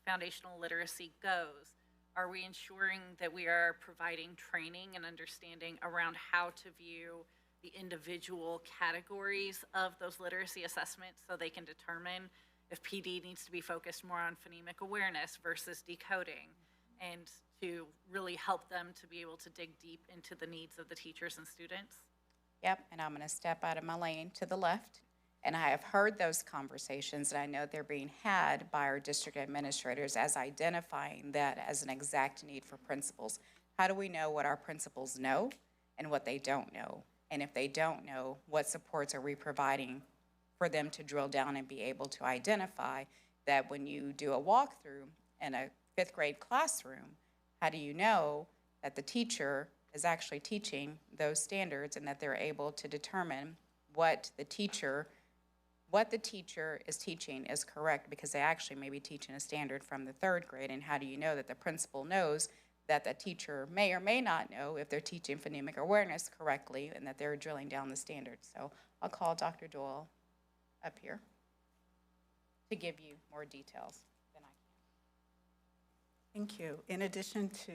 foundational literacy goes, are we ensuring that we are providing training and understanding around how to view the individual categories of those literacy assessments so they can determine if PD needs to be focused more on phonemic awareness versus decoding, and to really help them to be able to dig deep into the needs of the teachers and students? Yep, and I'm gonna step out of my lane to the left. And I have heard those conversations, and I know they're being had by our district administrators as identifying that as an exact need for principals. How do we know what our principals know and what they don't know? And if they don't know, what supports are we providing for them to drill down and be able to identify that when you do a walkthrough in a fifth grade classroom, how do you know that the teacher is actually teaching those standards and that they're able to determine what the teacher is teaching is correct, because they actually may be teaching a standard from the third grade? And how do you know that the principal knows that the teacher may or may not know if they're teaching phonemic awareness correctly and that they're drilling down the standards? So I'll call Dr. Doyle up here to give you more details than I can. Thank you. In addition to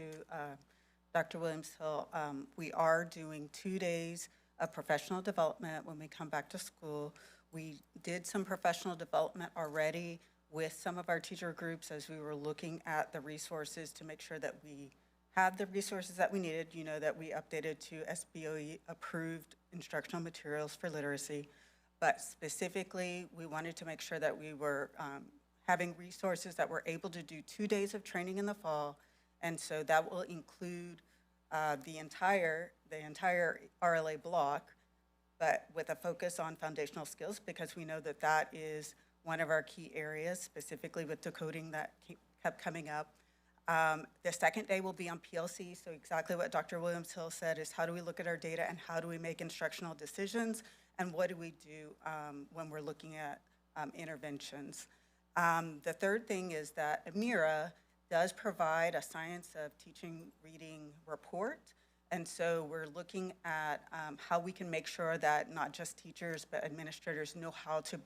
Dr. Williams-Hill, we are doing 2 days of professional development when we come back to school. We did some professional development already with some of our teacher groups as we were looking at the resources to make sure that we had the resources that we needed. You know that we updated to SBOE approved instructional materials for literacy, but specifically we wanted to make sure that we were having resources that were able to do 2 days of training in the fall, and so that will include the entire RLA block, but with a focus on foundational skills, because we know that that is one of our key areas, specifically with decoding that kept coming up. The second day will be on PLC, so exactly what Dr. Williams-Hill said is how do we look at our data and how do we make instructional decisions, and what do we do when we're looking at interventions. The third thing is that Amira does provide a science of teaching reading report. And so we're looking at how we can make sure that not just teachers, but administrators know how to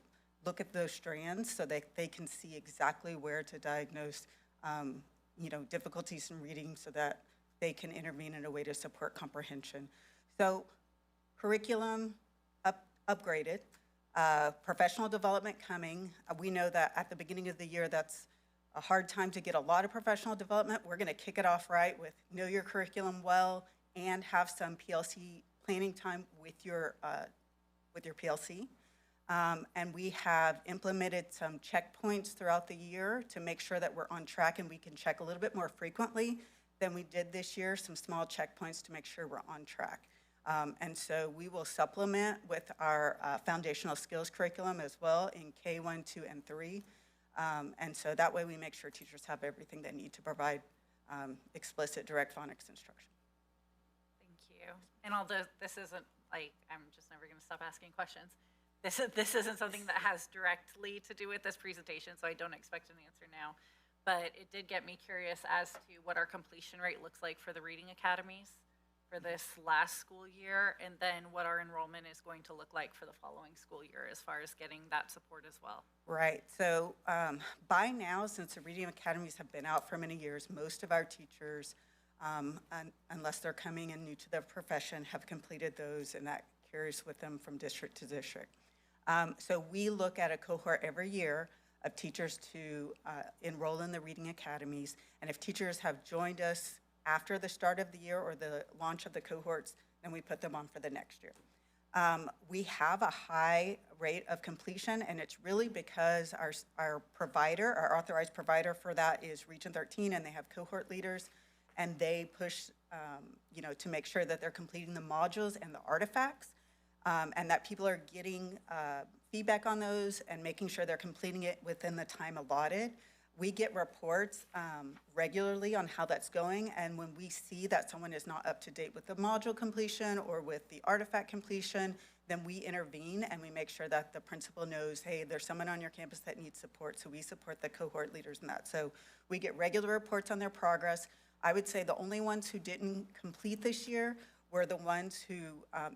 look at those strands so that they can see exactly where to diagnose difficulties in reading so that they can intervene in a way to support comprehension. So curriculum upgraded, professional development coming. We know that at the beginning of the year, that's a hard time to get a lot of professional development. We're gonna kick it off right with know your curriculum well, and have some PLC planning time with your PLC. And we have implemented some checkpoints throughout the year to make sure that we're on track, and we can check a little bit more frequently than we did this year, some small checkpoints to make sure we're on track. And so we will supplement with our foundational skills curriculum as well in K1, 2, and 3. And so that way we make sure teachers have everything they need to provide explicit direct phonics instruction. And although this isn't like, I'm just never going to stop asking questions, this isn't something that has directly to do with this presentation, so I don't expect an answer now. But it did get me curious as to what our completion rate looks like for the reading academies for this last school year, and then what our enrollment is going to look like for the following school year as far as getting that support as well. Right. So by now, since the reading academies have been out for many years, most of our teachers, unless they're coming in new to their profession, have completed those, and that carries with them from district to district. So we look at a cohort every year of teachers to enroll in the reading academies, and if teachers have joined us after the start of the year or the launch of the cohorts, then we put them on for the next year. We have a high rate of completion, and it's really because our provider, our authorized provider for that is Region 13, and they have cohort leaders, and they push, to make sure that they're completing the modules and the artifacts, and that people are getting feedback on those and making sure they're completing it within the time allotted. We get reports regularly on how that's going, and when we see that someone is not up to date with the module completion or with the artifact completion, then we intervene and we make sure that the principal knows, hey, there's someone on your campus that needs support, so we support the cohort leaders in that. So we get regular reports on their progress. I would say the only ones who didn't complete this year were the ones who,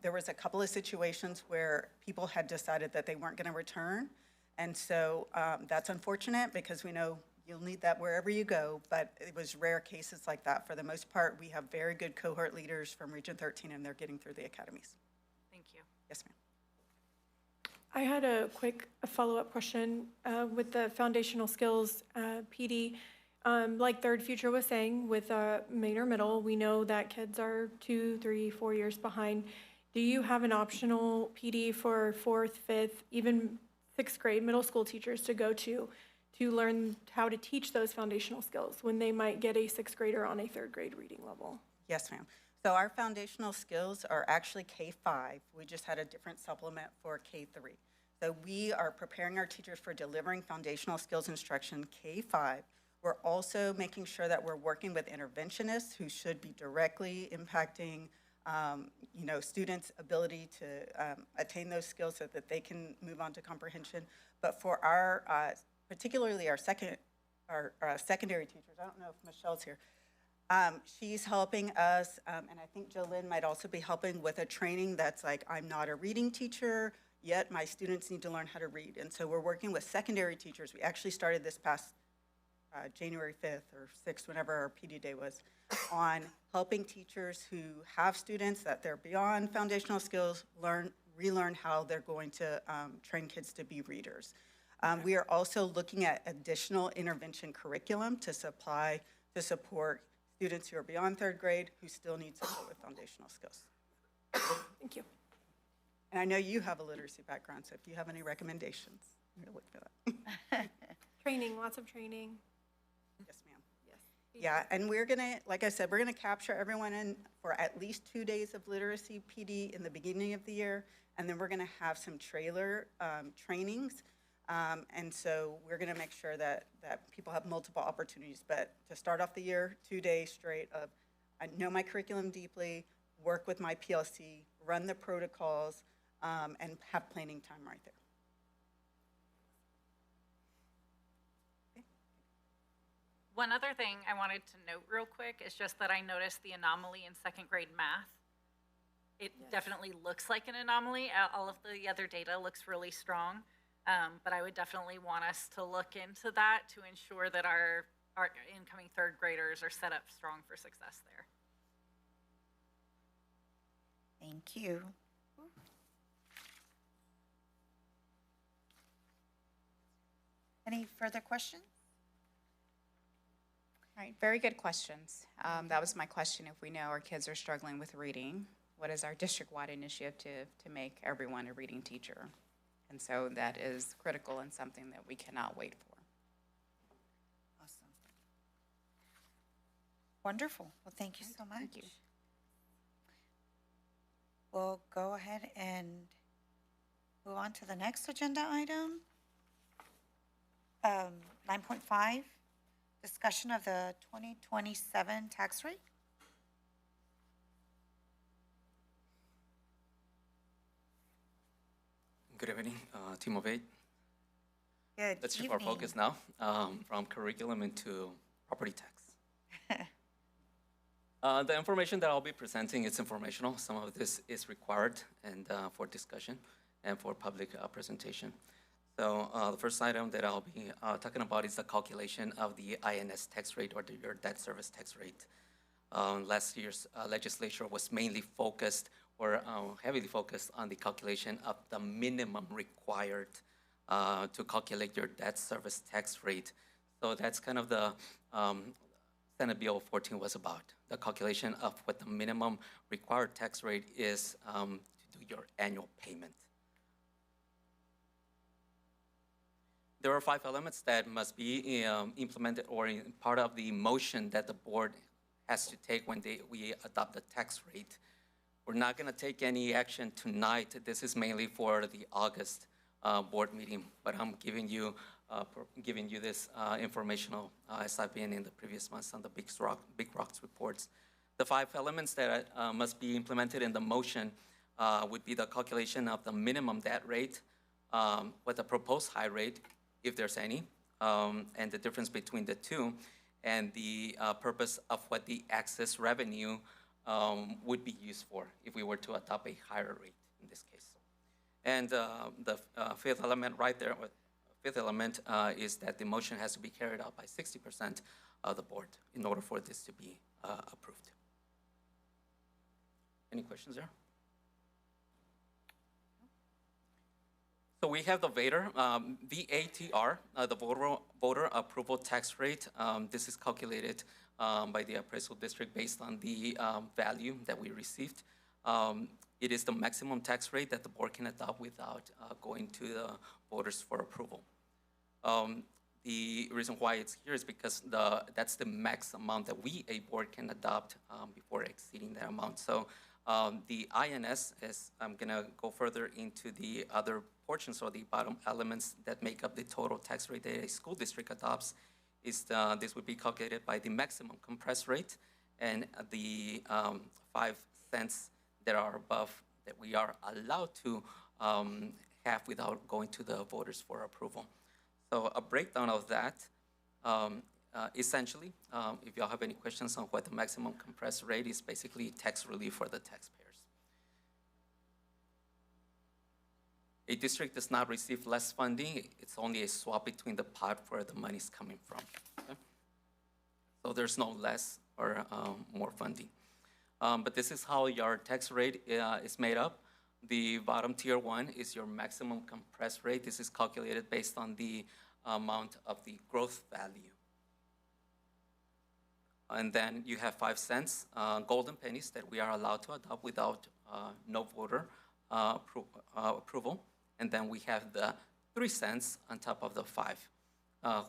there was a couple of situations where people had decided that they weren't going to return. And so that's unfortunate because we know you'll need that wherever you go, but it was rare cases like that. For the most part, we have very good cohort leaders from Region 13, and they're getting through the academies. Thank you. Yes, ma'am. I had a quick follow-up question with the foundational skills PD. Like Third Future was saying, with Manor Middle, we know that kids are 2, 3, 4 years behind. Do you have an optional PD for 4th, 5th, even 6th grade middle school teachers to go to learn how to teach those foundational skills when they might get a 6th grader on a 3rd grade reading level? Yes, ma'am. So our foundational skills are actually K-5. We just had a different supplement for K-3. So we are preparing our teachers for delivering foundational skills instruction K-5. We're also making sure that we're working with interventionists who should be directly impacting students' ability to attain those skills so that they can move on to comprehension. But for our, particularly our secondary teachers, I don't know if Michelle's here, she's helping us, and I think Jolynn might also be helping with a training that's like, I'm not a reading teacher, yet my students need to learn how to read. And so we're working with secondary teachers. We actually started this past January 5th or 6th, whenever our PD day was, on helping teachers who have students that they're beyond foundational skills relearn how they're going to train kids to be readers. We are also looking at additional intervention curriculum to support students who are beyond 3rd grade who still need support with foundational skills. Thank you. And I know you have a literacy background, so if you have any recommendations, I'm going to look for that. Training, lots of training. Yes, ma'am. Yes. Yeah, and we're gonna, like I said, we're gonna capture everyone in for at least 2 days of literacy PD in the beginning of the year, and then we're gonna have some trailer trainings. And so we're gonna make sure that people have multiple opportunities, but to start off the year, 2 days straight of, I know my curriculum deeply, work with my PLC, run the protocols, and have planning time right there. One other thing I wanted to note real quick is just that I noticed the anomaly in 2nd grade math. It definitely looks like an anomaly. All of the other data looks really strong, but I would definitely want us to look into that to ensure that our incoming 3rd graders are set up strong for success there. Thank you. Any further questions? All right, very good questions. That was my question. If we know our kids are struggling with reading, what is our district-wide initiative to make everyone a reading teacher? And so that is critical and something that we cannot wait for. Awesome. Wonderful. Well, thank you so much. Thank you. We'll go ahead and move on to the next agenda item. 9.5, discussion of the 2027 tax rate. Good evening, team of 8. Good Let's shift evening. our focus now from curriculum into property tax. The information that I'll be presenting is informational. Some of this is required and for discussion and for public presentation. So the first item that I'll be talking about is the calculation of the INS tax rate, or your debt service tax rate. Last year's legislature was mainly focused or heavily focused on the calculation of the minimum required to calculate your debt service tax rate. So that's kind of the Senate Bill 14 was about, the calculation of what the minimum required tax rate is to do your annual payment. There are 5 elements that must be implemented or in part of the motion that the board has to take when we adopt the tax rate. We're not going to take any action tonight. This is mainly for the August board meeting, but I'm giving you this informational as I've been in the previous months on the Big Rocks reports. The 5 elements that must be implemented in the motion would be the calculation of the minimum debt rate, what the proposed high rate, if there's any, and the difference between the two, and the purpose of what the excess revenue would be used for if we were to adopt a higher rate in this case. And the 5th element right there, 5th element is that the motion has to be carried out by 60% of the board in order for this to be approved. Any questions there? So we have the VATR, the voter approval tax rate. This is calculated by the appraisal district based on the value that we received. It is the maximum tax rate that the board can adopt without going to the voters for approval. The reason why it's here is because that's the max amount that we, a board, can adopt before exceeding that amount. So the INS, is I'm gonna go further into the other portions or the bottom elements that make up the total tax rate that a school district adopts, is this would be calculated by the maximum compressed rate and the 5 cents that are above that we are allowed to have without going to the voters for approval. So a breakdown of that, essentially, if y'all have any questions on what the maximum compressed rate is, basically tax relief for the taxpayers. A district does not receive less funding. It's only a swap between the pot where the money's coming from. Okay? So there's no less or more funding. But this is how your tax rate is made up. The bottom tier 1 is your maximum compressed rate. This is calculated based on the amount of the growth value. And then you have 5 cents, golden pennies that we are allowed to adopt without no voter approval. And then we have the 3 cents on top of the 5,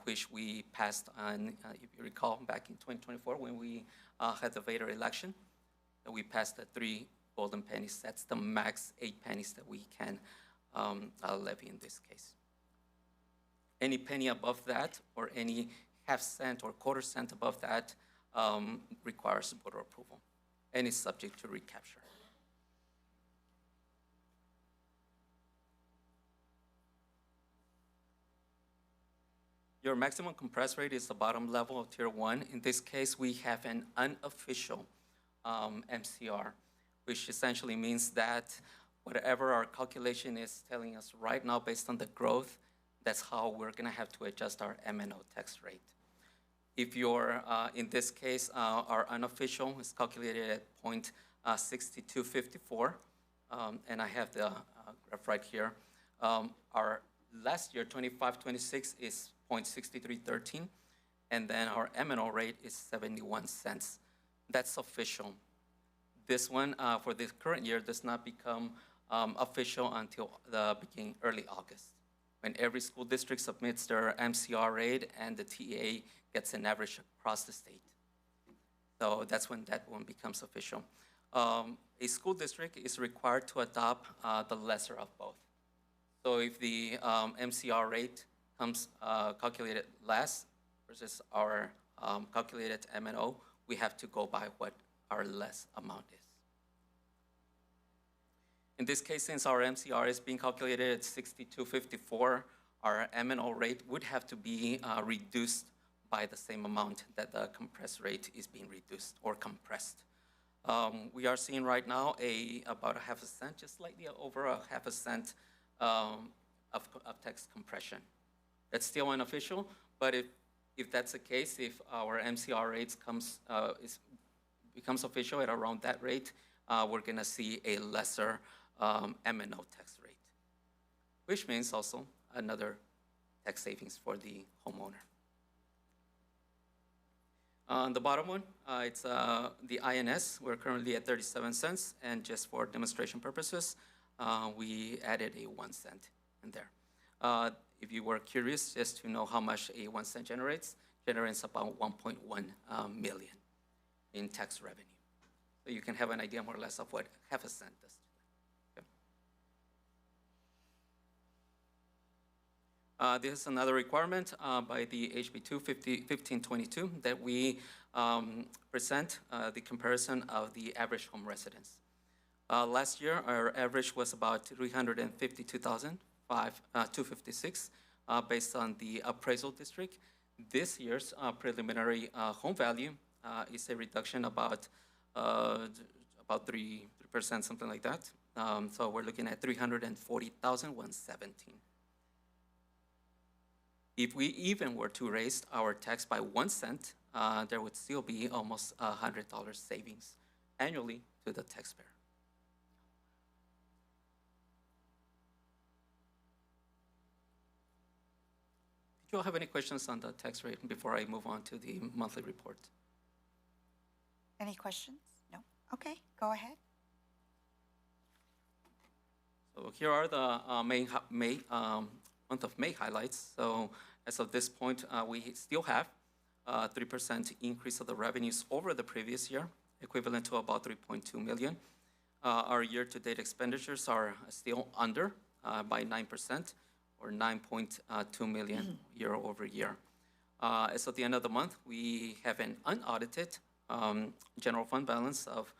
which we passed on, if you recall, back in 2024 when we had the Vader election. We passed the 3 golden pennies. That's the max 8 pennies that we can levy in this case. Any penny above that or any half cent or quarter cent above that requires voter approval and is subject to recapture. Your maximum compressed rate is the bottom level of tier 1. In this case, we have an unofficial MCR, which essentially means that whatever our calculation is telling us right now based on the growth, that's how we're gonna have to adjust our M&O tax rate. If you're, in this case, our unofficial is calculated at 0.6254, and I have the graph right here. Our last year, 25-26, is 0.6313, and then our M&O rate is 71 cents. That's official. This one, for this current year, does not become official until the beginning, early August, when every school district submits their MCR rate and the TA gets an average across the state. So that's when that one becomes official. A school district is required to adopt the lesser of both. So if the MCR rate comes calculated less versus our calculated M&O, we have to go by what our less amount is. In this case, since our MCR is being calculated at 62.54, our M&O rate would have to be reduced by the same amount that the compressed rate is being reduced or compressed. We are seeing right now about a half a cent, just slightly over a half a cent of tax compression. That's still unofficial, but if that's the case, if our MCR rates becomes official at around that rate, we're gonna see a lesser M&O tax rate, which means also another tax savings for the homeowner. On the bottom one, it's the INS. We're currently at 37 cents, and just for demonstration purposes, we added a 1 cent in there. If you were curious just to know how much a 1 cent generates about 1.1 million in tax revenue. So you can have an idea more or less of what half a cent does. This is another requirement by the HB 1522 that we present the comparison of the average home residence. Last year, our average was about 352,256 based on the appraisal district. This year's preliminary home value is a reduction about 3%, something like that. So we're looking at 340,117. If we even were to raise our tax by 1 cent, there would still be almost $100 savings annually to the taxpayer. Do you all have any questions on the tax rate before I move on to the monthly report? Any questions? No? Okay, go ahead. So here are the month of May highlights. So as of this point, we still have 3% increase of the revenues over the previous year, equivalent to about 3.2 million. Our year-to-date expenditures are still under by 9%, or 9.2 million year over year. As of the end of the month, we have an unaudited general fund balance of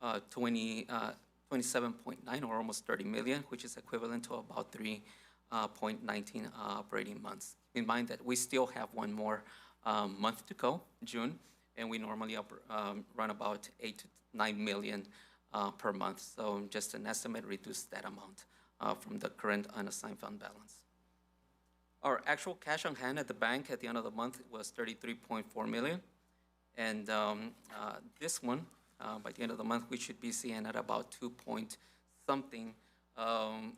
27.9 or almost 30 million, which is equivalent to about 3.19 operating months. Keep in mind that we still have one more month to go, June, and we normally run about 8 to 9 million per month. So just an estimate, reduce that amount from the current unassigned fund balance. Our actual cash on hand at the bank at the end of the month was 33.4 million. And this one, by the end of the month, we should be seeing at about 2 point something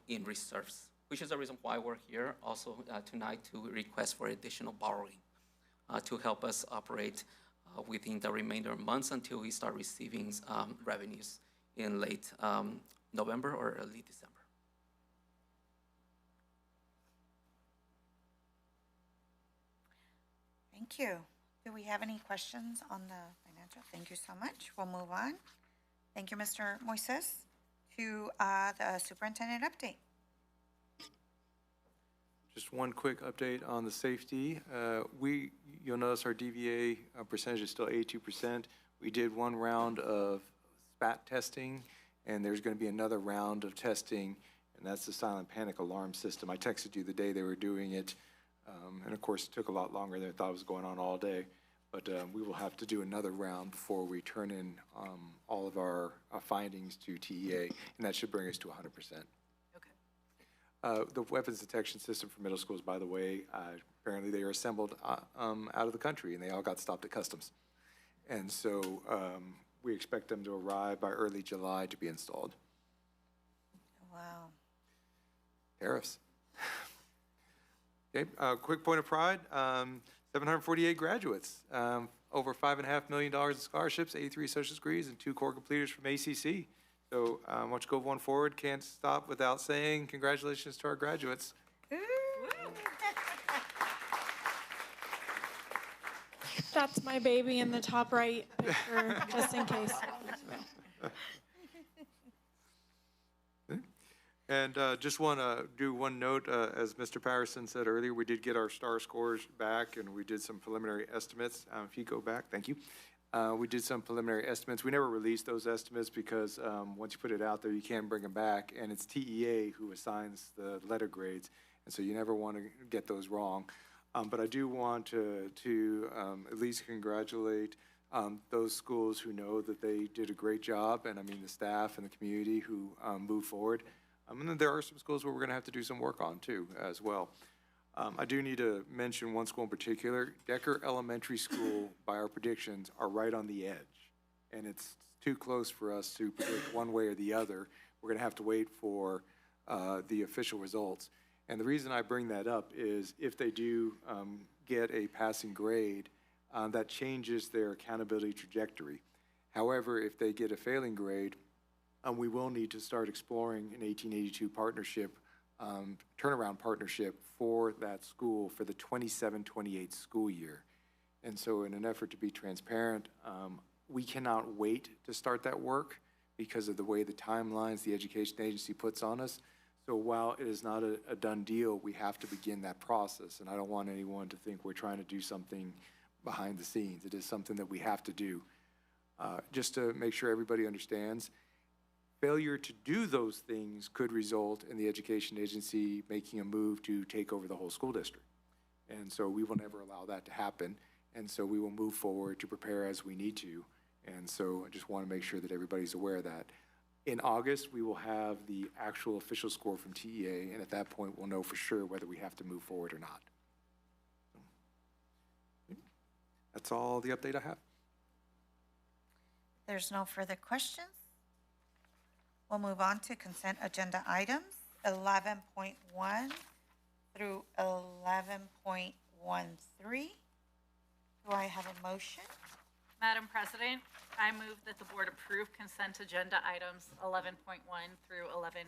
in reserves, which is the reason why we're here also tonight to request for additional borrowing to help us operate within the remainder of months until we start receiving revenues in late November or early December. Thank you. Do we have any questions on the financial? Thank you so much. We'll move on. Thank you, Mr. Moises. To the superintendent update. Just one quick update on the safety. You'll notice our DVA percentage is still 82%. We did one round of SPAT testing, and there's going to be another round of testing, and that's the silent panic alarm system. I texted you the day they were doing it, and of course it took a lot longer than I thought it was going on all day. But we will have to do another round before we turn in all of our findings to TEA, and that should bring us to 100%. The weapons detection system for middle schools, by the way, apparently they are assembled out of the country, and they all got stopped at customs. And so we expect them to arrive by early July to be installed. Wow. Tariffs. Okay, quick point of pride, 748 graduates, over $5.5 million in scholarships, 83 associate's degrees, and 2 core completers from ACC. So why don't you go one forward? Can't stop without saying congratulations to our graduates. That's my baby in the top right picture, just in case. And just want to do one note, as Mr. Patterson said earlier, we did get our STAR scores back, and we did some preliminary estimates. If you go back, thank you. We did some preliminary estimates. We never released those estimates because once you put it out there, you can't bring them back, and it's TEA who assigns the letter grades, and so you never want to get those wrong. But I do want to at least congratulate those schools who know that they did a great job, and I mean the staff and the community who moved forward. And then there are some schools where we're going to have to do some work on too, as well. I do need to mention one school in particular. Decker Elementary School, by our predictions, are right on the edge. And it's too close for us to predict one way or the other. We're going to have to wait for the official results. And the reason I bring that up is if they do get a passing grade, that changes their accountability trajectory. However, if they get a failing grade, we will need to start exploring an 1882 partnership, turnaround partnership for that school for the 27-28 school year. And so in an effort to be transparent, we cannot wait to start that work because of the way the timelines the education agency puts on us. So while it is not a done deal, we have to begin that process. And I don't want anyone to think we're trying to do something behind the scenes. It is something that we have to do. Just to make sure everybody understands, failure to do those things could result in the education agency making a move to take over the whole school district. And so we will never allow that to happen. And so we will move forward to prepare as we need to. And so I just want to make sure that everybody's aware of that. In August, we will have the actual official score from TEA, and at that point, we'll know for sure whether we have to move forward or not. That's all the update I have. There's no further questions. We'll move on to consent agenda items 11.1 through 11.13. Do I have a motion? Madam President, I move that the board approve consent agenda items 11.1 through 11.13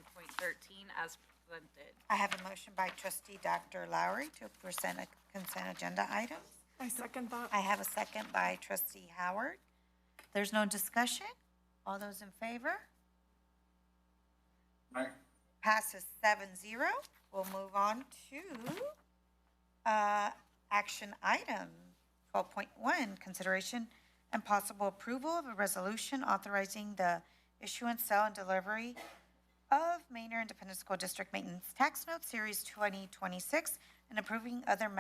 as presented. I have a motion by trustee Dr. Lowry to present a consent agenda items. I second that. I have a second by trustee Howard. There's no discussion? All those in favor? Aye. Passes 7-0. We'll move on to action item 12.1, consideration and possible approval of a resolution authorizing the issuance, sale, and delivery of Manor Independent School District Maintenance Tax Note Series 2026 and approving other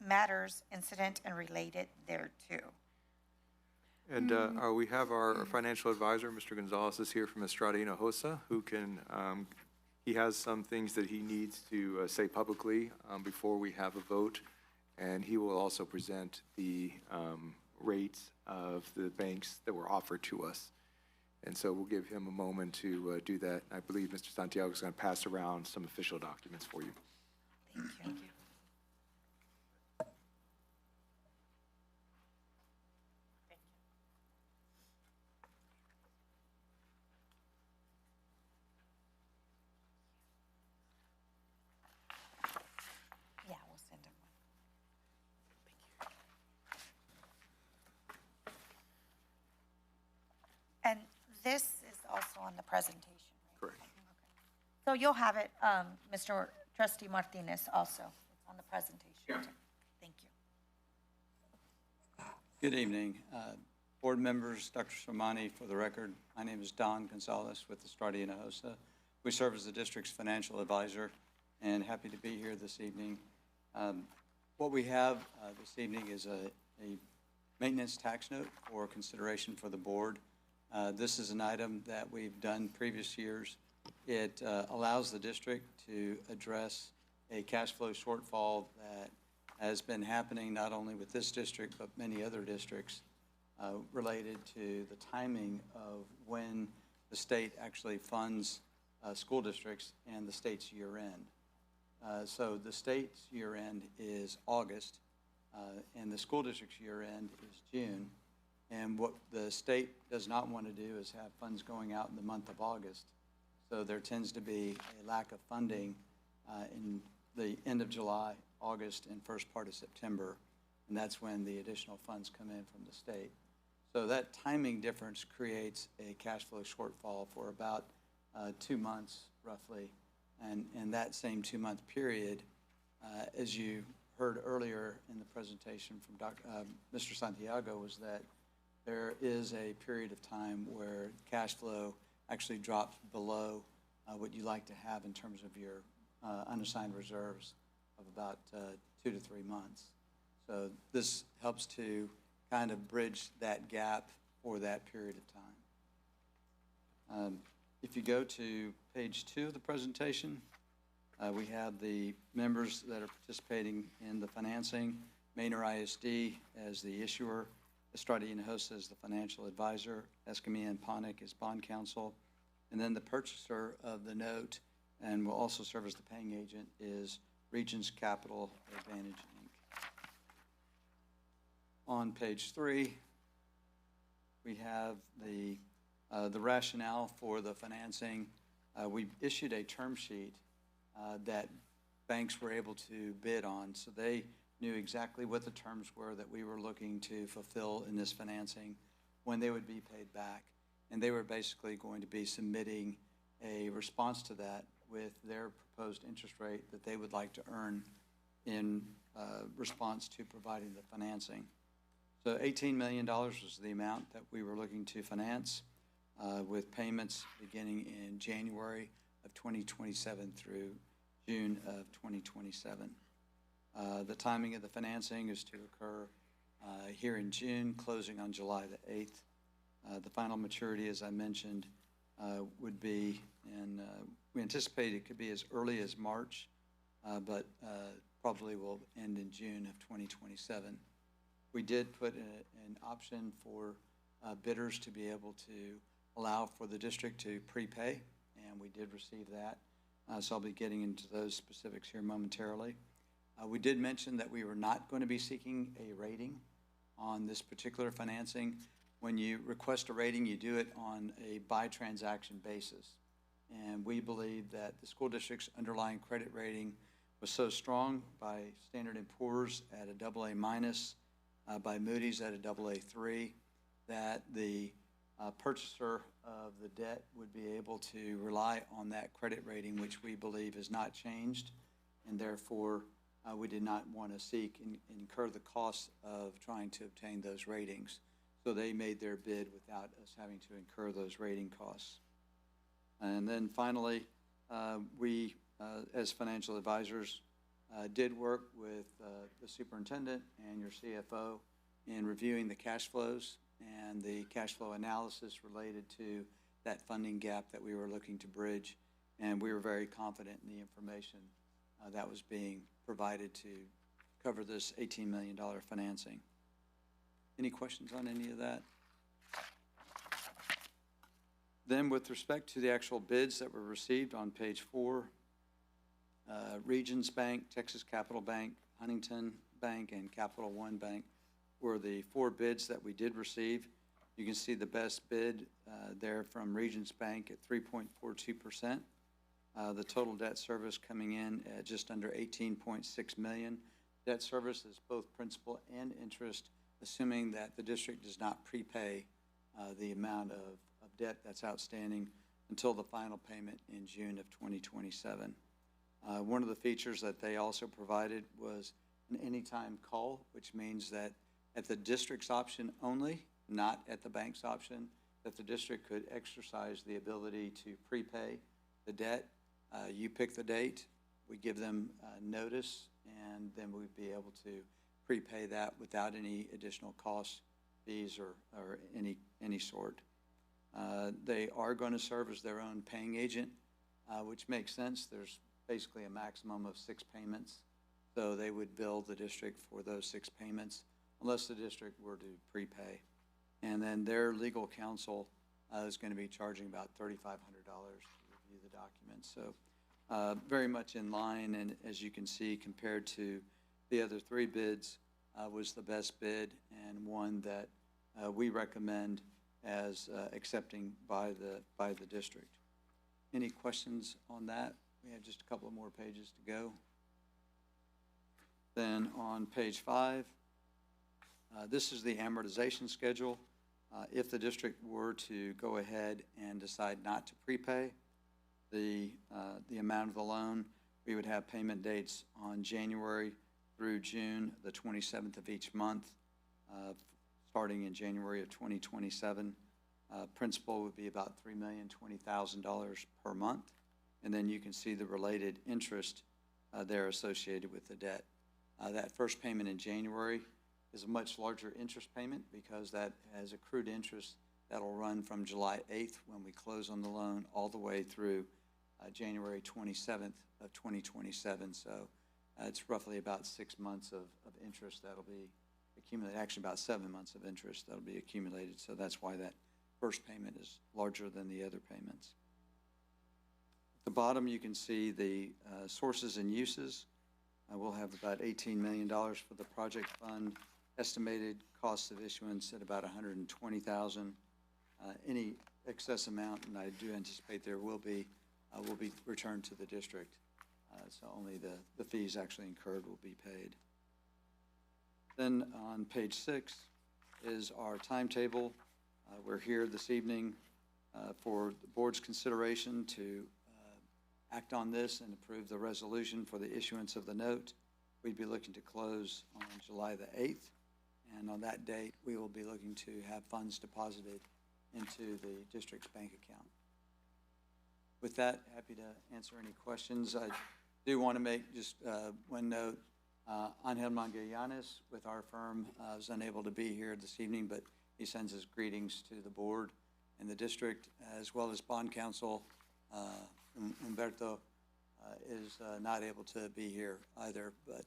matters incident and related thereto. And we have our financial advisor, Mr. Gonzalez, is here from Estrada Hinojosa, who can, he has some things that he needs to say publicly before we have a vote. And he will also present the rates of the banks that were offered to us. And so we'll give him a moment to do that. I believe Mr. Santiago is going to pass around some official documents for you. Thank you. Yeah, we'll send him one. And this is also on the presentation, right? Correct. So you'll have it, Mr. Trustee Martinez, also. It's on the presentation. Yeah. Thank you. Good evening. Board members, Dr. Sormani, for the record, my name is Don Gonzalez with Estrada Hinojosa. We serve as the district's financial advisor and happy to be here this evening. What we have this evening is a maintenance tax note for consideration for the board. This is an item that we've done previous years. It allows the district to address a cash flow shortfall that has been happening not only with this district, but many other districts related to the timing of when the state actually funds school districts and the state's year end. So the state's year end is August, and the school district's year end is June. And what the state does not want to do is have funds going out in the month of August. So there tends to be a lack of funding in the end of July, August, and first part of September. And that's when the additional funds come in from the state. So that timing difference creates a cash flow shortfall for about 2 months, roughly. And that same 2-month period, as you heard earlier in the presentation from Mr. Santiago, was that there is a period of time where cash flow actually drops below what you like to have in terms of your unassigned reserves of about 2 to 3 months. So this helps to kind of bridge that gap for that period of time. If you go to page 2 of the presentation, we have the members that are participating in the financing, Manor ISD as the issuer, Estrada Hinojosa as the financial advisor, Escamilla and Ponick as bond counsel, and then the purchaser of the note and will also serve as the paying agent is Regions Capital Advantage, Inc. On page 3, we have the The rationale for the financing, we issued a term sheet that banks were able to bid on, so they knew exactly what the terms were that we were looking to fulfill in this financing, when they would be paid back. And they were basically going to be submitting a response to that with their proposed interest rate that they would like to earn in response to providing the financing. So $18 million was the amount that we were looking to finance, with payments beginning in January of 2027 through June of 2027. The timing of the financing is to occur here in June, closing on July the 8th. The final maturity, as I mentioned, would be in, we anticipate it could be as early as March, but probably will end in June of 2027. We did put an option for bidders to be able to allow for the district to prepay, and we did receive that. So I'll be getting into those specifics here momentarily. We did mention that we were not going to be seeking a rating on this particular financing. When you request a rating, you do it on a by-transaction basis. And we believe that the school district's underlying credit rating was so strong by Standard & Poor's at a AA minus, by Moody's at a AA3, that the purchaser of the debt would be able to rely on that credit rating, which we believe has not changed, and therefore we did not want to seek and incur the costs of trying to obtain those ratings. So they made their bid without us having to incur those rating costs. And then finally, we, as financial advisors, did work with the superintendent and your CFO in reviewing the cash flows and the cash flow analysis related to that funding gap that we were looking to bridge. And we were very confident in the information that was being provided to cover this $18 million financing. Any questions on any of that? Then with respect to the actual bids that were received on page 4, Regions Bank, Texas Capital Bank, Huntington Bank, and Capital One Bank were the 4 bids that we did receive. You can see the best bid there from Regions Bank at 3.42%. The total debt service coming in at just under $18.6 million. Debt service is both principal and interest, assuming that the district does not prepay the amount of debt that's outstanding until the final payment in June of 2027. One of the features that they also provided was an anytime call, which means that at the district's option only, not at the bank's option, that the district could exercise the ability to prepay the debt. You pick the date, we give them notice, and then we'd be able to prepay that without any additional costs, fees, or any sort. They are going to serve as their own paying agent, which makes sense. There's basically a maximum of 6 payments, so they would bill the district for those 6 payments unless the district were to prepay. And then their legal counsel is going to be charging about $3,500 to review the documents. So very much in line, and as you can see, compared to the other 3 bids, was the best bid and one that we recommend as accepting by the district. Any questions on that? We have just a couple of more pages to go. Then on page 5, this is the amortization schedule. If the district were to go ahead and decide not to prepay the amount of the loan, we would have payment dates on January through June, the 27th of each month, starting in January of 2027. Principal would be about $3,020,000 per month, and then you can see the related interest there associated with the debt. That first payment in January is a much larger interest payment because that has accrued interest that'll run from July 8th when we close on the loan all the way through January 27th of 2027. So it's roughly about 6 months of interest that'll be accumulated, actually about 7 months of interest that'll be accumulated. So that's why that first payment is larger than the other payments. At the bottom, you can see the sources and uses. We'll have about $18 million for the project fund, estimated cost of issuance at about $120,000. Any excess amount, and I do anticipate there will be returned to the district. So only the fees actually incurred will be paid. Then on page 6 is our timetable. We're here this evening for the board's consideration to act on this and approve the resolution for the issuance of the note. We'd be looking to close on July the 8th, and on that date, we will be looking to have funds deposited into the district's bank account. With that, happy to answer any questions. I do want to make just one note. Angel Mangallanes with our firm was unable to be here this evening, but he sends his greetings to the board and the district, as well as bond counsel. Humberto is not able to be here either, but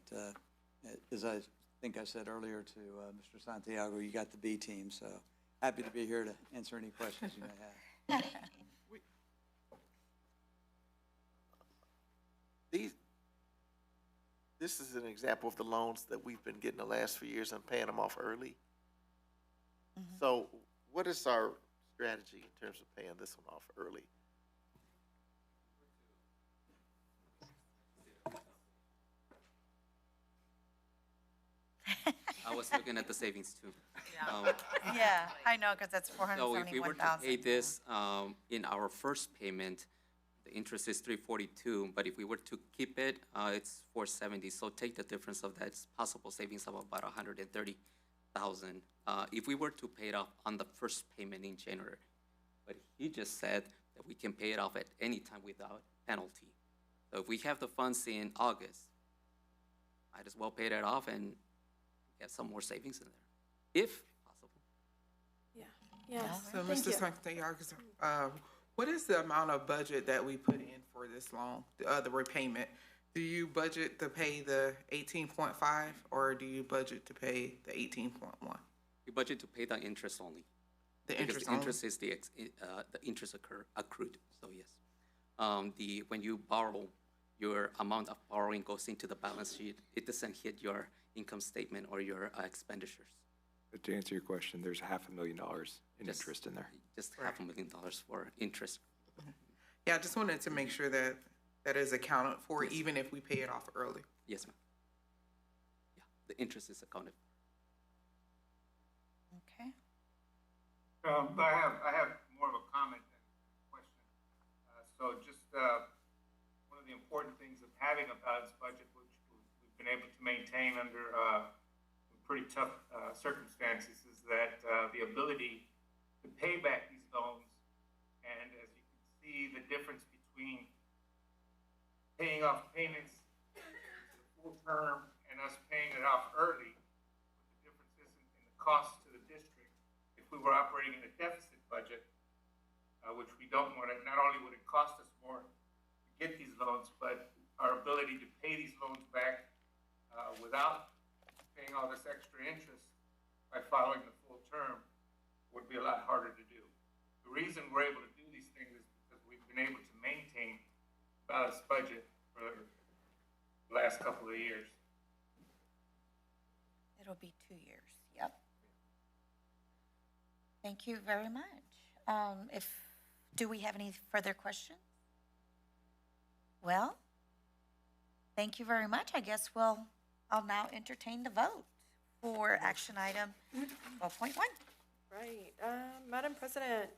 as I think I said earlier to Mr. Santiago, you got the B team, so happy to be here to answer any questions you may have. This is an example of the loans that we've been getting the last few years and paying them off early. So what is our strategy in terms of paying this one off early? I was looking at the savings too. Yeah, I know, because that's So if we were to pay 471,000. this in our first payment, the interest is 342, but if we were to keep it, it's 470. So take the difference of that, it's possible savings of about 130,000 if we were to pay it off on the first payment in January. But he just said that we can pay it off at any time without penalty. So if we have the funds in August, might as well pay that off and get some more savings in there, if possible. Yeah. Yes. So, Thank Mr. you. Santiago, what is the amount of budget that we put in for this loan, the repayment? Do you budget to pay the 18.5, or do you budget to pay the 18.1? We budget to pay the interest only. The Because interest the only? interest is the interest accrued, so yes. When you borrow, your amount of borrowing goes into the balance sheet. It doesn't hit your income statement or your expenditures. But to answer your question, there's $500,000 in Just- interest in there. Just $500,000 for interest. Yeah, I just wanted to make sure that that is accounted for, Yes. even if we pay it off early. Yes, ma'am. Yeah, the interest is accounted for. Okay. I have more of a comment than a question. So just one of the important things of having a balanced budget, which we've been able to maintain under pretty tough circumstances, is that the ability to pay back these loans. And as you can see, the difference between paying off payments full term and us paying it off early, the difference isn't in the cost to the district. If we were operating in a deficit budget, which we don't want to, not only would it cost us more to get these loans, but our ability to pay these loans back without paying all this extra interest by following the full term would be a lot harder to do. The reason we're able to do these things is because we've been able to maintain a balanced budget for the last couple of years. It'll be 2 years, yep. Thank you very much. Do we have any further questions? Well, thank you very much. I guess I'll now entertain the vote for action item 12.1. Right. Madam President,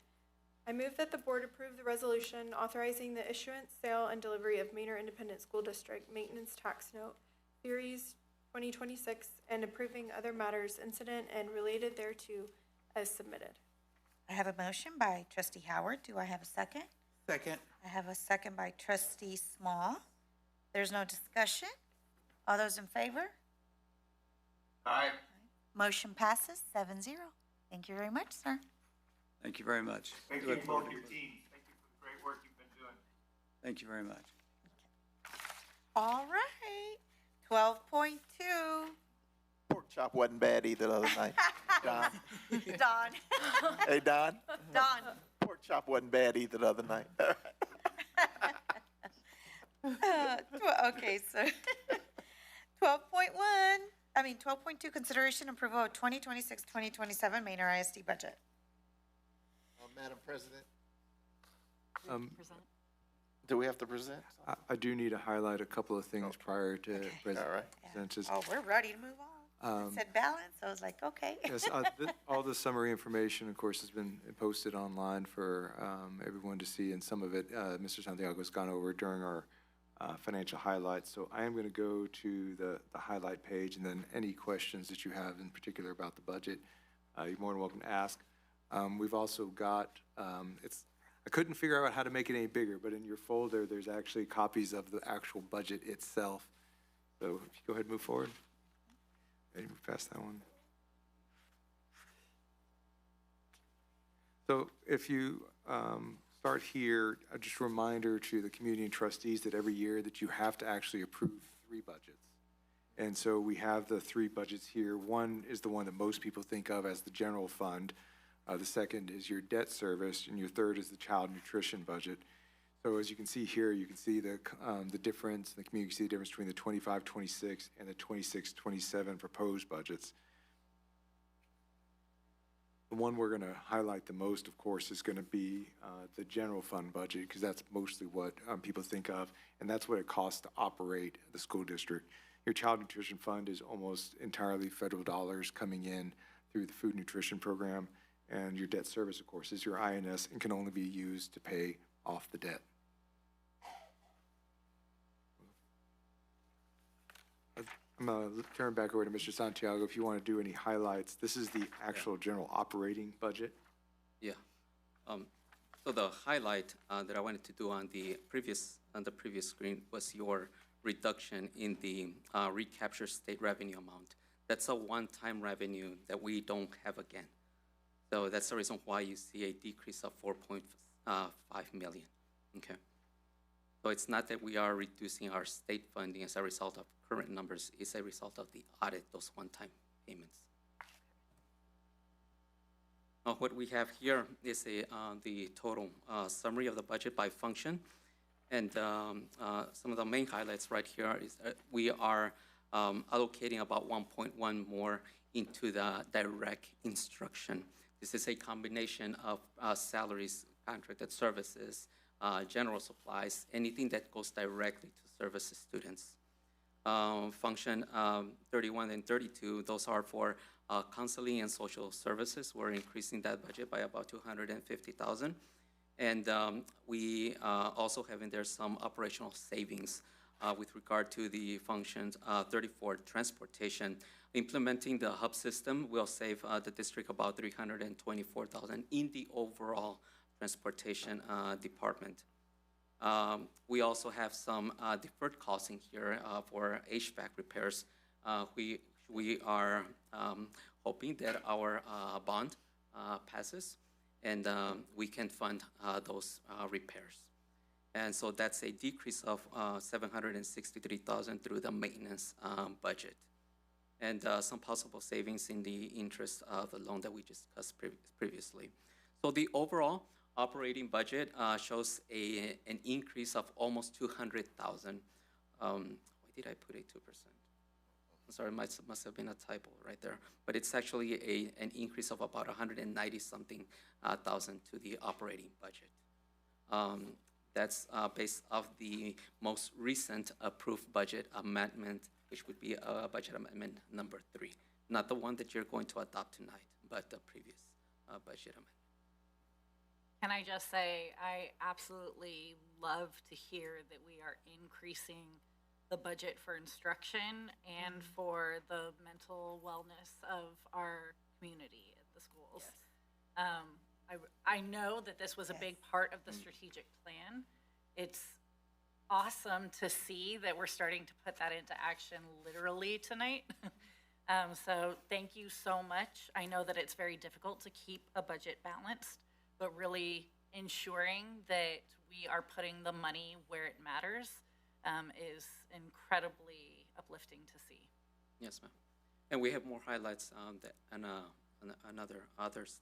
I move that the board approve the resolution authorizing the issuance, sale, and delivery of Manor Independent School District Maintenance Tax Note, Series 2026, and approving other matters incident and related thereto as submitted. I have a motion by trustee Howard. Do I have a second? Second. I have a second by trustee Small. There's no discussion. All those in favor? Aye. Motion passes 7-0. Thank you very much, sir. Thank you very much. Thank you Look to forward both to your it. teams. Thank you for the great work you've been doing. Thank you very much. All right. 12.2. Pork chop wasn't bad either the other night. Don. Don. Hey, Don. Don. Pork chop wasn't bad either the other night. Okay, so 12.2, consideration approval of 2026-2027 Manor ISD budget. Madam President, Present. do we have to present? I do need to highlight a couple of things prior to All right. presentations. Oh, we're ready to move on. It said balance, so I was like, okay. Yes, all the summary information, of course, has been posted online for everyone to see, and some of it Mr. Santiago's gone over during our financial highlights. So I am going to go to the highlight page, and then any questions that you have in particular about the budget, you're more than welcome to ask. We've also got, I couldn't figure out how to make it any bigger, but in your folder, there's actually copies of the actual budget itself. So if you go ahead and move forward. Okay, move past that one. So if you start here, just a reminder to the community and trustees that every year that you have to actually approve 3 budgets. And so we have the 3 budgets here. One is the one that most people think of as the general fund. The second is your debt service, and your third is the child nutrition budget. So as you can see here, you can see the difference, the community can see the difference between the 25-26 and the 26-27 proposed budgets. The one we're going to highlight the most, of course, is going to be the general fund budget, because that's mostly what people think of, and that's what it costs to operate the school district. Your child nutrition fund is almost entirely federal dollars coming in through the food nutrition program, and your debt service, of course, is your INS and can only be used to pay off the debt. I'm going to turn back over to Mr. Santiago if you want to do any highlights. This is the actual general operating budget. Yeah. So the highlight that I wanted to do on the previous screen was your reduction in the recapture state revenue amount. That's a one-time revenue that we don't have again. So that's the reason why you see a decrease of 4.5 million. Okay. So it's not that we are reducing our state funding as a result of current numbers. It's a result of the audit, those one-time payments. What we have here is the total summary of the budget by function. And some of the main highlights right here is that we are allocating about 1.1 more into the direct instruction. This is a combination of salaries, contracted services, general supplies, anything that goes directly to service the students. Function 31 and 32, those are for counseling and social services. We're increasing that budget by about 250,000. And we also have in there some operational savings with regard to the functions 34, transportation. Implementing the hub system will save the district about 324,000 in the overall transportation department. We also have some deferred costs in here for HVAC repairs. We are hoping that our bond passes, and we can fund those repairs. And so that's a decrease of 763,000 through the maintenance budget. And some possible savings in the interest of the loan that we discussed previously. So the overall operating budget shows an increase of almost 200,000. Why did I put a 2%? I'm sorry, it must have been a typo right there. But it's actually an increase of about 190-something thousand to the operating budget. That's based off the most recent approved budget amendment, which would be budget amendment number 3. Not the one that you're going to adopt tonight, but the previous budget amendment. Can I just say, I absolutely love to hear that we are increasing the budget for instruction and for the mental wellness of our community at the schools. Yes. I know that this was a big part of the strategic plan. It's awesome to see that we're starting to put that into action literally tonight. So thank you so much. I know that it's very difficult to keep a budget balanced, but really ensuring that we are putting the money where it matters is incredibly uplifting to see. Yes, ma'am. And we have more highlights on other slides.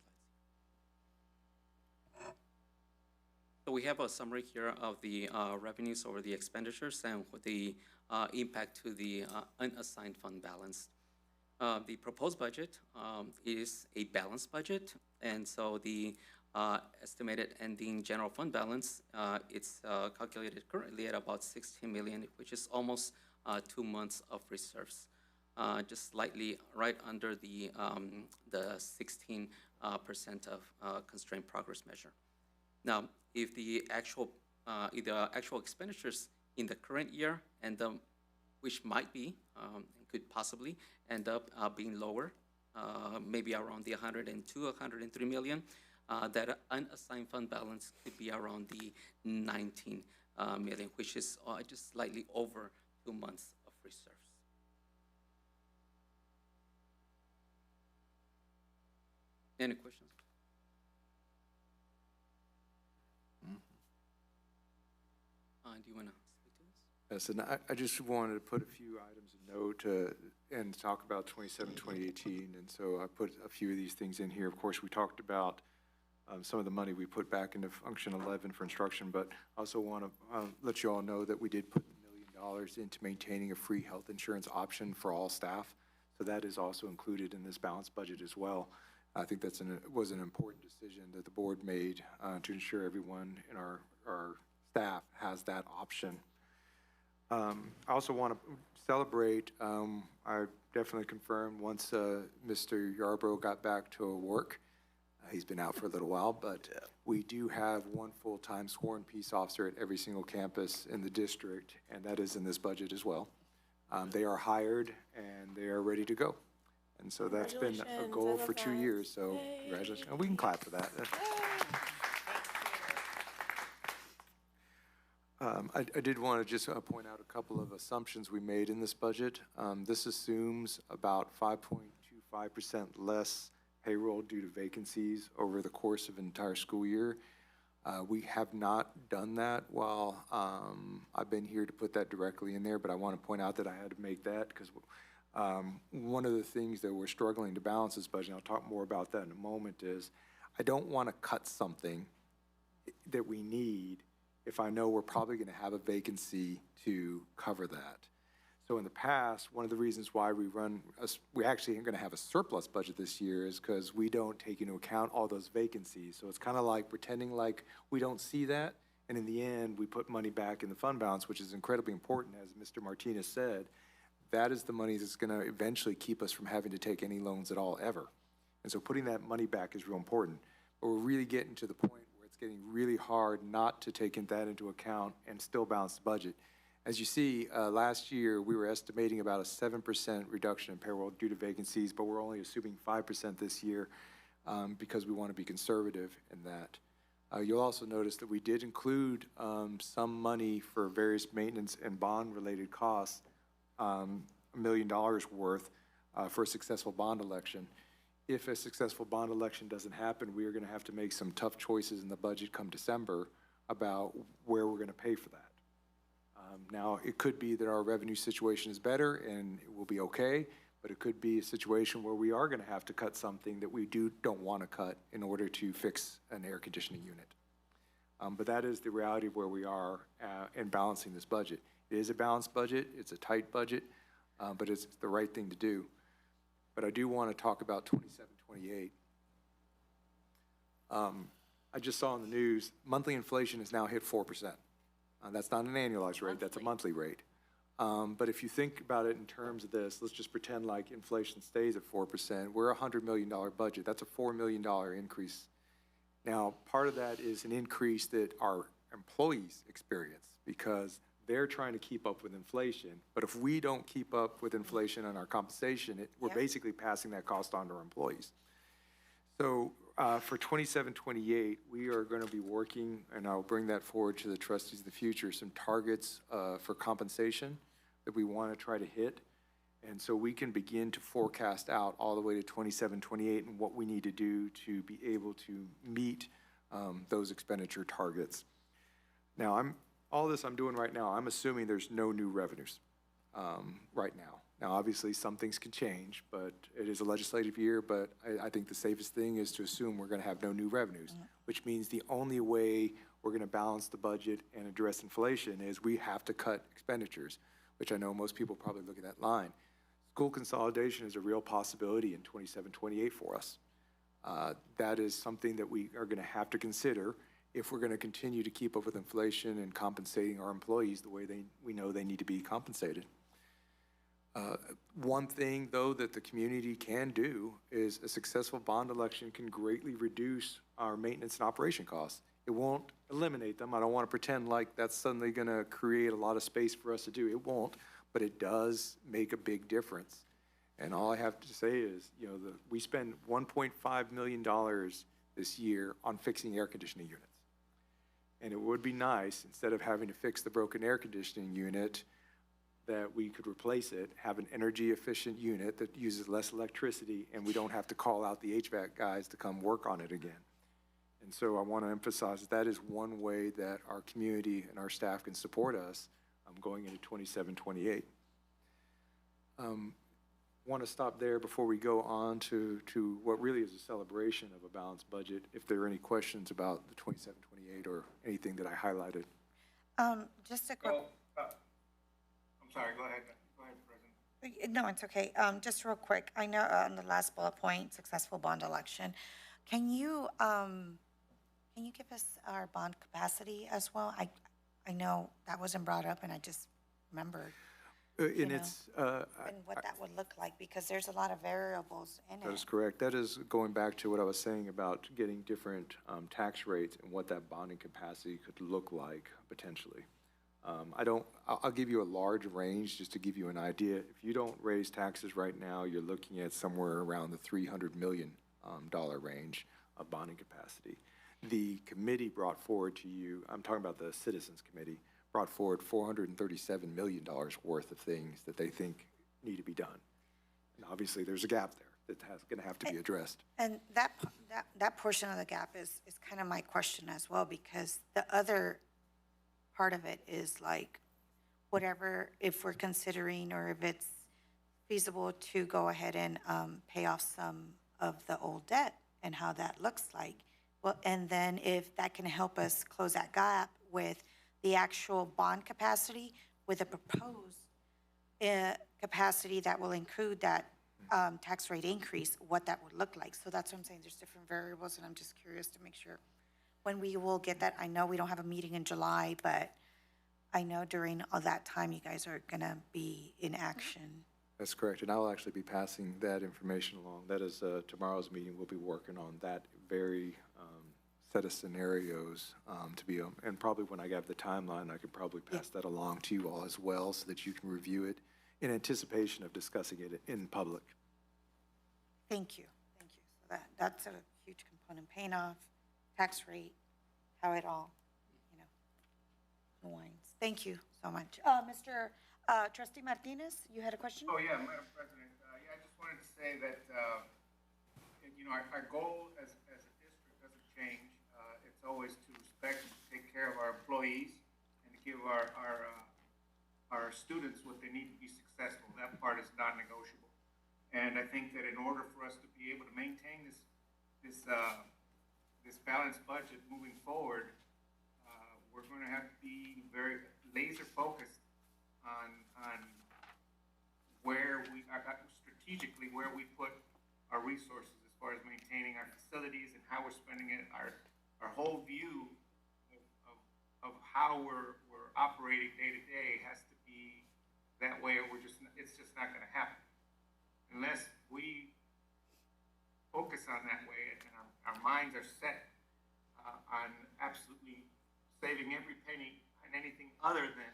So we have a summary here of the revenues over the expenditures and the impact to the unassigned fund balance. The proposed budget is a balanced budget, and so the estimated ending general fund balance, it's calculated currently at about 16 million, which is almost 2 months of reserves, just slightly right under the 16% of constrained progress measure. Now, if the actual expenditures in the current year end up, which might be, could possibly end up being lower, maybe around the 102, 103 million, that unassigned fund balance could be around the 19 million, which is just slightly over 2 months of reserves. Any questions? Do you want to speak to this? Yes, and I just wanted to put a few items of note and talk about 2018. And so I put a few of these things in here. Of course, we talked about some of the money we put back into Function 11 for instruction, but I also want to let you all know that we did put $1 million into maintaining a free health insurance option for all staff. So that is also included in this balanced budget as well. I think that was an important decision that the board made to ensure everyone in our staff has that option. I also want to celebrate, I definitely confirmed once Mr. Yarbrough got back to work, he's been out for a little while, but we do have one full-time sworn peace officer at every single campus in the district, and that is in this budget as well. They are hired and they are ready to go. And so that's been a goal for 2 years, so congratulations. And we can clap for that. I did want to just point out a couple of assumptions we made in this budget. This assumes about 5.25% less payroll due to vacancies over the course of an entire school year. We have not done that while I've been here to put that directly in there, but I want to point out that I had to make that because one of the things that we're struggling to balance this budget, and I'll talk more about that in a moment, is I don't want to cut something that we need if I know we're probably going to have a vacancy to cover that. So in the past, one of the reasons why we actually are going to have a surplus budget this year is because we don't take into account all those vacancies. So it's kind of like pretending like we don't see that, and in the end, we put money back in the fund balance, which is incredibly important, as Mr. Martinez said. That is the money that's going to eventually keep us from having to take any loans at all, ever. And so putting that money back is real important. But we're really getting to the point where it's getting really hard not to take that into account and still balance the budget. As you see, last year, we were estimating about a 7% reduction in payroll due to vacancies, but we're only assuming 5% this year because we want to be conservative in that. You'll also notice that we did include some money for various maintenance and bond-related costs, $1 million worth for a successful bond election. If a successful bond election doesn't happen, we are going to have to make some tough choices in the budget come December about where we're going to pay for that. Now, it could be that our revenue situation is better and it will be okay, but it could be a situation where we are going to have to cut something that we don't want to cut in order to fix an air conditioning unit. But that is the reality of where we are in balancing this budget. It is a balanced budget, it's a tight budget, but it's the right thing to do. But I do want to talk about 27-28. I just saw in the news, monthly inflation has now hit 4%. That's not an annualized rate, that's a monthly rate. But if you think about it in terms of this, let's just pretend like inflation stays at 4%. We're a $100 million budget, that's a $4 million increase. Now, part of that is an increase that our employees experience because they're trying to keep up with inflation. But if we don't keep up with inflation on our compensation, we're basically passing that cost on to our employees. So for 27-28, we are going to be working, and I'll bring that forward to the trustees of the future, some targets for compensation that we want to try to hit. And so we can begin to forecast out all the way to 27-28 and what we need to do to be able to meet those expenditure targets. Now, all this I'm doing right now, I'm assuming there's no new revenues right now. Now, obviously, some things can change, but it is a legislative year, but I think the safest thing is to assume we're going to have no new revenues, which means the only way we're going to balance the budget and address inflation is we have to cut expenditures, which I know most people probably look at that line. School consolidation is a real possibility in 27-28 for us. That is something that we are going to have to consider if we're going to continue to keep up with inflation and compensating our employees the way we know they need to be compensated. One thing, though, that the community can do is a successful bond election can greatly reduce our maintenance and operation costs. It won't eliminate them. I don't want to pretend like that's suddenly going to create a lot of space for us to do. It won't, but it does make a big difference. And all I have to say is, we spend $1.5 million this year on fixing air conditioning units. And it would be nice, instead of having to fix the broken air conditioning unit, that we could replace it, have an energy efficient unit that uses less electricity, and we don't have to call out the HVAC guys to come work on it again. And so I want to emphasize that is one way that our community and our staff can support us going into 27, 28. Want to stop there before we go on to what really is a celebration of a balanced budget, if there are any questions about the 27, 28 or anything that I highlighted. Just a quick. I'm sorry, go ahead, President. No, it's okay. Just real quick, I know on the last bullet point, successful bond election. Can you give us our bond capacity as well? I know that wasn't brought up, and I just remembered. And what that would look like, because there's a lot of variables in it. That is correct. That is going back to what I was saying about getting different tax rates and what that bonding capacity could look like potentially. I'll give you a large range just to give you an idea. If you don't raise taxes right now, you're looking at somewhere around the $300 million range of bonding capacity. The committee brought forward to you, I'm talking about the Citizens Committee, brought forward $437 million worth of things that they think need to be done. And obviously there's a gap there that's going to have to be addressed. And that portion of the gap is kind of my question as well, because the other part of it is like, whatever, if we're considering or if it's feasible to go ahead and pay off some of the old debt and how that looks like. Well, and then if that can help us close that gap with the actual bond capacity with a proposed capacity that will include that tax rate increase, what that would look like. So that's what I'm saying. There's different variables, and I'm just curious to make sure when we will get that. I know we don't have a meeting in July, but I know during all that time you guys are going to be in action. That's correct, and I'll actually be passing that information along. That is tomorrow's meeting. We'll be working on that very set of scenarios to be, and probably when I have the timeline, I could probably pass that along to you all as well so that you can review it in anticipation of discussing it in public. Thank you. So that's a huge component. Paying off, tax rate, how it all, unwinds. Thank you so much. Mr. Trustee Martinez, you had a question? Oh, yeah, Madam President. I just wanted to say that, our goal as a district doesn't change. It's always to respect and to take care of our employees and to give our students what they need to be successful. That part is non-negotiable. And I think that in order for us to be able to maintain this balanced budget moving forward, we're going to have to be very laser focused on where we are strategically, where we put our resources as far as maintaining our facilities and how we're spending it. Our whole view of how we're operating day to day has to be that way, or it's just not going to happen unless we focus on that way and our minds are set on absolutely saving every penny on anything other than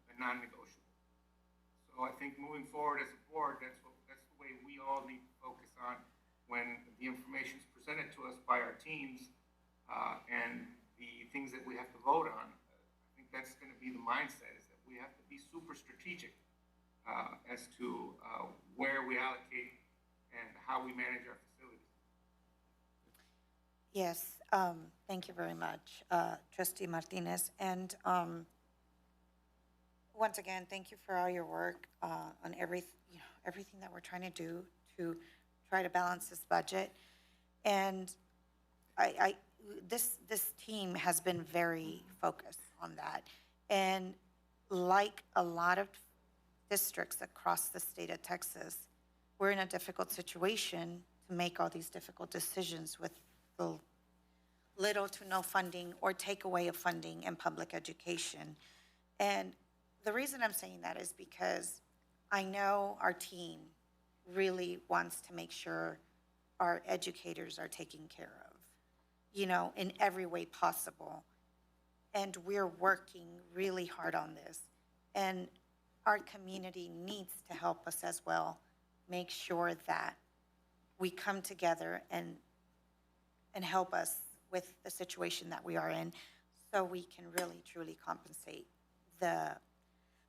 the non-negotiable. So I think moving forward as a board, that's the way we all need to focus on when the information is presented to us by our teams and the things that we have to vote on. I think that's going to be the mindset, is that we have to be super strategic as to where we allocate and how we manage our facilities. Yes, thank you very much, Trustee Martinez. And once again, thank you for all your work on everything that we're trying to do to try to balance this budget. And this team has been very focused on that. And like a lot of districts across the state of Texas, we're in a difficult situation to make all these difficult decisions with the little to no funding or take away of funding in public education. And the reason I'm saying that is because I know our team really wants to make sure our educators are taken care of, you know, in every way possible. And we're working really hard on this. And our community needs to help us as well, make sure that we come together and help us with the situation that we are in, so we can really truly compensate the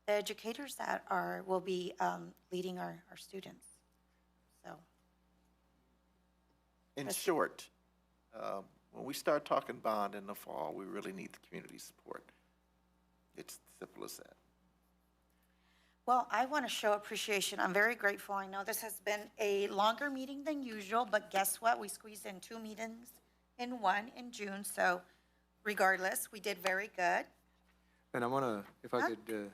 educators that will be leading our students. So, In short, when we start talking bond in the fall, we really need the community support. It's simple as that. well, I want to show appreciation. I'm very grateful. I know this has been a longer meeting than usual, but guess what? We squeezed in 2 meetings in one in June, so regardless, we did very good. And I want to, if I could, To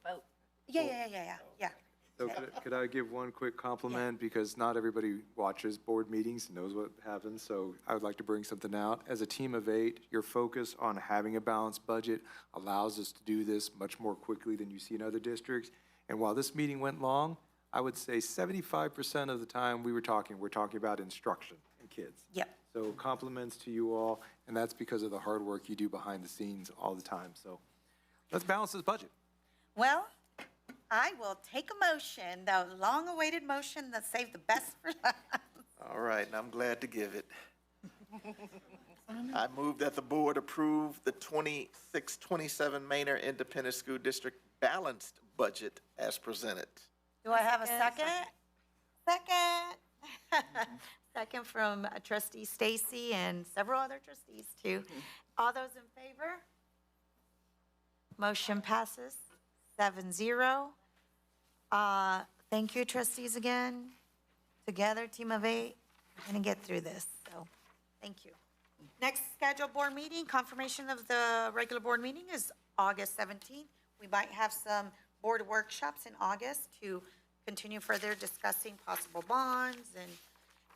vote. Yeah. so could I give one quick compliment? Because not everybody watches board meetings and knows what happens, so I would like to bring something out. As a team of 8, your focus on having a balanced budget allows us to do this much more quickly than you see in other districts. And while this meeting went long, I would say 75% of the time we're talking about instruction and kids. Yep. So compliments to you all, and that's because of the hard work you do behind the scenes all the time. So let's balance this budget. Well, I will take a motion, the long-awaited motion that saved the best for last. All right, and I'm glad to give it. I move that the board approve the 26-27 Manor Independent School District balanced budget as presented. Do I have a second? Second. Second from trustee Stacy and several other trustees too. All those in favor? Motion passes 7-0. Thank you, trustees, again. Together, team of 8, we're gonna get through this, so thank you. Next scheduled board meeting, confirmation of the regular board meeting is August 17th. We might have some board workshops in August to continue further discussing possible bonds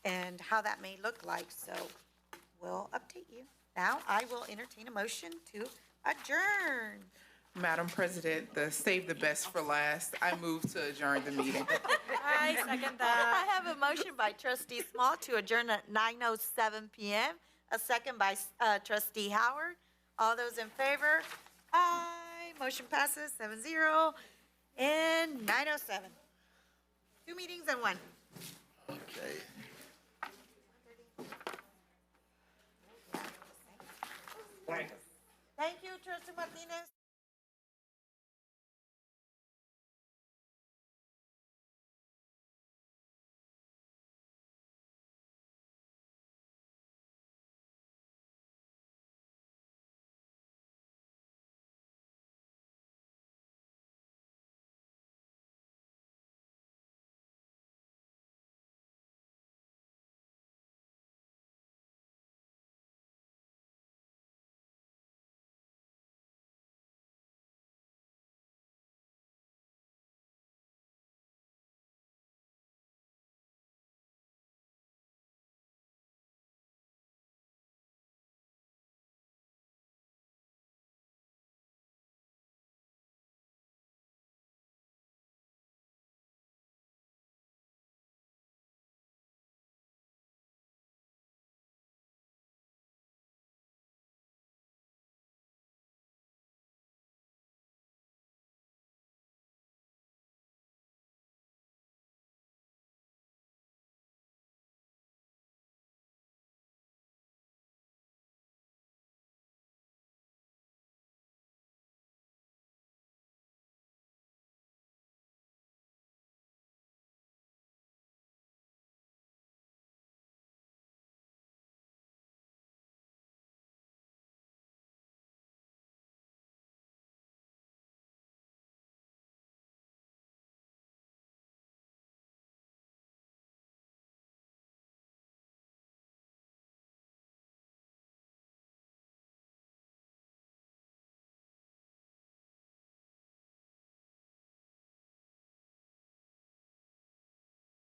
and how that may look like, so we'll update you. Now, I will entertain a motion to adjourn. Madam President, the save the best for last, I move to adjourn the meeting. I second that. I have a motion by trustee Small to adjourn at 9:07 PM, a second by trustee Howard. All those in favor? Aye. Motion passes 7-0 and 9:07. 2 meetings and 1. Okay. Thank you, trustee Martinez.